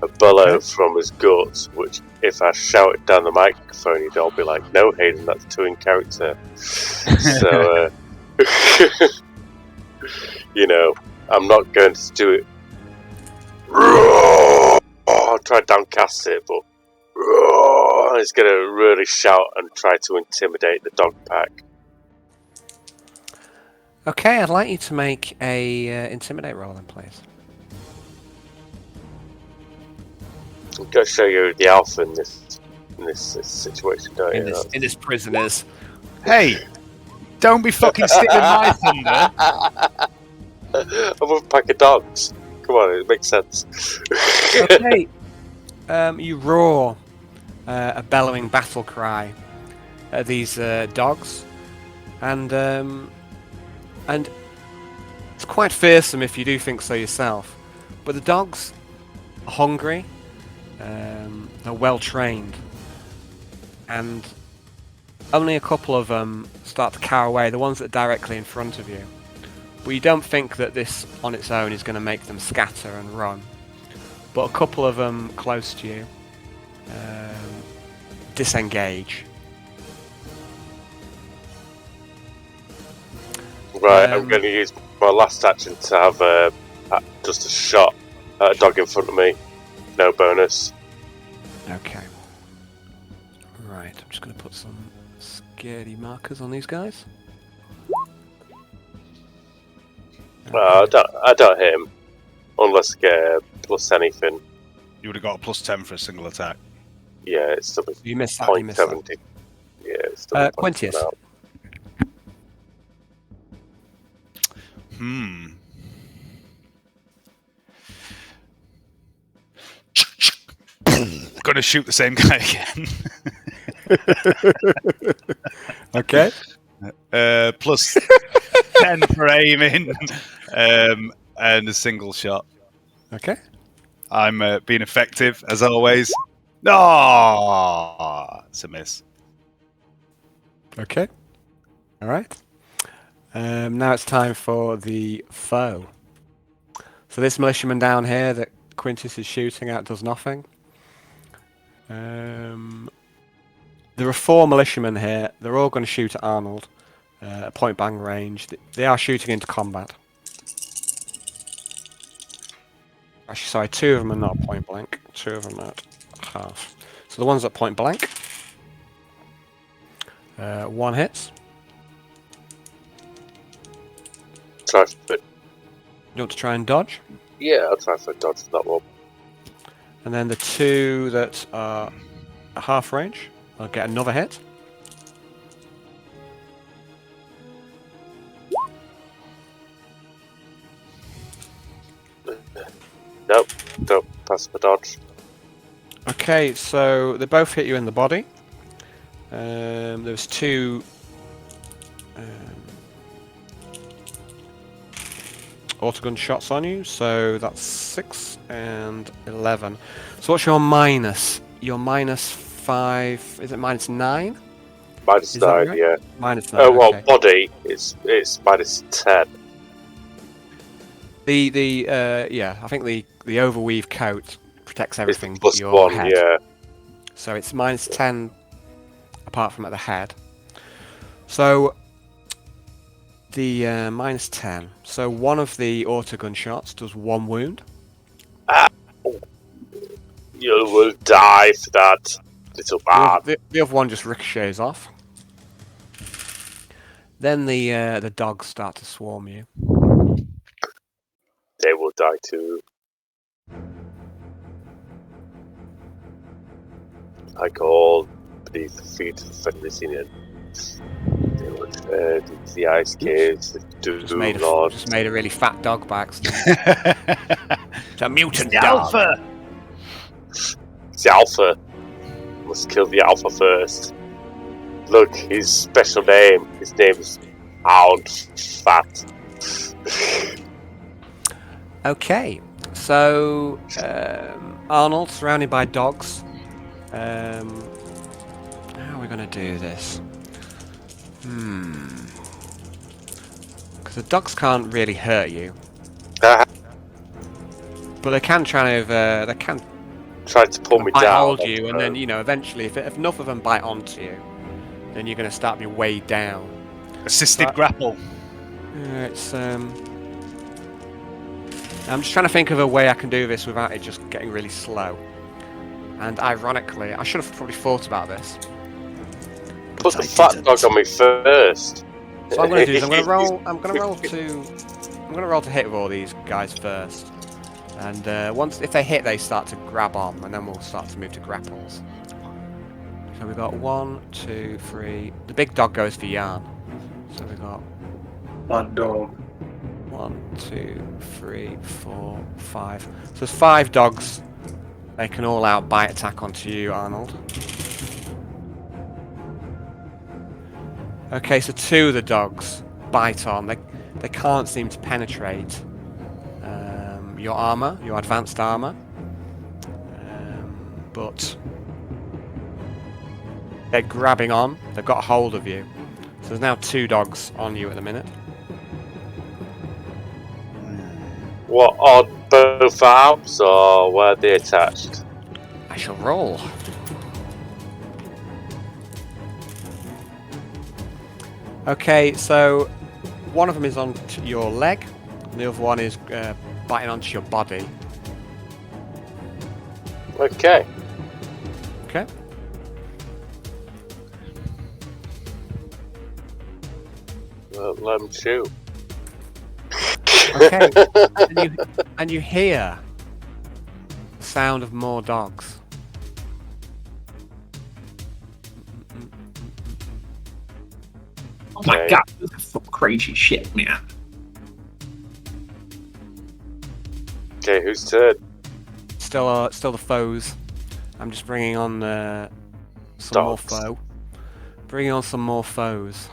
A bellow from his guts, which if I shout it down the microphone, you'd all be like, no, Hayden, that's too in character. So, you know, I'm not going to do it. I'll try to downcast it, but he's going to really shout and try to intimidate the dog pack. Okay, I'd like you to make a intimidate roll then, please. I'm going to show you the alpha in this situation, don't you? In this prisoners. Hey, don't be fucking stealing my thunder. I'm with a pack of dogs. Come on, it makes sense. Okay. You roar a bellowing battle cry at these dogs, and it's quite fearsome if you do think so yourself. But the dogs are hungry. They're well trained, and only a couple of them start to cower away, the ones that are directly in front of you. But you don't think that this on its own is going to make them scatter and run. But a couple of them close to you disengage. Right, I'm going to use my last action to have just a shot at a dog in front of me. No bonus. Okay. Right, I'm just going to put some scary markers on these guys. I don't hit him unless I get a plus anything. You would have got a plus 10 for a single attack. Yeah, it's something. You missed that. Point 70. Yeah. Quintius. Gonna shoot the same guy again. Okay. Plus 10 for aiming, and a single shot. Okay. I'm being effective as always. No, it's a miss. Okay. All right. Now it's time for the foe. So this militiaman down here that Quintus is shooting at does nothing. There are 4 militiamen here. They're all going to shoot at Arnold at point blank range. They are shooting into combat. Actually, sorry, 2 of them are not point blank. 2 of them are at half. So the ones at point blank. 1 hits. Try for, You want to try and dodge? yeah, I'll try for a dodge for that one. And then the 2 that are at half range, I'll get another hit. Nope, don't pass the dodge. Okay, so they both hit you in the body. There's 2 autogun shots on you, so that's 6 and 11. So what's your minus? Your minus 5, is it minus 9? Minus Is that 9, right? yeah. Minus 9, Oh, well, okay. body, it's minus 10. Yeah, I think the overweave coat protects everything It's but plus your 1, head. yeah. So it's minus 10 apart from at the head. So the minus 10. So one of the autogun shots does 1 wound. You will die for that, little man. The other one just ricochets off. Then the dogs start to swarm you. They will die too. Like all the feet of the Fenrisian. They would the ice caves, the Just made Doom a really fat dog by accident. It's a mutant The dog. alpha. It's the Alpha. Must kill the Alpha first. Look, his special name. His name is Hound Fat. Okay, so Arnold surrounded by dogs. How are we going to do this? Because the dogs can't really hurt you, but they can try to Tried to pull me bite down. hold you, and then eventually, if enough of them bite onto you, then you're going to start being weighed down. Assisted grapple. It's I'm just trying to think of a way I can do this without it just getting really slow. And ironically, I should have probably thought about this. Put the fat dog on me first. So what I'm going to do is I'm going to roll to hit with all these guys first. And if they hit, they start to grab on, and then we'll start to move to grapples. So we've got 1, 2, 3. The big dog goes for Yarn. So we've got Mad dog. 1, 2, 3, 4, 5. So there's 5 dogs. They can all out bite attack onto you, Arnold. Okay, so 2 of the dogs bite on. They can't seem to penetrate your armor, your advanced armor. But they're grabbing on. They've got a hold of you. So there's now 2 dogs on you at the minute. What, on both arms, or were they attached? I shall roll. Okay, so one of them is on your leg, and the other one is biting onto your body. Okay. Okay. Well, let them shoot. Okay. and you hear the sound of more dogs. Oh my Okay. god, this is some crazy shit, man. Okay, whose turn? Still the foes. I'm just bringing on some more Dogs. foe. Bringing on some more foes.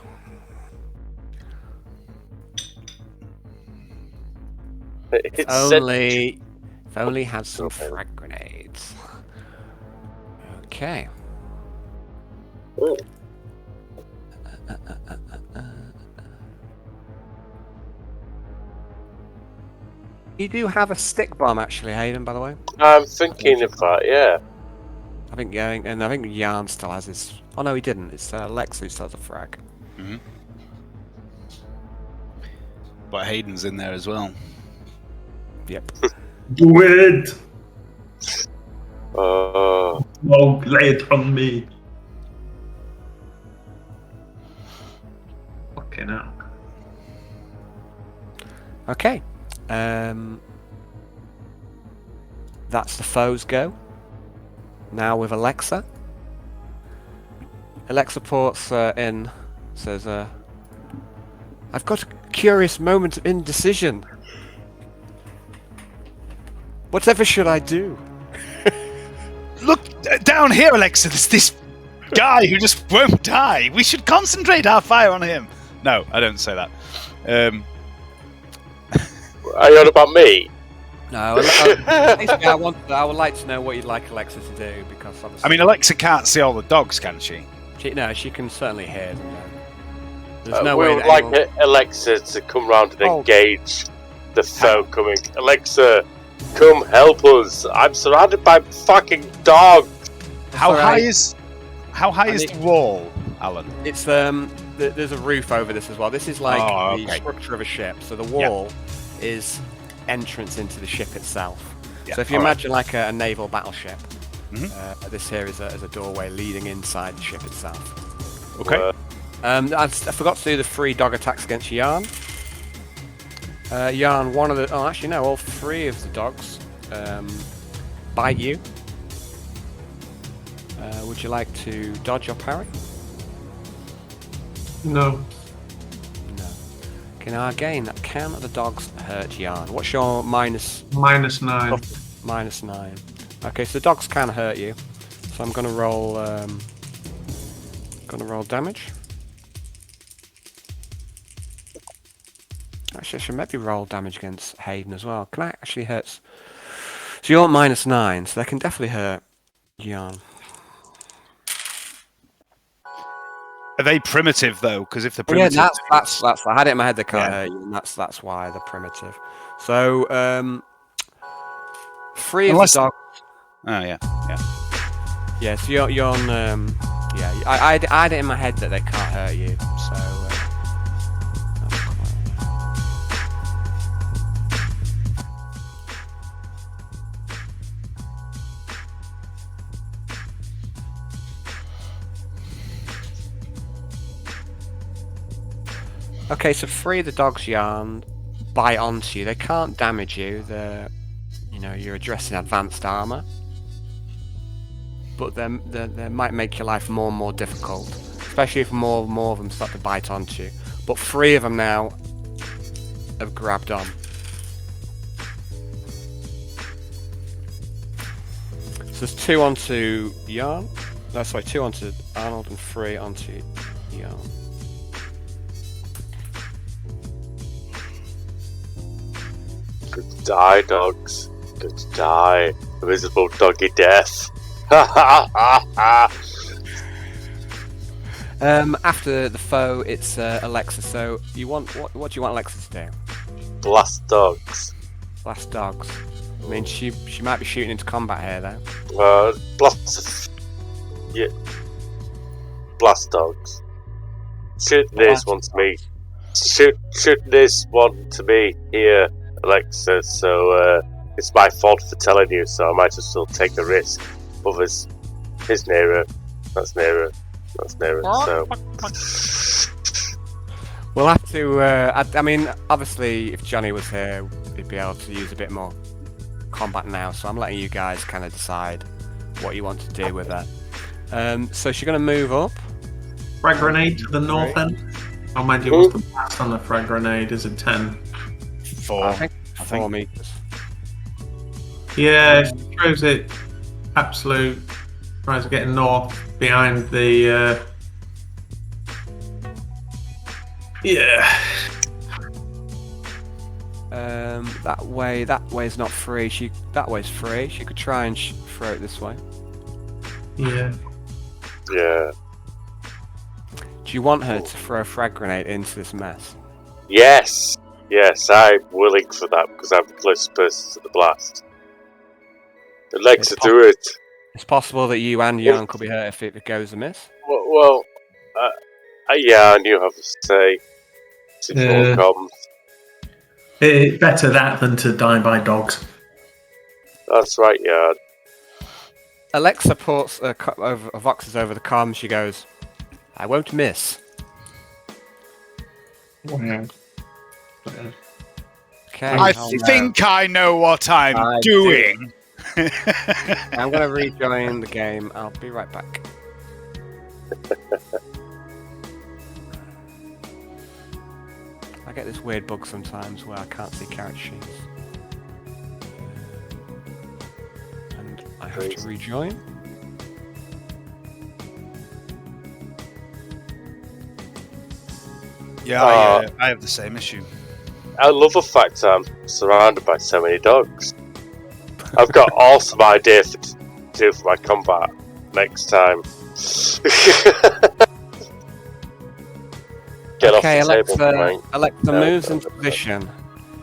It's If only had some Okay. frag grenades. Okay. Ooh. You do have a stick bomb, actually, Hayden. By the way, I'm thinking of that, yeah. I think I think Yarn still has his. Oh no, he didn't. It's Lex who still has a frag. But Hayden's in there as well. Yep. Do it! Oh, Don't lay it on me. Okay, now. Okay. That's the foes go. Now with Alexa. Alexa ports in, says, I've got a curious moment of indecision. Whatever should I do? Look down here, Alexa. There's this guy who just won't die. We should concentrate our fire on him. No, I don't say that. are you on about me? No, basically I would like to know what you'd like Alexa to do, because obviously... I mean, Alexa can't see all the dogs, can she? she can certainly hear them. There's no we way would that like anyone- Alexa to come round and Oh. engage the foe coming. Alexa, come help us. I'm surrounded by fucking dogs. How Sorry. high is need- the wall, Alan? It's there's a roof over this as well. This is like Oh, the okay. structure of a ship. So the wall is entrance into the ship itself. Yeah, So if you all right. imagine like a naval battleship, Mhm. this here is a doorway leading inside the ship itself. Okay. I forgot to do the 3 dog attacks against Yarn. Yarn, actually no, all 3 of the dogs bite you. Would you like to dodge or parry? No. No. Okay, now again, can the dogs hurt Yarn? What's your minus? -9. -9. Okay, so the dogs can hurt you. So I'm gonna roll damage. Actually, I should maybe roll damage against Hayden as well. Can I actually hurt? So you're -9, so they can definitely hurt Yarn. Are they primitive though? Because if they're Yeah, primitive, that's. I had it in my head they can't Yeah. hurt you, and that's why they're primitive. So 3 of Unless- the dogs. Oh yeah. Yeah, so you're on. Yeah, I had it in my head that they can't hurt you. So. That's quite- Okay, so 3 of the dogs Yarn bite onto you. They can't damage you. You're addressing advanced armor. But they might make your life more and more difficult, especially if more of them start to bite onto you. But 3 of them now have grabbed on. So there's 2 onto Yarn. No, sorry, 2 onto Arnold and 3 onto Yarn. Good to die, dogs. Good to die. A miserable doggy death. Ha ha ha ha. After the foe, it's Alexa. So you want what do you want Alexa to do? Blast dogs. Blast dogs. I mean, she might be shooting into combat here though. Blast. Yeah. Blast dogs. Shoot this one to me. Shoot this one to me here, Alexa. So it's my fault for telling you. So I might as well take the risk. Others, is nearer. That's nearer. That's nearer. So We'll have to. I mean, obviously, if Johnny was here, he'd be able to use a bit more combat now. So I'm letting you guys kind of decide what you want to do with that. So she's going to move up. Frag grenade to the north Right. end. How much was the blast on the frag grenade? Is it 10? 4. I think 4 meters. Yeah, she throws it absolute. Tries to get north behind the. Yeah. That way's not free. That way's free. She could try and throw it this way. Yeah. Yeah. Do you want her to throw a frag grenade into this mess? Yes. Yes, I'm willing for that because I'm the closest person to the blast. Alexa, do it. It's possible that you and Jan could be hurt if it goes amiss. Well, yeah, I knew how to say. It's all Better that than to die by dogs. That's right, yeah. Alexa ports a Voxes over the comm. She goes, "I won't miss." Wow. Okay. I think I know what I'm doing. I'm going to rejoin the game. I'll be right back. I get this weird bug sometimes where I can't see character sheets. And I have to rejoin. Yeah, I have the same issue. I love the fact I'm surrounded by so many dogs. I've got awesome idea to do for my combat next time. Get Okay, off the table, Frank. Alexa moves into position.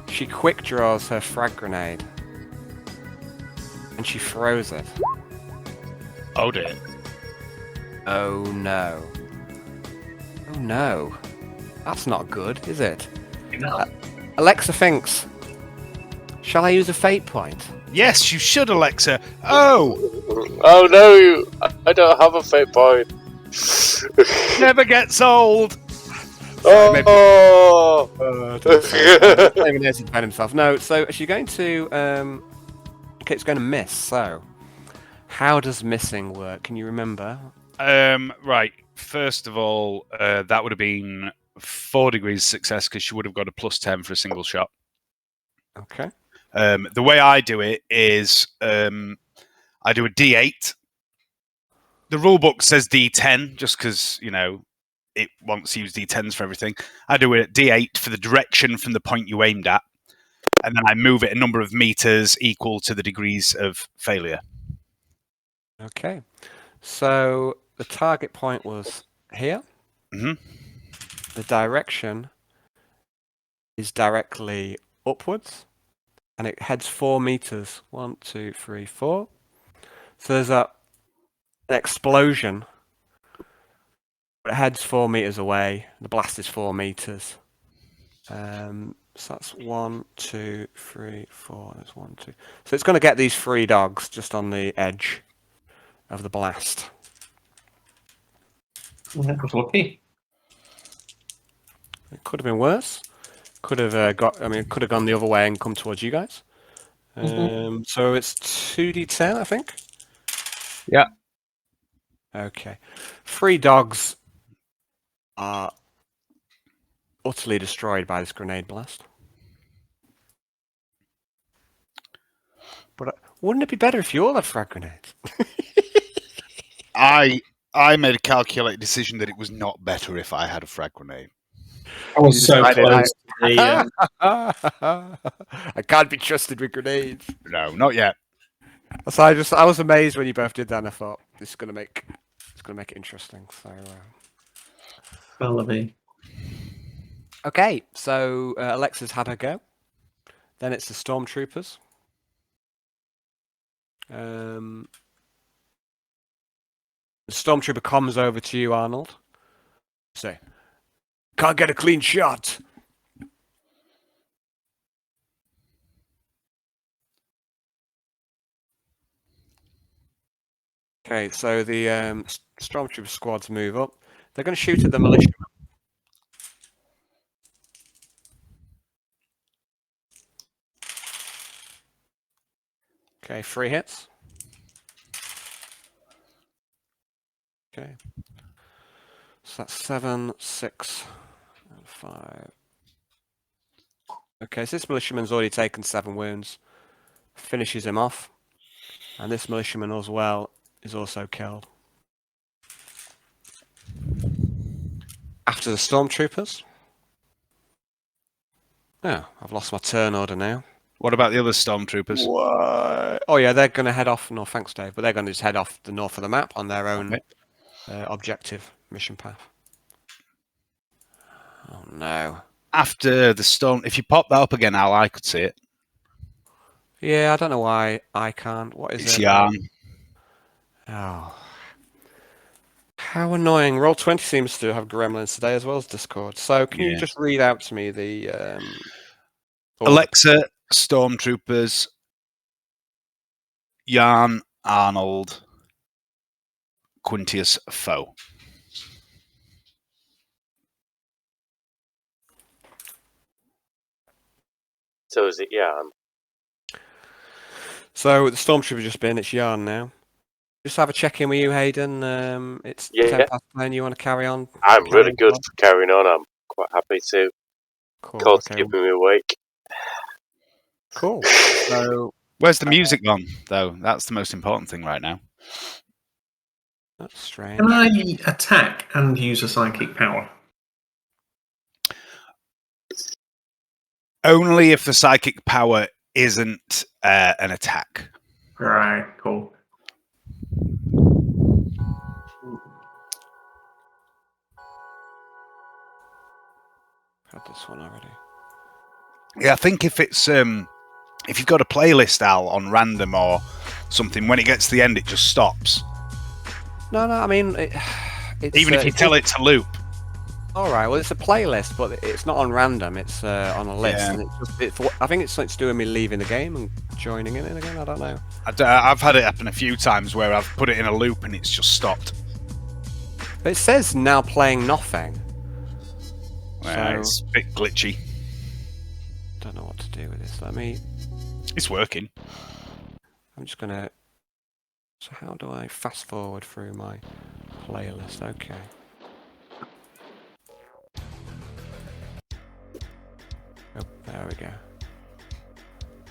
She quick draws her frag grenade. And she throws it. Oh dear. Oh no. Oh no. That's not good, is it? Alexa thinks, shall I use a fate point? Yes, you should, Alexa. Oh! Oh no, I don't have a fate point. Never gets old. Oh! Even knows to defend himself. No, so she's going to. Okay, it's going to miss. So, how does missing work? Can you remember? Right. First of all, that would have been 4 degrees success because she would have got a +10 for a single shot. Okay. The way I do it is I do a D8. The rulebook says D10 just because, it wants to use D10s for everything. I do a D8 for the direction from the point you aimed at, and then I move it a number of meters equal to the degrees of failure. Okay. So the target point was here. Mm-hmm. The direction is directly upwards, and it heads 4 meters. 1, 2, 3, 4. So there's an explosion. It heads 4 meters away. The blast is 4 meters. So that's 1, 2, 3, 4. There's 1, 2. So it's going to get these 3 dogs just on the edge of the blast. That was lucky. It could have been worse. Could have could have gone the other way and come towards you guys. So it's 2d10, I think. Yeah. Okay. 3 dogs are utterly destroyed by this grenade blast. But wouldn't it be better if you all had frag grenades? I made a calculated decision that it was not better if I had a frag grenade. I was so close to the. I can't be trusted with grenades. No, not yet. So I was amazed when you both did that, and I thought this is gonna make it interesting. So Bellamy. okay, so Alexa's had her go. Then it's the stormtroopers. The stormtrooper comes over to you, Arnold. Say, can't get a clean shot. Okay, so the stormtrooper squads move up. They're going to shoot at the militia. Okay, 3 hits. Okay. So that's 7, 6, 5. Okay, so this militiaman's already taken 7 wounds. Finishes him off. And this militiaman as well is also killed. After the stormtroopers. Oh, I've lost my turn order now. What about the other stormtroopers? What? Oh yeah, they're going to head off. No, thanks, Dave. But they're going to just head off the north of the map on their own objective mission path. Oh no! After the storm, if you pop that up again, Al, I could see it. Yeah, I don't know why I can't. What is It's it? yarn. Oh, how annoying! Roll20 seems to have gremlins today as well as Discord. So can you just read out to me the Alexa, stormtroopers, Yarn, Arnold, Quintius, Foe. So is it Yarn? So the stormtrooper just been. It's Yarn now. Just have a check in with you, Hayden. It's 10 past 9. You want to carry on? I'm really good for carrying on. I'm quite happy to. Cool. Cold's Okay. keeping me awake. Cool. So Where's the music gone, though? That's the most important thing right now. that's strange. Can I attack and use a psychic power? Only if the psychic power isn't an attack. Right, cool. Had this one already. Yeah, I think if it's if you've got a playlist, Al, on random or something, when it gets to the end, it just stops. No, I mean, it's, Even if you tell it to loop. All right, well, it's a playlist, but it's not on random. It's on a list, Yeah. and I think it's something to do with me leaving the game and joining in again. I don't know. I've had it happen a few times where I've put it in a loop and it's just stopped. But it says now playing nothing. Yeah, it's a bit glitchy. Don't know what to do with this. Let me. It's working. I'm just gonna. So how do I fast forward through my playlist? Okay. Oh, there we go.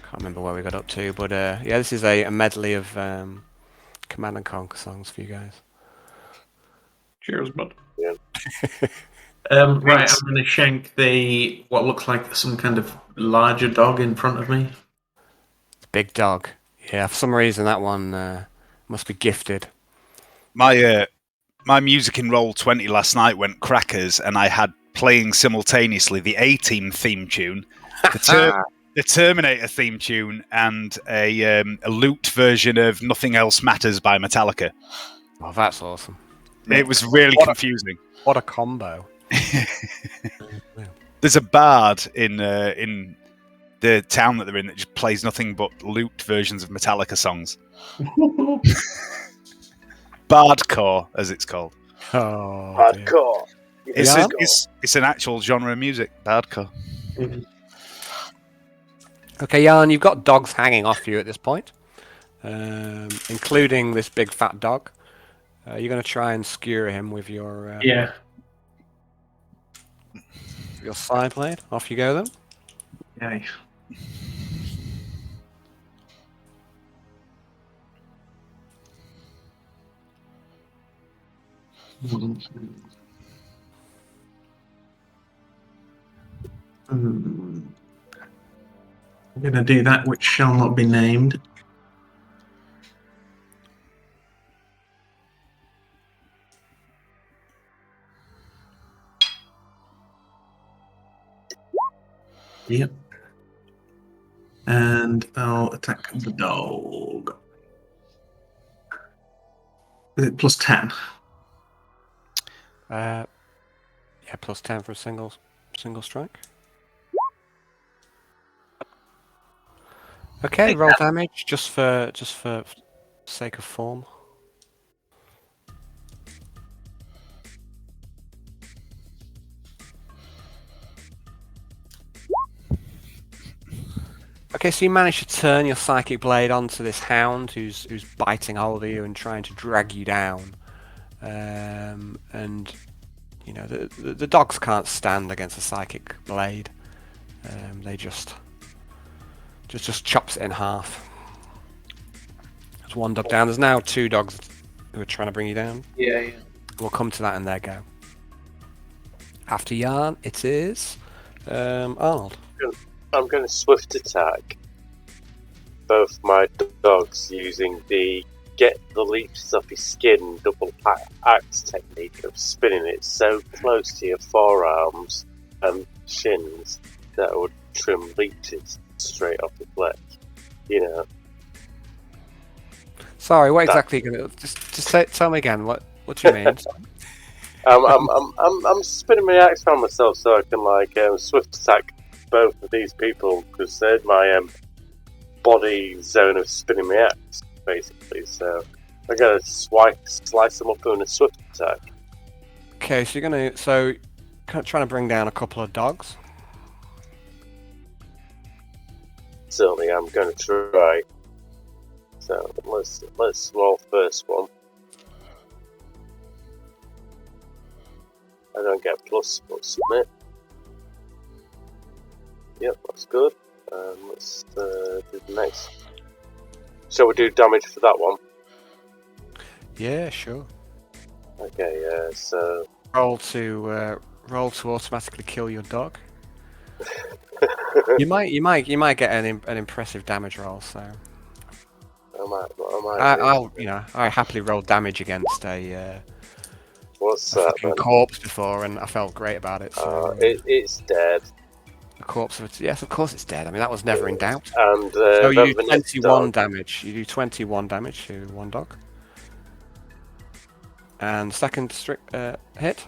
Can't remember where we got up to, but yeah, this is a medley of Command and Conquer songs for you guys. Cheers, bud. Yeah. Right, I'm going to shank the what looks like some kind of larger dog in front of me. Big dog. Yeah, for some reason that one must be gifted. My music in Roll20 last night went crackers, and I had playing simultaneously the A-Team theme tune, the Terminator theme tune, and a looped version of Nothing Else Matters by Metallica. Oh, that's awesome. It was really confusing. What a combo. There's a bard in the town that they're in that just plays nothing but looped versions of Metallica songs. Bardcore, as it's called. Oh, Hardcore. It's an actual genre of music, bardcore. Okay, Jan, you've got dogs hanging off you at this point, including this big fat dog. You're going to try and skewer him with your your side blade. Off you go then. Yay. I'm going to do that which shall not be named. Yep. And I'll attack the dog. Is it plus 10? Yeah, plus 10 for a single strike. Okay, roll damage just for sake of form. Okay, so you manage to turn your psychic blade onto this hound who's biting hold of you and trying to drag you down. And you know, the dogs can't stand against a psychic blade. They just chops it in half. There's one dog down. There's now 2 dogs who are trying to bring you down. Yeah. We'll come to that in their go. After Yarn, it is Arnold. I'm going to swift attack both my dogs using the get the leeches off your skin double axe technique of spinning it so close to your forearms and shins that it would trim leeches straight off the flesh. You know. Sorry, what exactly? Tell me again. What do you mean? I'm spinning my axe around myself so I can swift attack both of these people because they're my body zone of spinning my axe, basically. So I'm gonna slice them up in a swift attack. Okay, so you're kind of trying to bring down a couple of dogs. Certainly, I'm going to try. So let's roll first one. I don't get plus, but submit. Yep, that's good. Let's do the next. Shall we do damage for that one? Yeah, sure. Okay, so Roll to automatically kill your dog. you might get an impressive damage roll. So I happily rolled damage against a what's a that? fucking corpse before, and I felt great about it. So It's dead. the corpse of it. Yes, of course it's dead. I mean, that was never in doubt. And So you do the next 21 dog- damage. You do 21 damage to one dog. And second hit.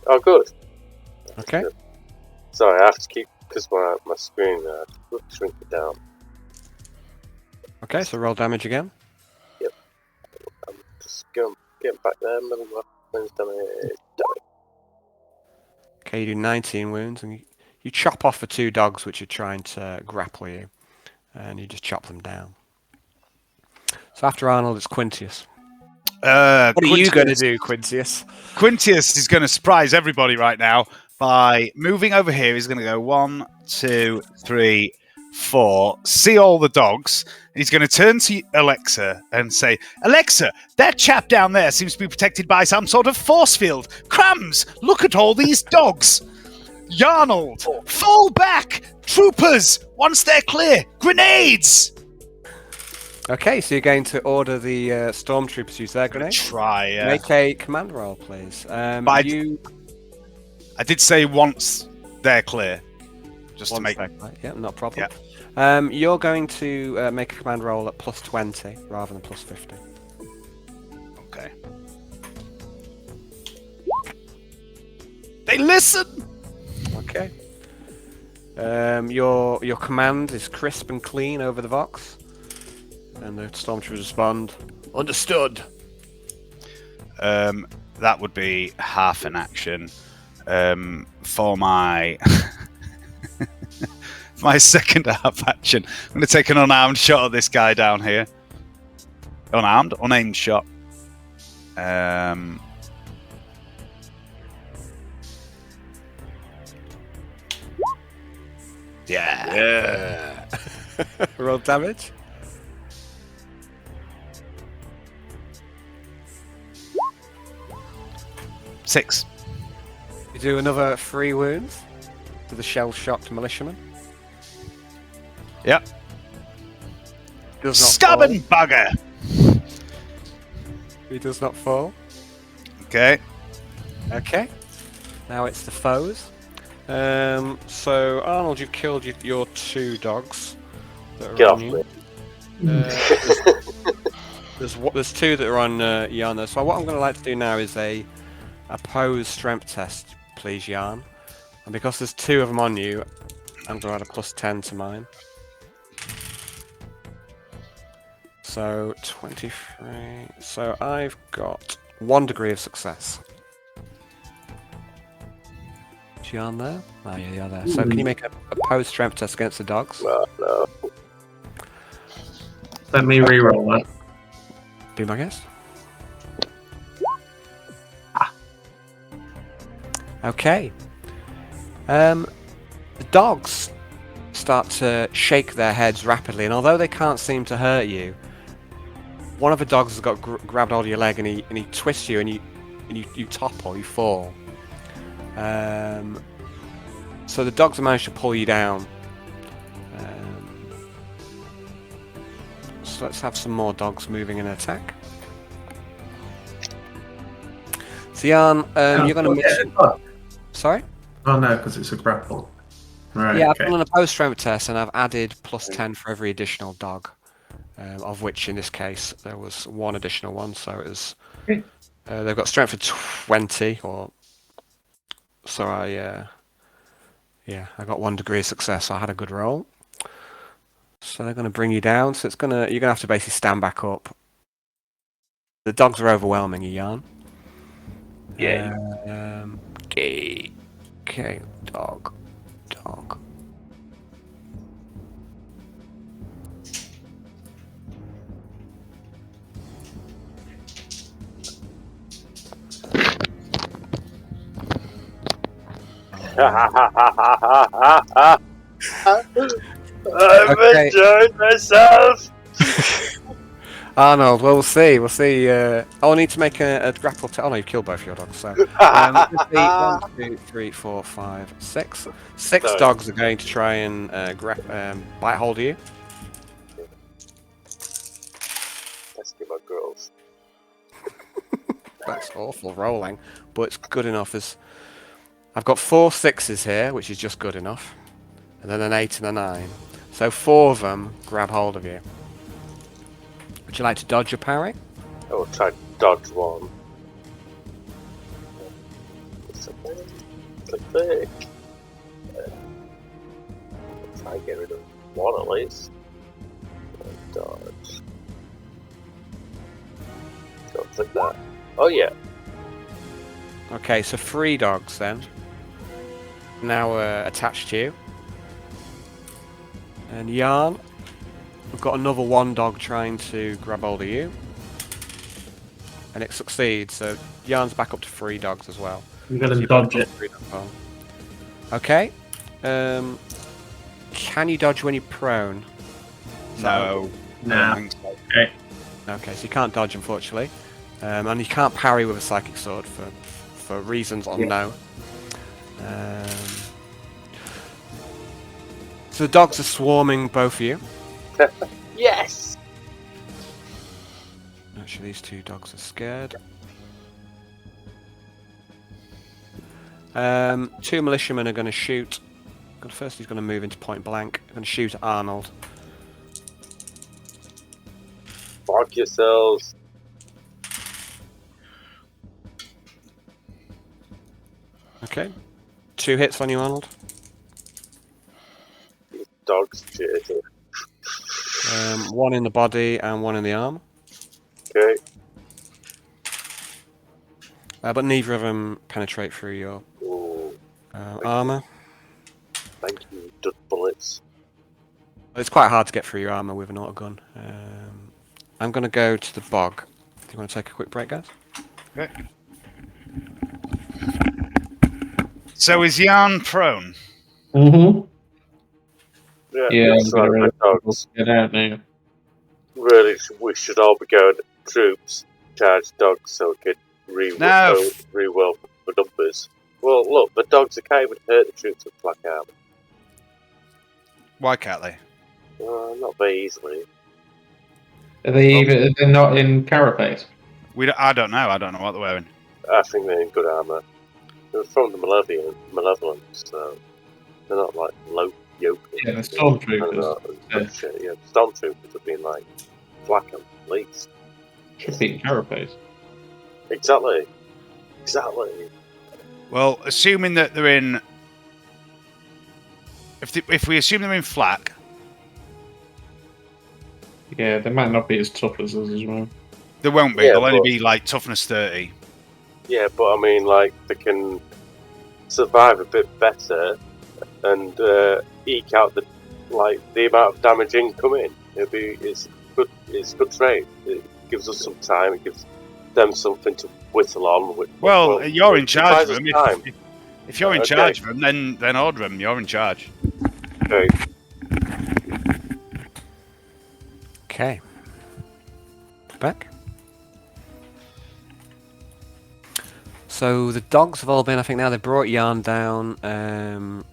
Oh, good. Okay. Good. Sorry, I have to keep because my screen shrink it down. Okay, so roll damage again. I'm just getting back there. Middle weapons damage. Okay, you do 19 wounds, and you chop off the 2 dogs which are trying to grapple you, and you just chop them down. So after Arnold, it's Quintius. What are you going to do, Quintius? Quintius is going to surprise everybody right now by moving over here. He's going to go 1, 2, 3, 4. See all the dogs. He's going to turn to Alexa and say, "Alexa, that chap down there seems to be protected by some sort of force field. Crumbs! Look at all these dogs. Yarnold, fall back! Troopers, once they're clear, grenades!" Okay, so you're going to order the stormtroopers use their grenades. Try. Make a command roll, please. I did say once they're clear, just to make. Yeah, not a problem. Yeah. You're going to make a command roll at plus 20 rather than plus 50. Okay. They listen. Okay. Your command is crisp and clean over the Vox. And the stormtroopers respond, "Understood." That would be half an action. For my my second half action, I'm going to take an unarmed shot at this guy down here. Unaimed shot. Yeah. Roll damage. Six. You do another 3 wounds to the shell-shocked militiaman. Yep. Does not Stubborn fall. bugger. He does not fall. Okay. Okay. Now it's the foes. So Arnold, you've killed your 2 dogs that are Get on off you. me. There's 2 that are on Yarn. So what I'm going to like to do now is a pose strength test, please, Yarn. And because there's 2 of them on you, I'm going to add a plus 10 to mine. So 23. So I've got 1 degree of success. Is Yarn there? Oh yeah, you're there. So can you make a pose strength test against the dogs? No. Let me re-roll that. Be my guest. Okay. The dogs start to shake their heads rapidly, and although they can't seem to hurt you, one of the dogs has got grabbed hold of your leg, and he twists you, and you topple, you fall. So the dogs have managed to pull you down. So let's have some more dogs moving in attack. So Jan, you're going to... Sorry? Oh no, because it's a grapple. Right. Yeah, Okay. I've done an opposed strength test, and I've added plus 10 for every additional dog, of which in this case there was one additional one. So it was they've got strength of 20, or so I got 1 degree of success. So I had a good roll. So they're going to bring you down. So you're going to have to basically stand back up. The dogs are overwhelming you, Jan. Yeah. Okay, dog. I've enjoyed myself. Arnold, well, we'll see. I'll need to make a grapple. Oh no, you've killed both your dogs. So, 1, 2, 3, 4, 5, 6. 6 Sorry. dogs are going to try and bite hold of you. Let's give my girls. That's awful rolling, but it's good enough. As I've got 4 6s here, which is just good enough, and then an 8 and a 9. So 4 of them grab hold of you. Would you like to dodge your parry? I will try to dodge one. Click. Try and get rid of one at least. And dodge. Don't click that. Oh yeah. Okay, so 3 dogs then. Now attached to you. And Yarn, we've got another 1 dog trying to grab hold of you. And it succeeds, so Yarn's back up to 3 dogs as well. I'm going So to you've got dodge it. 3 dogs on. Okay. Can you dodge when you're prone? No. Nah. Okay. Okay, so you can't dodge, unfortunately. And you can't parry with a psychic sword for reasons unknown. So the dogs are swarming both of you. Yes. Actually, these 2 dogs are scared. 2 militiamen are going to shoot. First, he's going to move into point blank. Going to shoot at Arnold. Fuck yourselves. Okay. 2 hits on you, Arnold. These dogs cheating. 1 in the body and 1 in the arm. Okay. But neither of them penetrate through your Ooh, armor. thank you, dud bullets. It's quite hard to get through your armor with an auto gun. I'm going to go to the bog. Do you want to take a quick break, guys? Okay. So is Yarn prone? Mm-hmm. Yeah, Yeah, it's like the dogs. get out now. Really, we should all be going troops, charge dogs, so we could re-well for numbers. Well, look, the dogs can't even hurt the troops with black armor. Why can't they? Not very easily. Are they're not in carapace? I don't know. I don't know what they're wearing. I think they're in good armor. They're from the Malevolent, so they're not like low yoke. Yeah, the stormtroopers. Yeah, stormtroopers have been like black at least. Should be in carapace. Exactly. Well, assuming that they're in, if we assume they're in flak, Yeah, they might not be as tough as us as well. they won't be. Yeah, They'll only but- be like toughness 30. Yeah, but I mean, like they can survive a bit better and eke out the amount of damage incoming. It's good trade. It gives us some time. It gives them something to whittle on. Well, you're in charge of buys us them. time. If you're in Okay. charge of them, then order them. You're in charge. Okay. Okay. Back. So the dogs have all been, I think now they've brought Yarn down, and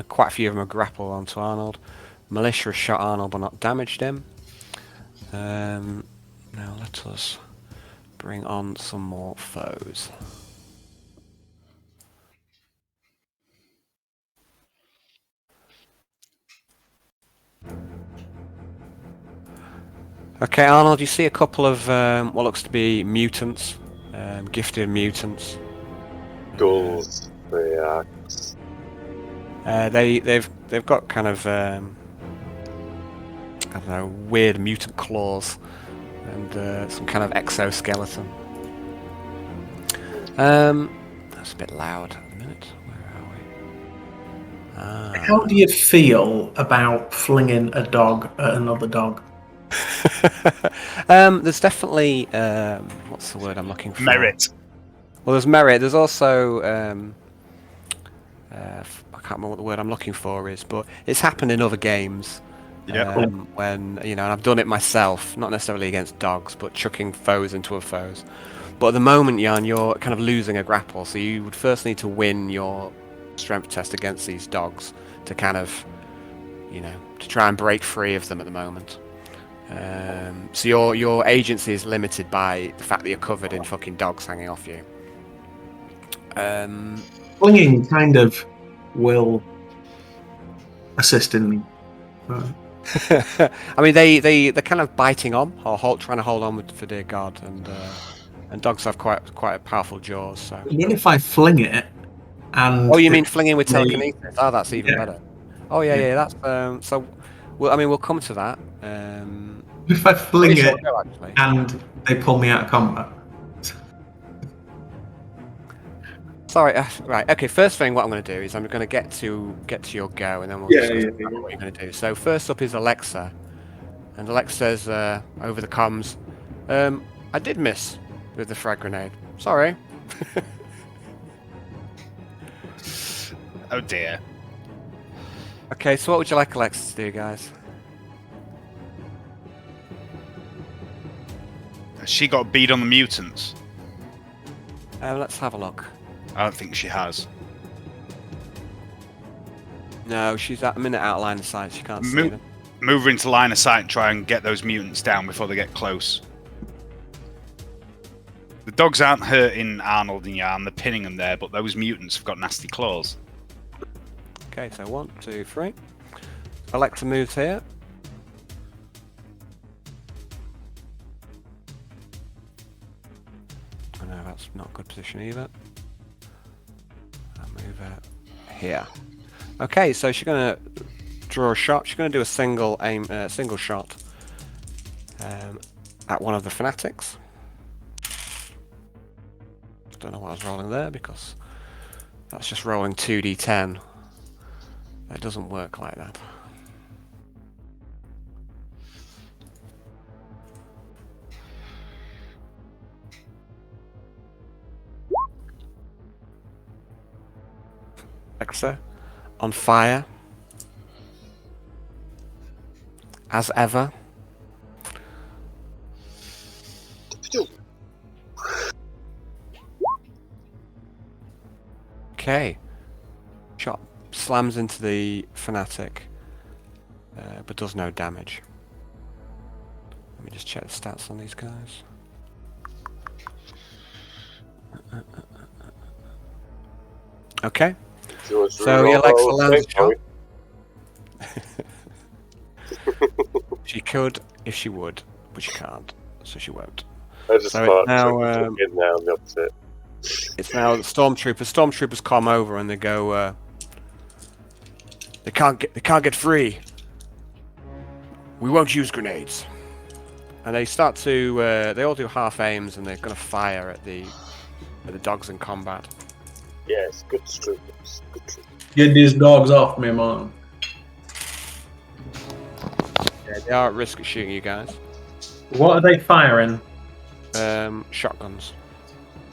quite a few of them are grappled onto Arnold. Militia has shot Arnold but not damaged him. Now let us bring on some more foes. Okay, Arnold, you see a couple of what looks to be mutants, gifted mutants. Ghouls. Yeah. They've got kind of I don't know, weird mutant claws and some kind of exoskeleton. That's a bit loud at the minute. Where are we? How do you feel about flinging a dog at another dog? There's definitely what's the word I'm looking for? Merit. Well, there's merit. There's also I can't remember what the word I'm looking for is, but it's happened in other games. Yeah. When and I've done it myself, not necessarily against dogs, but chucking foes into other foes. But at the moment, Jan, you're kind of losing a grapple, so you would first need to win your strength test against these dogs to kind of, to try and break free of them at the moment. So your agency is limited by the fact that you're covered in fucking dogs hanging off you. Flinging kind of will assist in. I mean, they're kind of biting on or trying to hold on for dear God, and dogs have quite powerful jaws. So. What if I fling it? And oh, you mean flinging with telekinesis? Oh, that's even better. Oh yeah. That's so. Well, I mean, we'll come to that. If I fling Pretty sure it we'll go, actually. and they pull me out of combat. Sorry. Right. Okay. First thing, what I'm going to do is I'm going to get to your go, and then we'll discuss what you're going to do. So first up is Alexa, and Alexa says over the comms, "I did miss with the frag grenade. Sorry." Oh dear. Okay. So what would you like Alexa to do, guys? Has she got a bead on the mutants? Let's have a look. I don't think she has. No, she's at a minute out of line of sight. She can't see them. Move her into line of sight and try and get those mutants down before they get close. The dogs aren't hurting Arnold and Yarn, they're pinning them there, but those mutants have got nasty claws. Okay, so 1, 2, 3. Alexa moves here. Oh, no, that's not a good position either. I'll move her here. Okay, so she's going to draw a shot. She's going to do a single shot at one of the fanatics. Don't know what I was rolling there because that's just rolling 2d10. That doesn't work like that. Alexa, on fire. As ever. Okay. Shot slams into the fanatic, but does no damage. Let me just check the stats on these guys. Okay. So yeah, Alexa lands a shot. She could if she would, but she can't, so she won't. I just So thought it's now, in now the opposite. It's now the stormtroopers. Stormtroopers come over and they go. They can't get free. We won't use grenades. And they start to. They all do half aims and they're going to fire at the dogs in combat. Yes, good troopers. Good troopers. Get these dogs off me, man. Yeah, they are at risk of shooting you guys. What are they firing? Shotguns.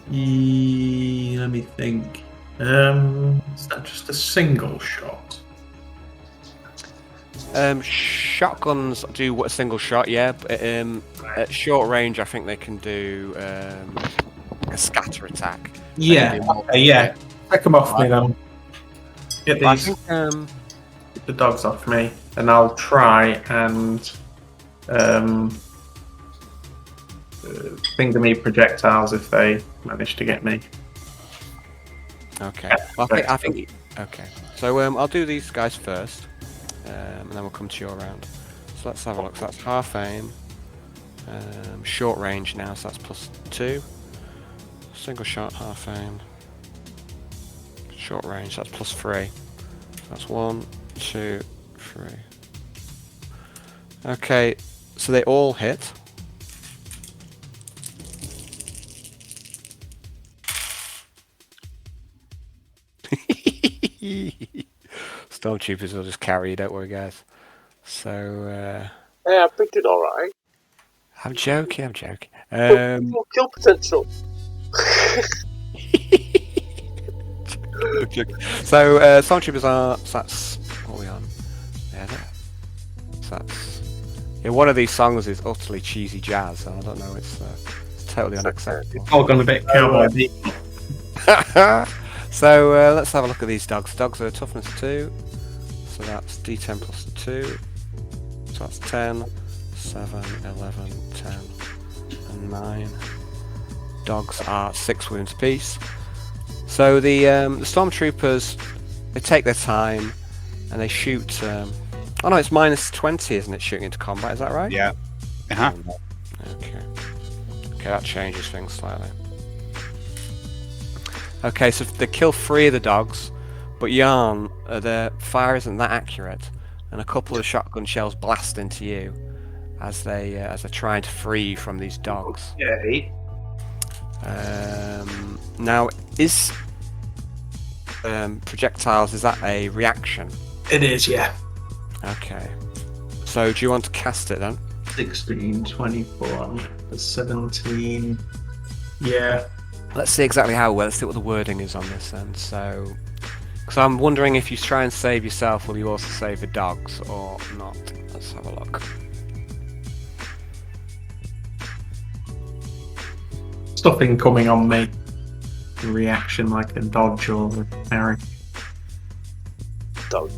Let me think. Is that just a single shot? Shotguns do a single shot, yeah. But, at short range, I think they can do a scatter attack. They Yeah. can do multiple Okay, yeah. hits. Take them off me then. Get But I these think the dogs off me, and I'll try and finger me projectiles if they manage to get me. okay. Well, I think okay. So I'll do these guys first, and then we'll come to your round. So let's have a look. So that's half aim, short range now. So that's +2. Single shot, half aim, short range. That's +3. That's 1, 2, 3. Okay, so they all hit. Stormtroopers will just carry you, don't worry, guys. So, Yeah, I picked it all right. I'm joking. More kill potential. So, Stormtroopers are. So that's what are we on? Yeah, so that's. Yeah, one of these songs is utterly cheesy jazz, so I don't know. It's totally unacceptable. All gone a bit cowboy beat. So let's have a look at these dogs. Dogs are toughness 2, so that's D10 +2. So that's 10, 7, 11, 10, and 9. Dogs are 6 wounds apiece. So the stormtroopers, they take their time and they shoot. Oh no, it's -20, isn't it? Shooting into combat, is that right? Yeah. Uh-huh. Okay. Okay, that changes things slightly. Okay, so they kill 3 of the dogs, but Yarn, their fire isn't that accurate, and a couple of shotgun shells blast into you as they're trying to free you from these dogs. Yeah. Now, is projectiles, is that a reaction? It is, yeah. Okay. So do you want to cast it then? 16, 24, 17. Yeah. Let's see exactly how well. Let's see what the wording is on this then. So, because I'm wondering if you try and save yourself, will you also save the dogs or not? Let's have a look. Stuff incoming on me. Reaction like a dodge or a parry. Dog.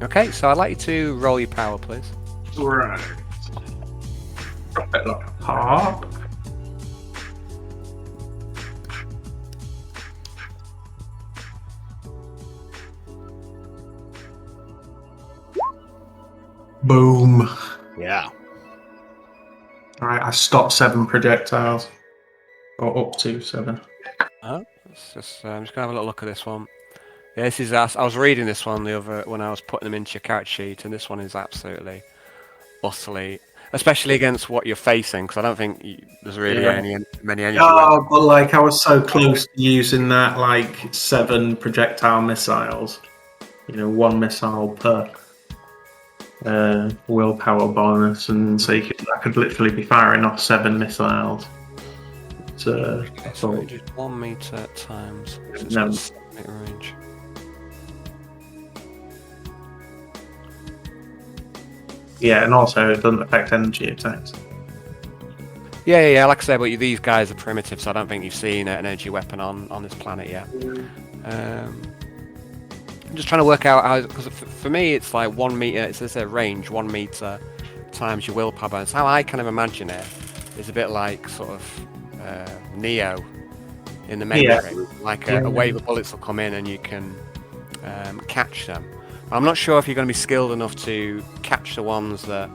Okay, so I'd like you to roll your power, please. Right. Drop it like a pop. Boom. Yeah. Alright, I stopped 7 projectiles. Or up to 7. Let's just, I'm just gonna have a little look at this one. Yeah, this is. I was reading this one when I was putting them into your character sheet, and this one is absolutely, utterly, especially against what you're facing, because I don't think there's really many energy. Oh, but like I was so close to using that like 7 projectile missiles. 1 missile per willpower bonus, and so I could literally be firing off 7 missiles. So 1 meter times. No. 7 meter range. Yeah, and also it doesn't affect energy attacks. Yeah. Like I said, but these guys are primitive, so I don't think you've seen an energy weapon on this planet yet. I'm just trying to work out how, because for me it's like 1 meter. It says range 1 meter times your willpower bonus. How I kind of imagine it is a bit like sort of Neo in the Matrix. Like a wave of bullets will come in and you can catch them. I'm not sure if you're going to be skilled enough to catch the ones that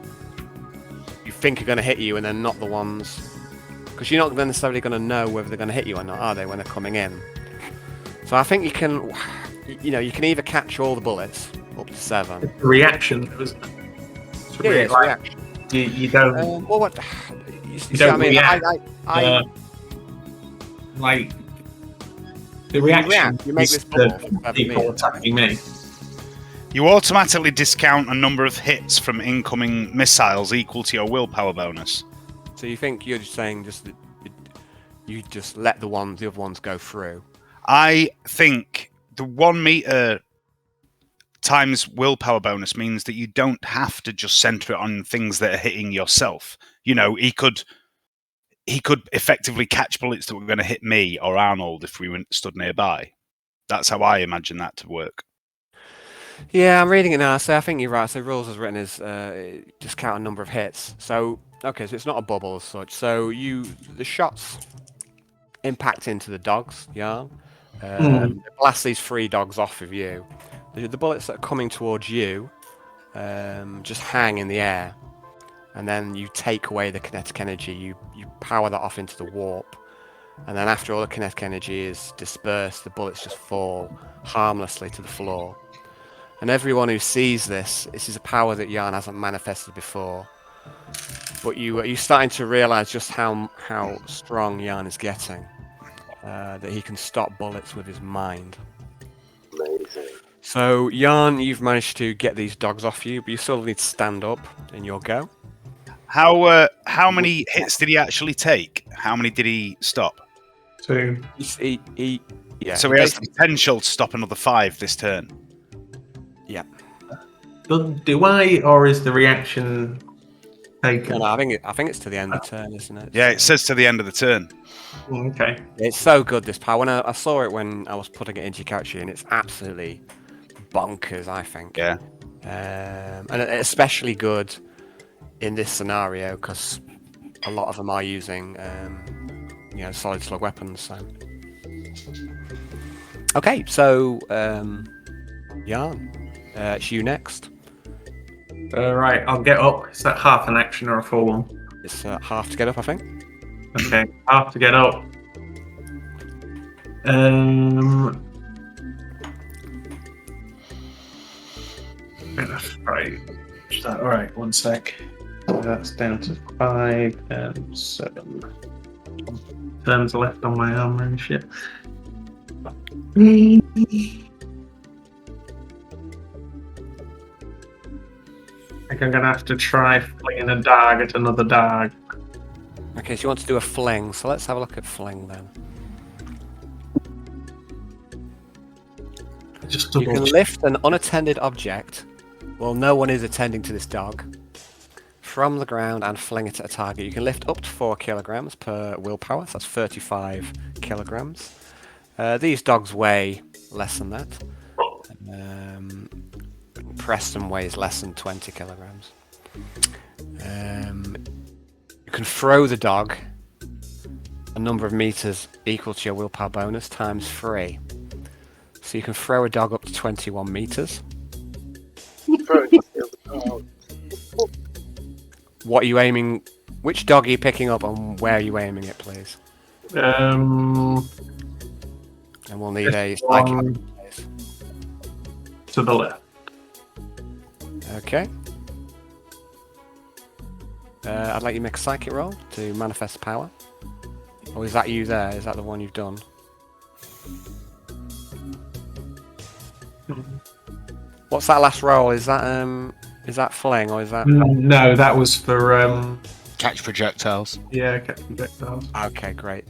you think are going to hit you and then not the ones, because you're not necessarily going to know whether they're going to hit you or not, are they, when they're coming in? So I think you can either catch all the bullets up to 7. It's a reaction. It's a reaction. You don't. Well, what? You don't react. Like the reaction. You make this bubble. People attacking me. You automatically discount a number of hits from incoming missiles equal to your willpower bonus. So you think you're just saying you just let the other ones go through, I think the 1 meter times willpower bonus means that you don't have to just center it on things that are hitting yourself. You know, he could effectively catch bullets that were going to hit me or Arnold if we stood nearby. That's how I imagine that to work. Yeah, I'm reading it now. So I think you're right. So rules as written is just count a number of hits. So okay, so it's not a bubble as such. So the shots impact into the dogs, Yarn. Blast these 3 dogs off of you. The bullets that are coming towards you just hang in the air, and then you take away the kinetic energy. You power that off into the warp, and then after all the kinetic energy is dispersed, the bullets just fall harmlessly to the floor. And everyone who sees this is a power that Yarn hasn't manifested before. But you're starting to realise just how strong Yarn is getting. That he can stop bullets with his mind. Amazing. So, Yarn, you've managed to get these dogs off you, but you still need to stand up in your go. How many hits did he actually take? How many did he stop? 2. Yeah. So he has the potential to stop another 5 this turn. Yeah. Do I, or is the reaction taken? No, I think it's to the end of the turn, isn't it? Yeah, it says to the end of the turn. Okay. It's so good, this power. When I saw it when I was putting it into your character, and it's absolutely bonkers, I think. Yeah. And especially good in this scenario because a lot of them are using, solid slug weapons. So. Okay, so Yarn, it's you next. Right, I'll get up. Is that half an action or a full one? It's half to get up, I think. Okay, half to get up. Right. All right, 1 sec. That's down to 5 and 7. Turns left on my armor and shit. I think I'm gonna have to try flinging a dog at another dog. Okay, so you want to do a fling, so let's have a look at fling then. Just You can lift an unattended object, well, no one is attending to this dog, from the ground and fling it at a target. You can lift up to 4 kilograms per willpower, so that's 35 kilograms. These dogs weigh less than that. Preston weighs less than 20 kilograms. You can throw the dog a number of meters equal to your willpower bonus times 3. So you can throw a dog up to 21 meters. What are you aiming? Which dog are you picking up and where are you aiming it, please? And we'll need a psychic. To the left. Okay. I'd like you to make a psychic roll to manifest power. Or is that you there? Is that the one you've done? What's that last roll? Is that fling or is that? No, that was for Catch projectiles. yeah, catch projectiles. Okay, great.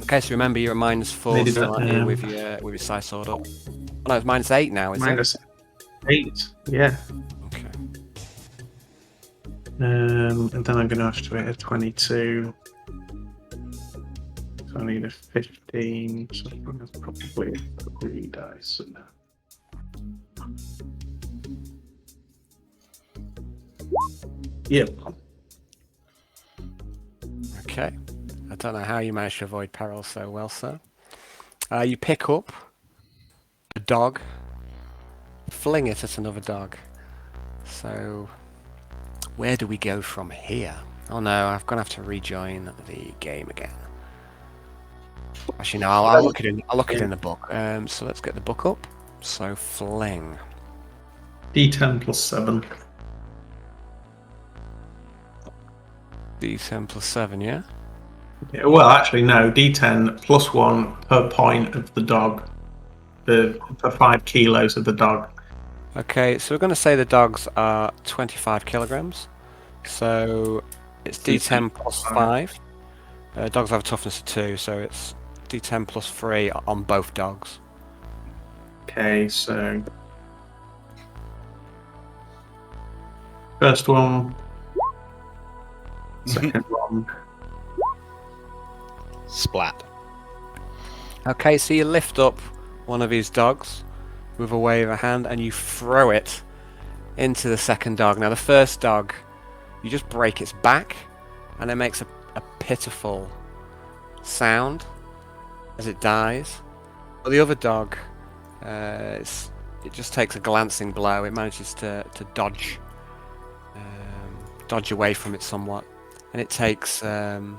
Okay, so remember you're at -4 Maybe still, that, aren't you, with your side sword up? Oh, no, it's -8 now, is it? -8. Yeah. Okay. And then I'm gonna have to hit a 22. So I need a 15. So that's probably 3 dice. Yep. Okay. I don't know how you managed to avoid peril so well, sir. You pick up a dog, fling it at another dog. So, where do we go from here? Oh no, I'm gonna have to rejoin the game again. Actually, no, I'll look it in. I'll look it in the book. So let's get the book up. So fling. D10 plus 7. D10 plus 7, yeah. Yeah, well, actually, no. D10 plus 1 per point of the dog. For 5 kilos of the dog. Okay, so we're going to say the dogs are 25 kilograms. So it's D10 plus 5. Dogs have a toughness of 2, so it's D10 plus 3 on both dogs. Okay, so first one, second one. Splat. Okay, so you lift up one of his dogs with a wave of a hand and you throw it into the second dog. Now the first dog, you just break its back and it makes a pitiful sound as it dies. But the other dog, it just takes a glancing blow. It manages to dodge away from it somewhat, and it takes 2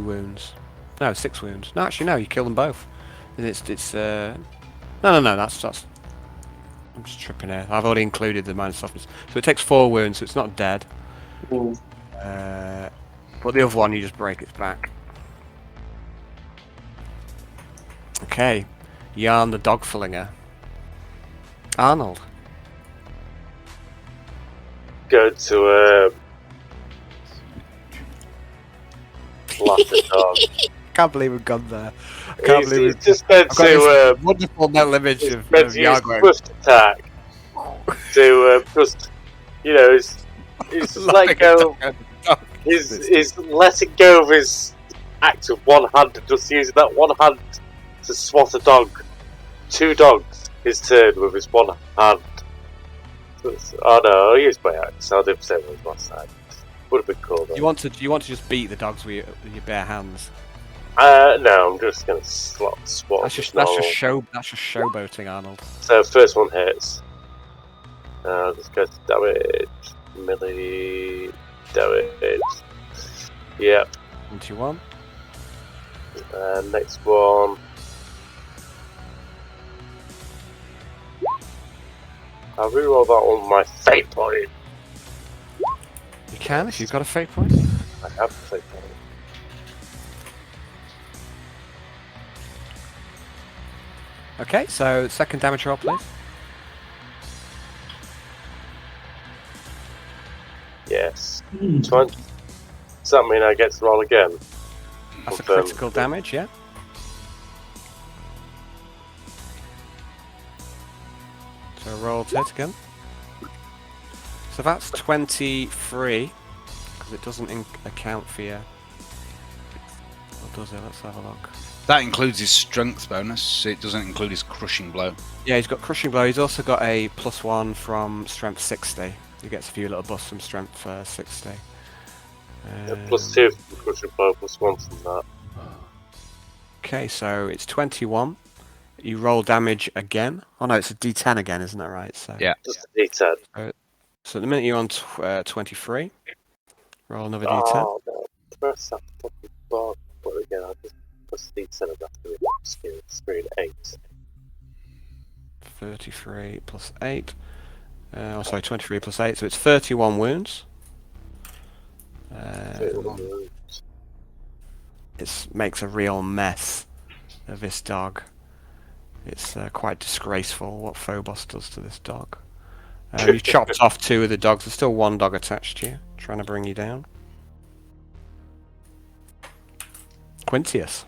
wounds. No, 6 wounds. No, actually, no. You kill them both. And it's no. That's. I'm just tripping here. I've already included the minus softness, so it takes 4 wounds. So it's not dead. Ooh. But the other one, you just break its back. Okay, Yarn the dog flinger. Arnold. Go to slap the dog. Can't believe we've gone there. I can't believe He's just going I've got to this wonderful mental image he's of going to use Yargo. first attack to just, you know, he's let go. He's letting go of his act of one hand and just using that one hand to swat a dog. 2 dogs. His turn with his one hand. Oh no, I used my axe. I'll do the same with my side. Would have been cool though. You want to just beat the dogs with your bare hands? No, I'm just gonna swat. That's just showboating, Arnold. So first one hits. Let's go to damage. Melee damage. Yep. 21. Next one. I'll reroll that on my fate point. You can if you've got a fate point. I have a fate point. Okay, so second damage roll, please. Yes. 20. Does that mean I get to roll again? That's a Confirm. critical damage, yeah. So roll to hit again. So that's 23, because it doesn't account for your... What does it? Let's have a look. That includes his strength bonus. It doesn't include his crushing blow. Yeah, he's got crushing blow. He's also got a +1 from strength 60. He gets a few little buffs from strength 60. +2 from crushing blow, +1 from that. Okay, so it's 21. You roll damage again. Oh no, it's a D10 again, isn't that right? So Yeah. Just a D10. So at the minute you're on 23. Roll another D10. Oh no, press that fucking bar. But again, I just press the D10 of that to skill. 3 and 8. 33 plus 8. Sorry, 23 plus 8, so it's 31 wounds. It makes a real mess of this dog. It's quite disgraceful what Phobos does to this dog. You chopped off 2 of the dogs. There's still 1 dog attached to you, trying to bring you down. Quintius.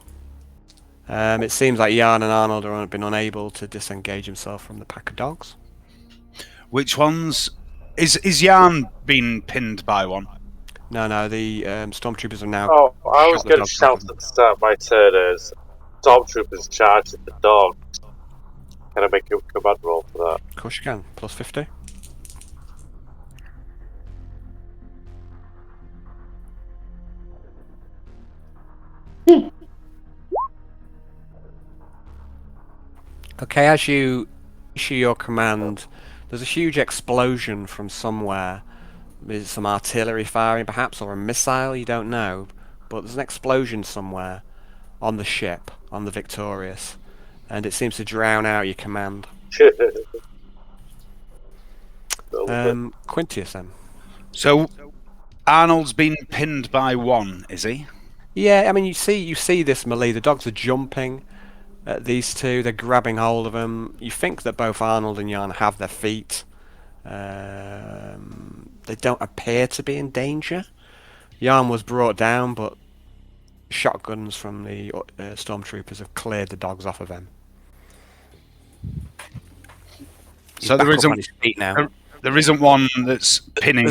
It seems like Yarn and Arnold have been unable to disengage himself from the pack of dogs. Which ones? Is Yarn being pinned by one? No, the stormtroopers have now... Oh, I was shot the going to dogs shout off. at the start of my turn as Stormtroopers charged at the dog. Can I make a command roll for that? Of course you can. Plus 50. Okay, as you issue your command, there's a huge explosion from somewhere. There's some artillery firing perhaps, or a missile, you don't know. But there's an explosion somewhere on the ship, on the Victorious. And it seems to drown out your command. Quintius then. So Arnold's been pinned by one, is he? Yeah, I mean you see this melee. The dogs are jumping at these 2. They're grabbing hold of them. You think that both Arnold and Jan have their feet. They don't appear to be in danger. Jan was brought down, but shotguns from the stormtroopers have cleared the dogs off of him. He's So back there up isn't on his feet now. there isn't one that's pinning.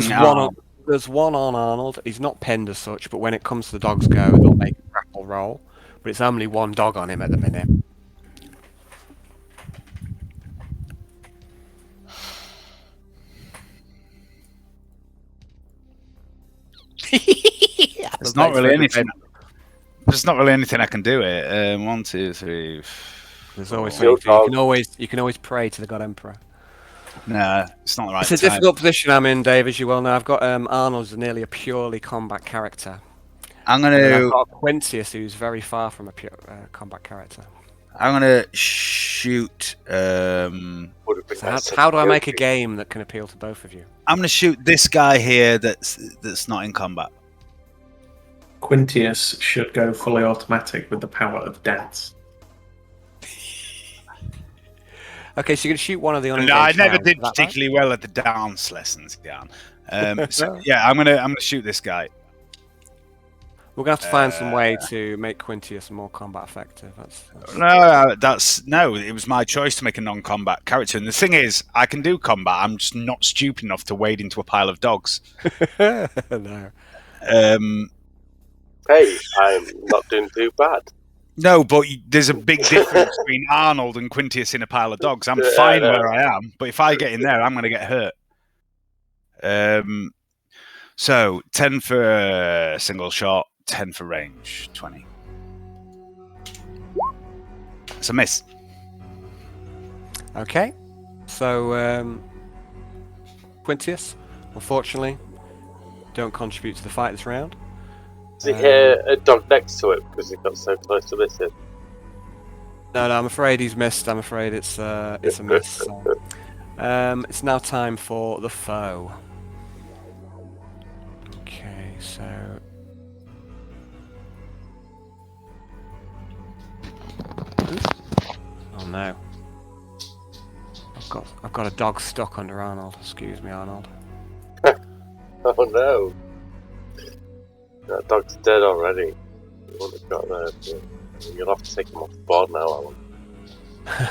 There's one on Arnold. He's not pinned as such, but when it comes to the dogs go, they'll make a grapple roll. But it's only one dog on him at the minute. There's not really anything. There's not really anything I can do. It 1, 2, 3. There's always Your something. dog. You can always pray to the God Emperor. Nah, it's not the right It's a time. difficult position I'm in, Dave, as you well know. I've got Arnold's nearly a purely combat character. I'm And then I've gonna got Quintius, who's very far from a pure combat character. shoot. Would have been So nice to how do I go make a to. game that can appeal to both of you? I'm gonna shoot this guy here. That's not in combat. Quintius should go fully automatic with the power of dance. Okay, so you're going to shoot one of the unengaged No, I never rounds, did is that right? particularly well at the dance lessons, Jan. So yeah, I'm gonna shoot this guy. We're going to have to find some way to make Quintius more combat effective. No, it was my choice to make a non-combat character. And the thing is, I can do combat. I'm just not stupid enough to wade into a pile of dogs. No. Hey, I'm not doing too bad. No, but there's a big difference between Arnold and Quintius in a pile of dogs. I'm Yeah, fine I know. where I am, but if I get in there, I'm going to get hurt. So 10 for a single shot, 10 for range, 20. It's a miss. Okay. So, Quintius, unfortunately, don't contribute to the fight this round. Does he hear a dog next to it because he got so close to listen? No, I'm afraid he's missed. I'm afraid it's a miss. So. It's now time for the foe. Okay, so oh no, I've got a dog stuck under Arnold. Excuse me, Arnold. Oh no! That dog's dead already. You wouldn't have got there. You'll have to take him off the board now,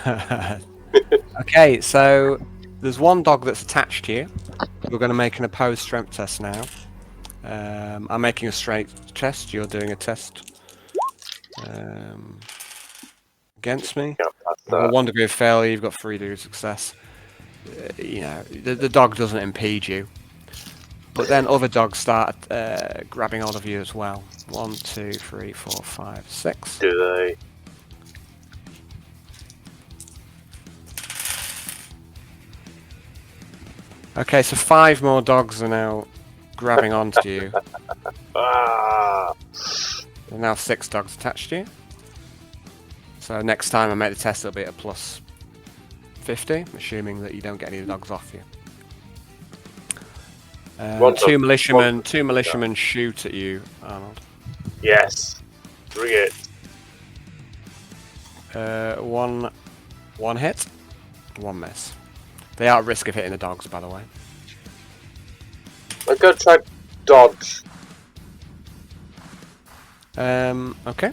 Alan. Okay, so there's one dog that's attached to you. We're going to make an opposed strength test now. I'm making a strength test. You're doing a test against me. Can't pass Well, that. 1 degree of failure. You've got 3 degrees of success. You know, the dog doesn't impede you. But then other dogs start grabbing hold of you as well. 1, 2, 3, 4, 5, 6. Do they? Okay, so 5 more dogs are now grabbing onto you. Ah! There's now 6 dogs attached to you. So next time I make the test, it'll be at plus 50, assuming that you don't get any of the dogs off you. One Two dog- militiamen shoot at you, Arnold. Yes. Bring it. One hit, 1 miss. They are at risk of hitting the dogs, by the way. I'm going to try dodge. Okay.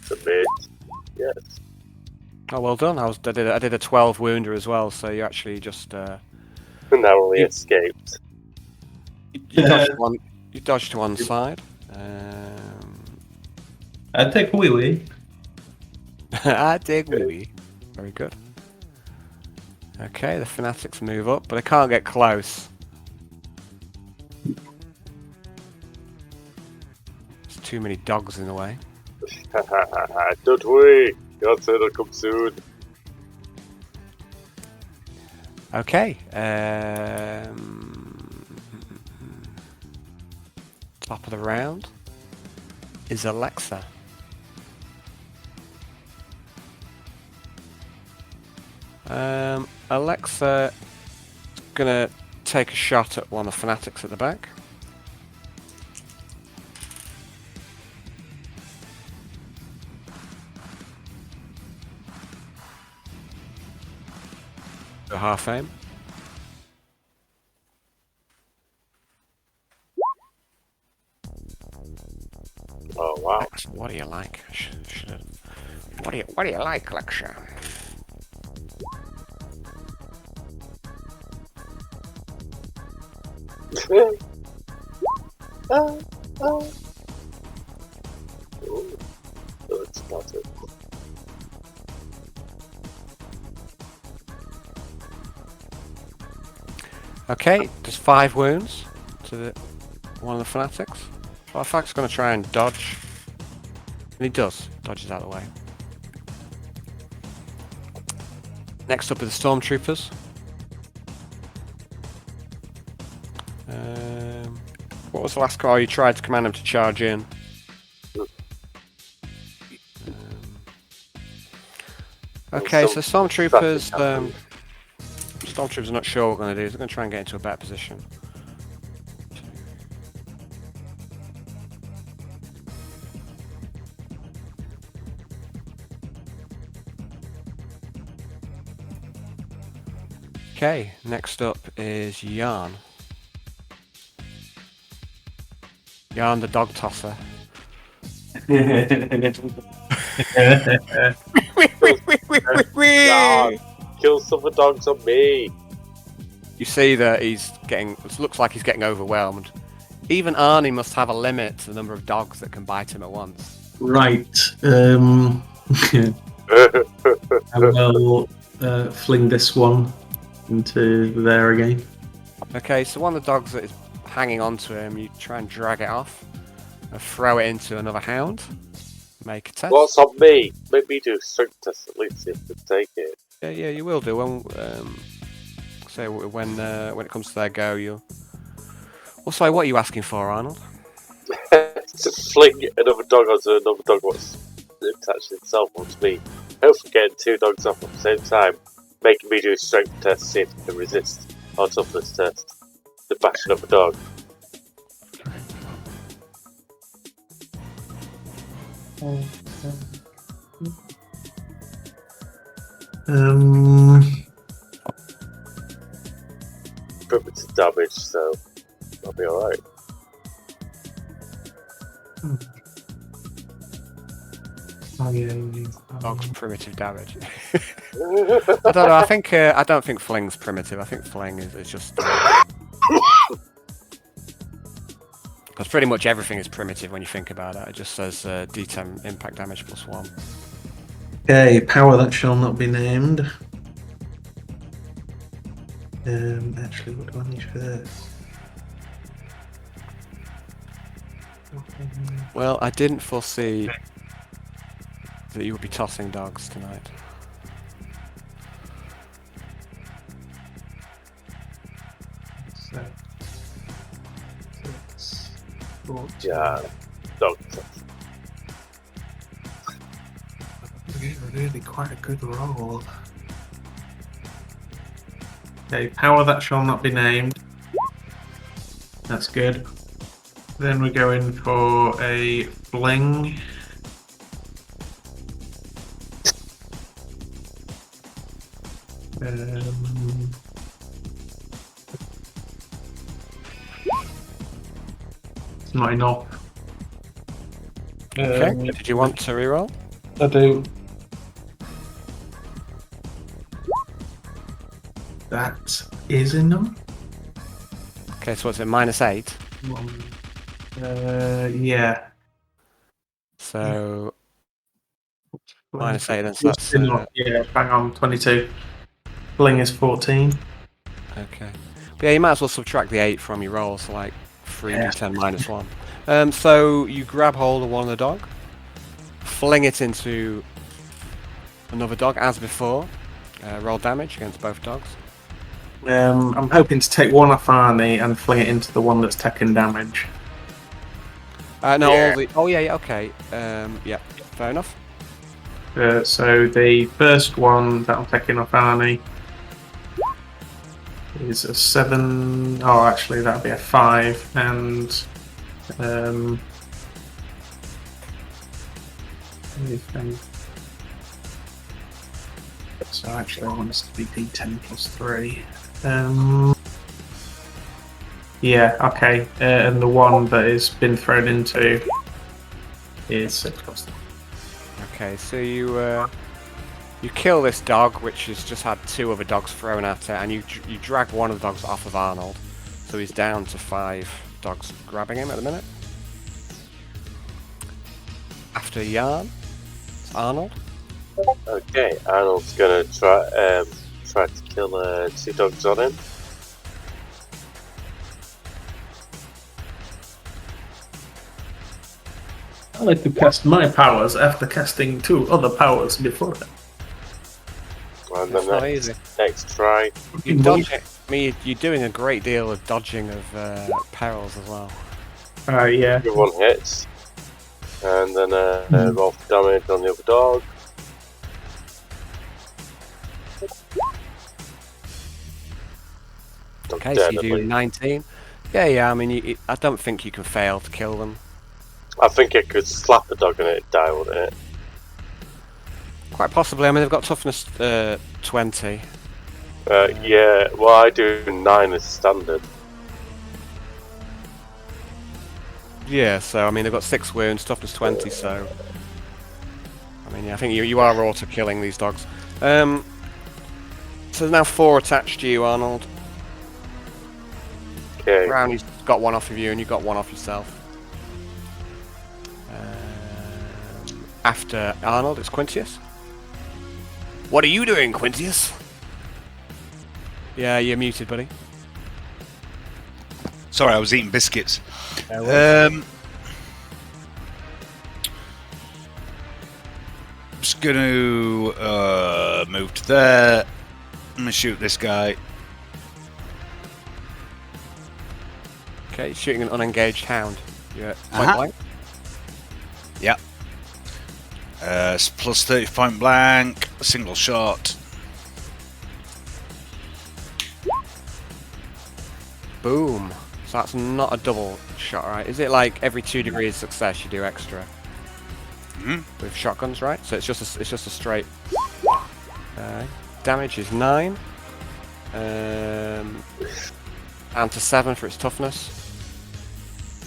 Submit. Yes. Oh, well done. I did a 12 wounder as well, so you actually just Narrowly escaped. you dodged one. You dodged to one side. I take wee wee. I dig wee. Very good. Okay, the fanatics move up, but I can't get close. There's too many dogs in the way. Don't worry. God said it'll come soon. Okay. Top of the round is Alexa. Alexa gonna take a shot at one of the fanatics at the back. A half aim. Oh wow. What do you like? What do you like, lecture? That's not it. Okay, there's 5 wounds to one of the fanatics. Farfak's going to try and dodge. And he does. Dodges out of the way. Next up are the stormtroopers. What was the last call? You tried to command them to charge in. Okay, so stormtroopers. Stormtroopers are not sure what we're going to do. They're going to try and get into a better position. Okay, next up is Yarn. Yarn the dog tosser. Kill some of the dogs on me. You see that he's getting. It looks like he's getting overwhelmed. Even Arnie must have a limit to the number of dogs that can bite him at once. Right. I will fling this one into there again. Okay, so one of the dogs that is hanging onto him, you try and drag it off and throw it into another hound. Make a test. What's on me? Make me do a strength test at least if you take it. Yeah, you will do. When it comes to their go, you'll. Well, sorry, what are you asking for, Arnold? To fling another dog onto another dog what's attached itself onto me. Hopefully getting 2 dogs off at the same time, making me do a strength test, see if I can resist our toughness test. The bashing up a dog. Primitive damage, so I'll be alright. Dog's primitive damage. I don't know. I don't think fling's primitive. I think fling is just. Because pretty much everything is primitive when you think about it. It just says D10 impact damage +1. Okay, power that shall not be named. Actually, what do I need for this? Well, I didn't foresee that you would be tossing dogs tonight. So, 6, 14. Yeah, dog test. Really quite a good roll. Okay, power that shall not be named. That's good. Then we're going for a fling. It's not enough. Okay. Did you want to reroll? I do. That is enough. Okay, so what's it? -8. Yeah. So -8 then. So that's yeah. Bang on. 22. Fling is 14. okay. But yeah, you might as well subtract the 8 from your roll. So like 3d10 -1. So you grab hold of one of the dog, fling it into another dog as before. Roll damage against both dogs. I'm hoping to take one off Arnie and fling it into the one that's taking damage. No, Yeah. Okay. Yeah, fair enough. So the first one that I'm taking off Arnie is a 7. Oh, actually, that'd be a 5. And so actually, I want this to be D10 +3. Yeah, okay. And the one that has been thrown into is 6 plus 3. Okay, so you kill this dog, which has just had 2 other dogs thrown at it, and you drag one of the dogs off of Arnold, so he's down to 5 dogs grabbing him at the minute. After Yarn, it's Arnold. Okay, Arnold's gonna try to kill 2 dogs on him. I like to cast my powers after casting 2 other powers before that. And That's then not easy. next try. You dodge it. I mean, you're doing a great deal of dodging of perils as well. Yeah. Everyone hits. And then roll for damage on the other dog. Okay, so you do 19. Yeah, I mean, I don't think you can fail to kill them. I think it could slap a dog and it'd die, wouldn't it? Quite possibly. I mean, they've got toughness 20. Yeah, well, I do 9 as standard. Yeah, so I mean, they've got 6 wounds, toughness 20, so... I mean, yeah, I think you are auto-killing these dogs. So there's now 4 attached to you, Arnold. Okay. Brownie's got 1 off of you, and you got 1 off yourself. After Arnold, it's Quintius. What are you doing, Quintius? Yeah, you're muted, buddy. Sorry, I was eating biscuits. Just going to move to there. I'm going to shoot this guy. Okay, shooting an unengaged hound. You're at point blank. Yeah. It's plus 30 point blank, a single shot. Boom. So that's not a double shot, right? Is it like every 2 degrees success you do extra? With shotguns, right? So it's just a straight. Damage is 9. And to 7 for its toughness.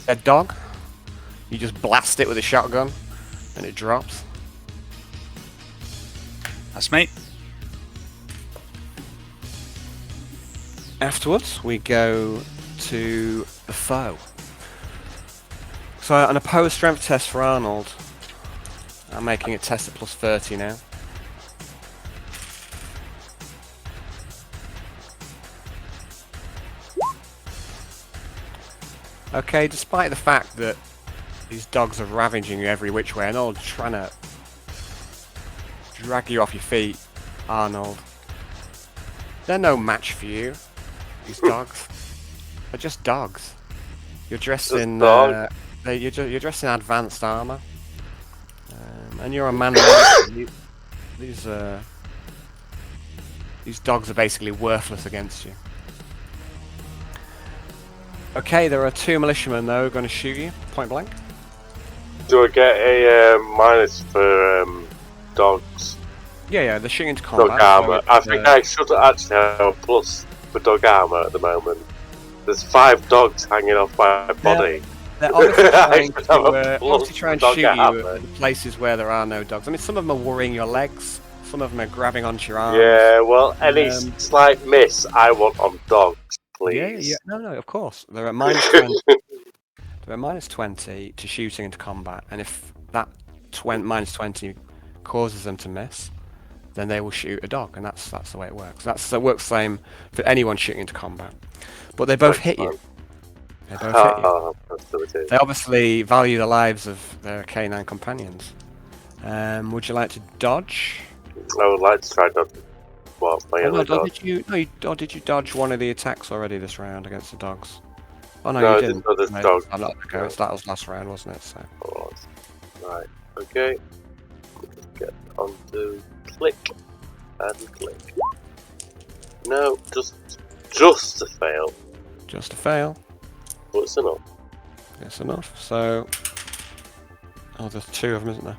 Dead dog. You just blast it with a shotgun, and it drops. That's me. Afterwards, we go to the foe. So an opposed strength test for Arnold. I'm making it test at plus 30 now. Okay, despite the fact that these dogs are ravaging you every which way and all trying to drag you off your feet, Arnold, they're no match for you. These dogs. They're just dogs. You're dressed in you're dressed in advanced armor, and you're a man. These dogs are basically worthless against you. Okay, there are 2 militiamen though going to shoot you point blank. Do I get a minus for dogs? Yeah, they're shooting into combat. Dog armor. So I think I should actually have a plus for dog armor at the moment. There's 5 dogs hanging off my body. They're obviously trying I should have a to try and dog shoot you armor. at the places where there are no dogs. I mean, some of them are worrying your legs. Some of them are grabbing onto your arms. Yeah, well, any slight miss, I want on dogs, please. Yeah. No, of course. They're at minus 20. They're at minus 20 to shooting into combat, and if that minus 20 causes them to miss, then they will shoot a dog, and that's the way it works. It works the same for anyone shooting into combat. But they both hit you. They both hit you. They obviously value the lives of their canine companions. Would you like to dodge? I would like to try dodging. Well, my Oh, no, other dog. did you dodge one of the attacks already this round against the dogs? Oh no, No, you I didn't. didn't dodge the No, dog. I'm not, okay, that was last round, wasn't it? So. Right, okay. Get onto click and click. No, just a fail. Just a fail. But it's enough. It's enough. So, there's 2 of them, isn't there?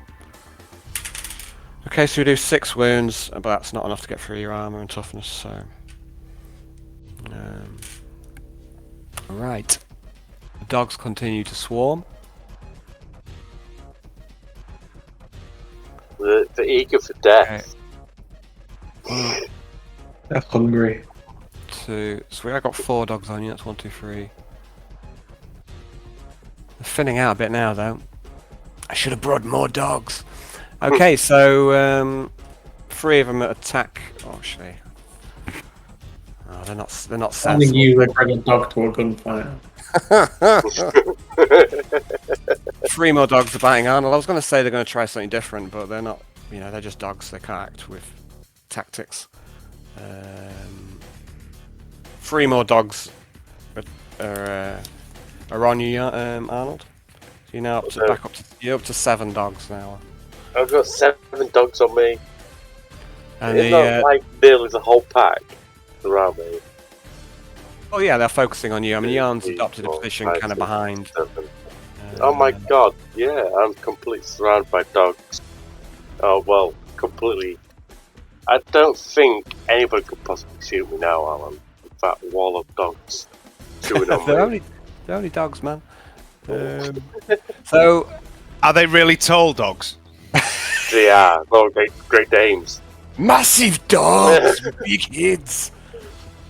Okay, so we do 6 wounds, but that's not enough to get through your armor and toughness. So, right. The dogs continue to swarm. eager for death. They're hungry. So I got 4 dogs on you. That's 1, 2, 3. They're thinning out a bit now, though. I should have brought more dogs. Okay, so 3 of them attack. Oh, actually, they're not I think sensible. you would bring a dog to a gunfight. 3 more dogs are biting Arnold. I was going to say they're going to try something different, but they're not. You know, they're just dogs. They can't act with tactics. 3 more dogs are on you, Arnold. So you're now you're up to 7 dogs now. I've got 7 dogs on me. And It's not like nearly the whole pack around me. oh yeah, they're focusing on you. I mean, Yarn's 3, adopted a 4, position 5, kind of 6, behind. 7. Oh my god, yeah, I'm completely surrounded by dogs. Oh well, completely. I don't think anybody could possibly shoot me now, Alan. With that wall of dogs chewing on me. They're only dogs, man. So, Are they really tall dogs? They are, well, Great Danes. massive dogs with big heads.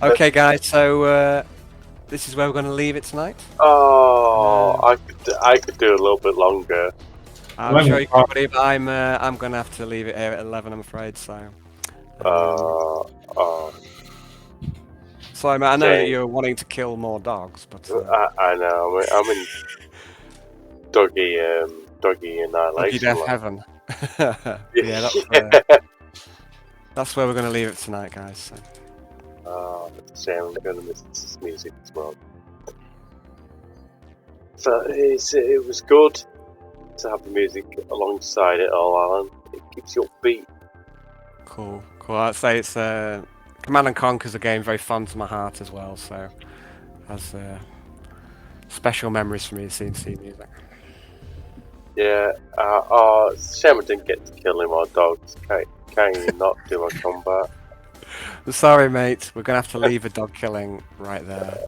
Okay, guys. So this is where we're going to leave it tonight. Oh, I could do a little bit longer. I'm sure you can, buddy, but I'm going to have to leave it here at 11. I'm afraid. So. Sorry, man. I know that you're wanting to kill more dogs, but I know. I'm in doggy annihilation. death heaven. Yeah, that's where we're going to leave it tonight, guys. So. Oh, it's a shame. I'm going to miss this music as well. So it was good to have the music alongside it all, Alan. It keeps you upbeat. Cool. I'd say it's Command & Conquer's a game very fond to my heart as well, so has special memories for me to see music. Yeah. It's a shame I didn't get to kill any more dogs. Can't you not do my combat? I'm sorry, mate. We're going to have to leave a dog killing right there.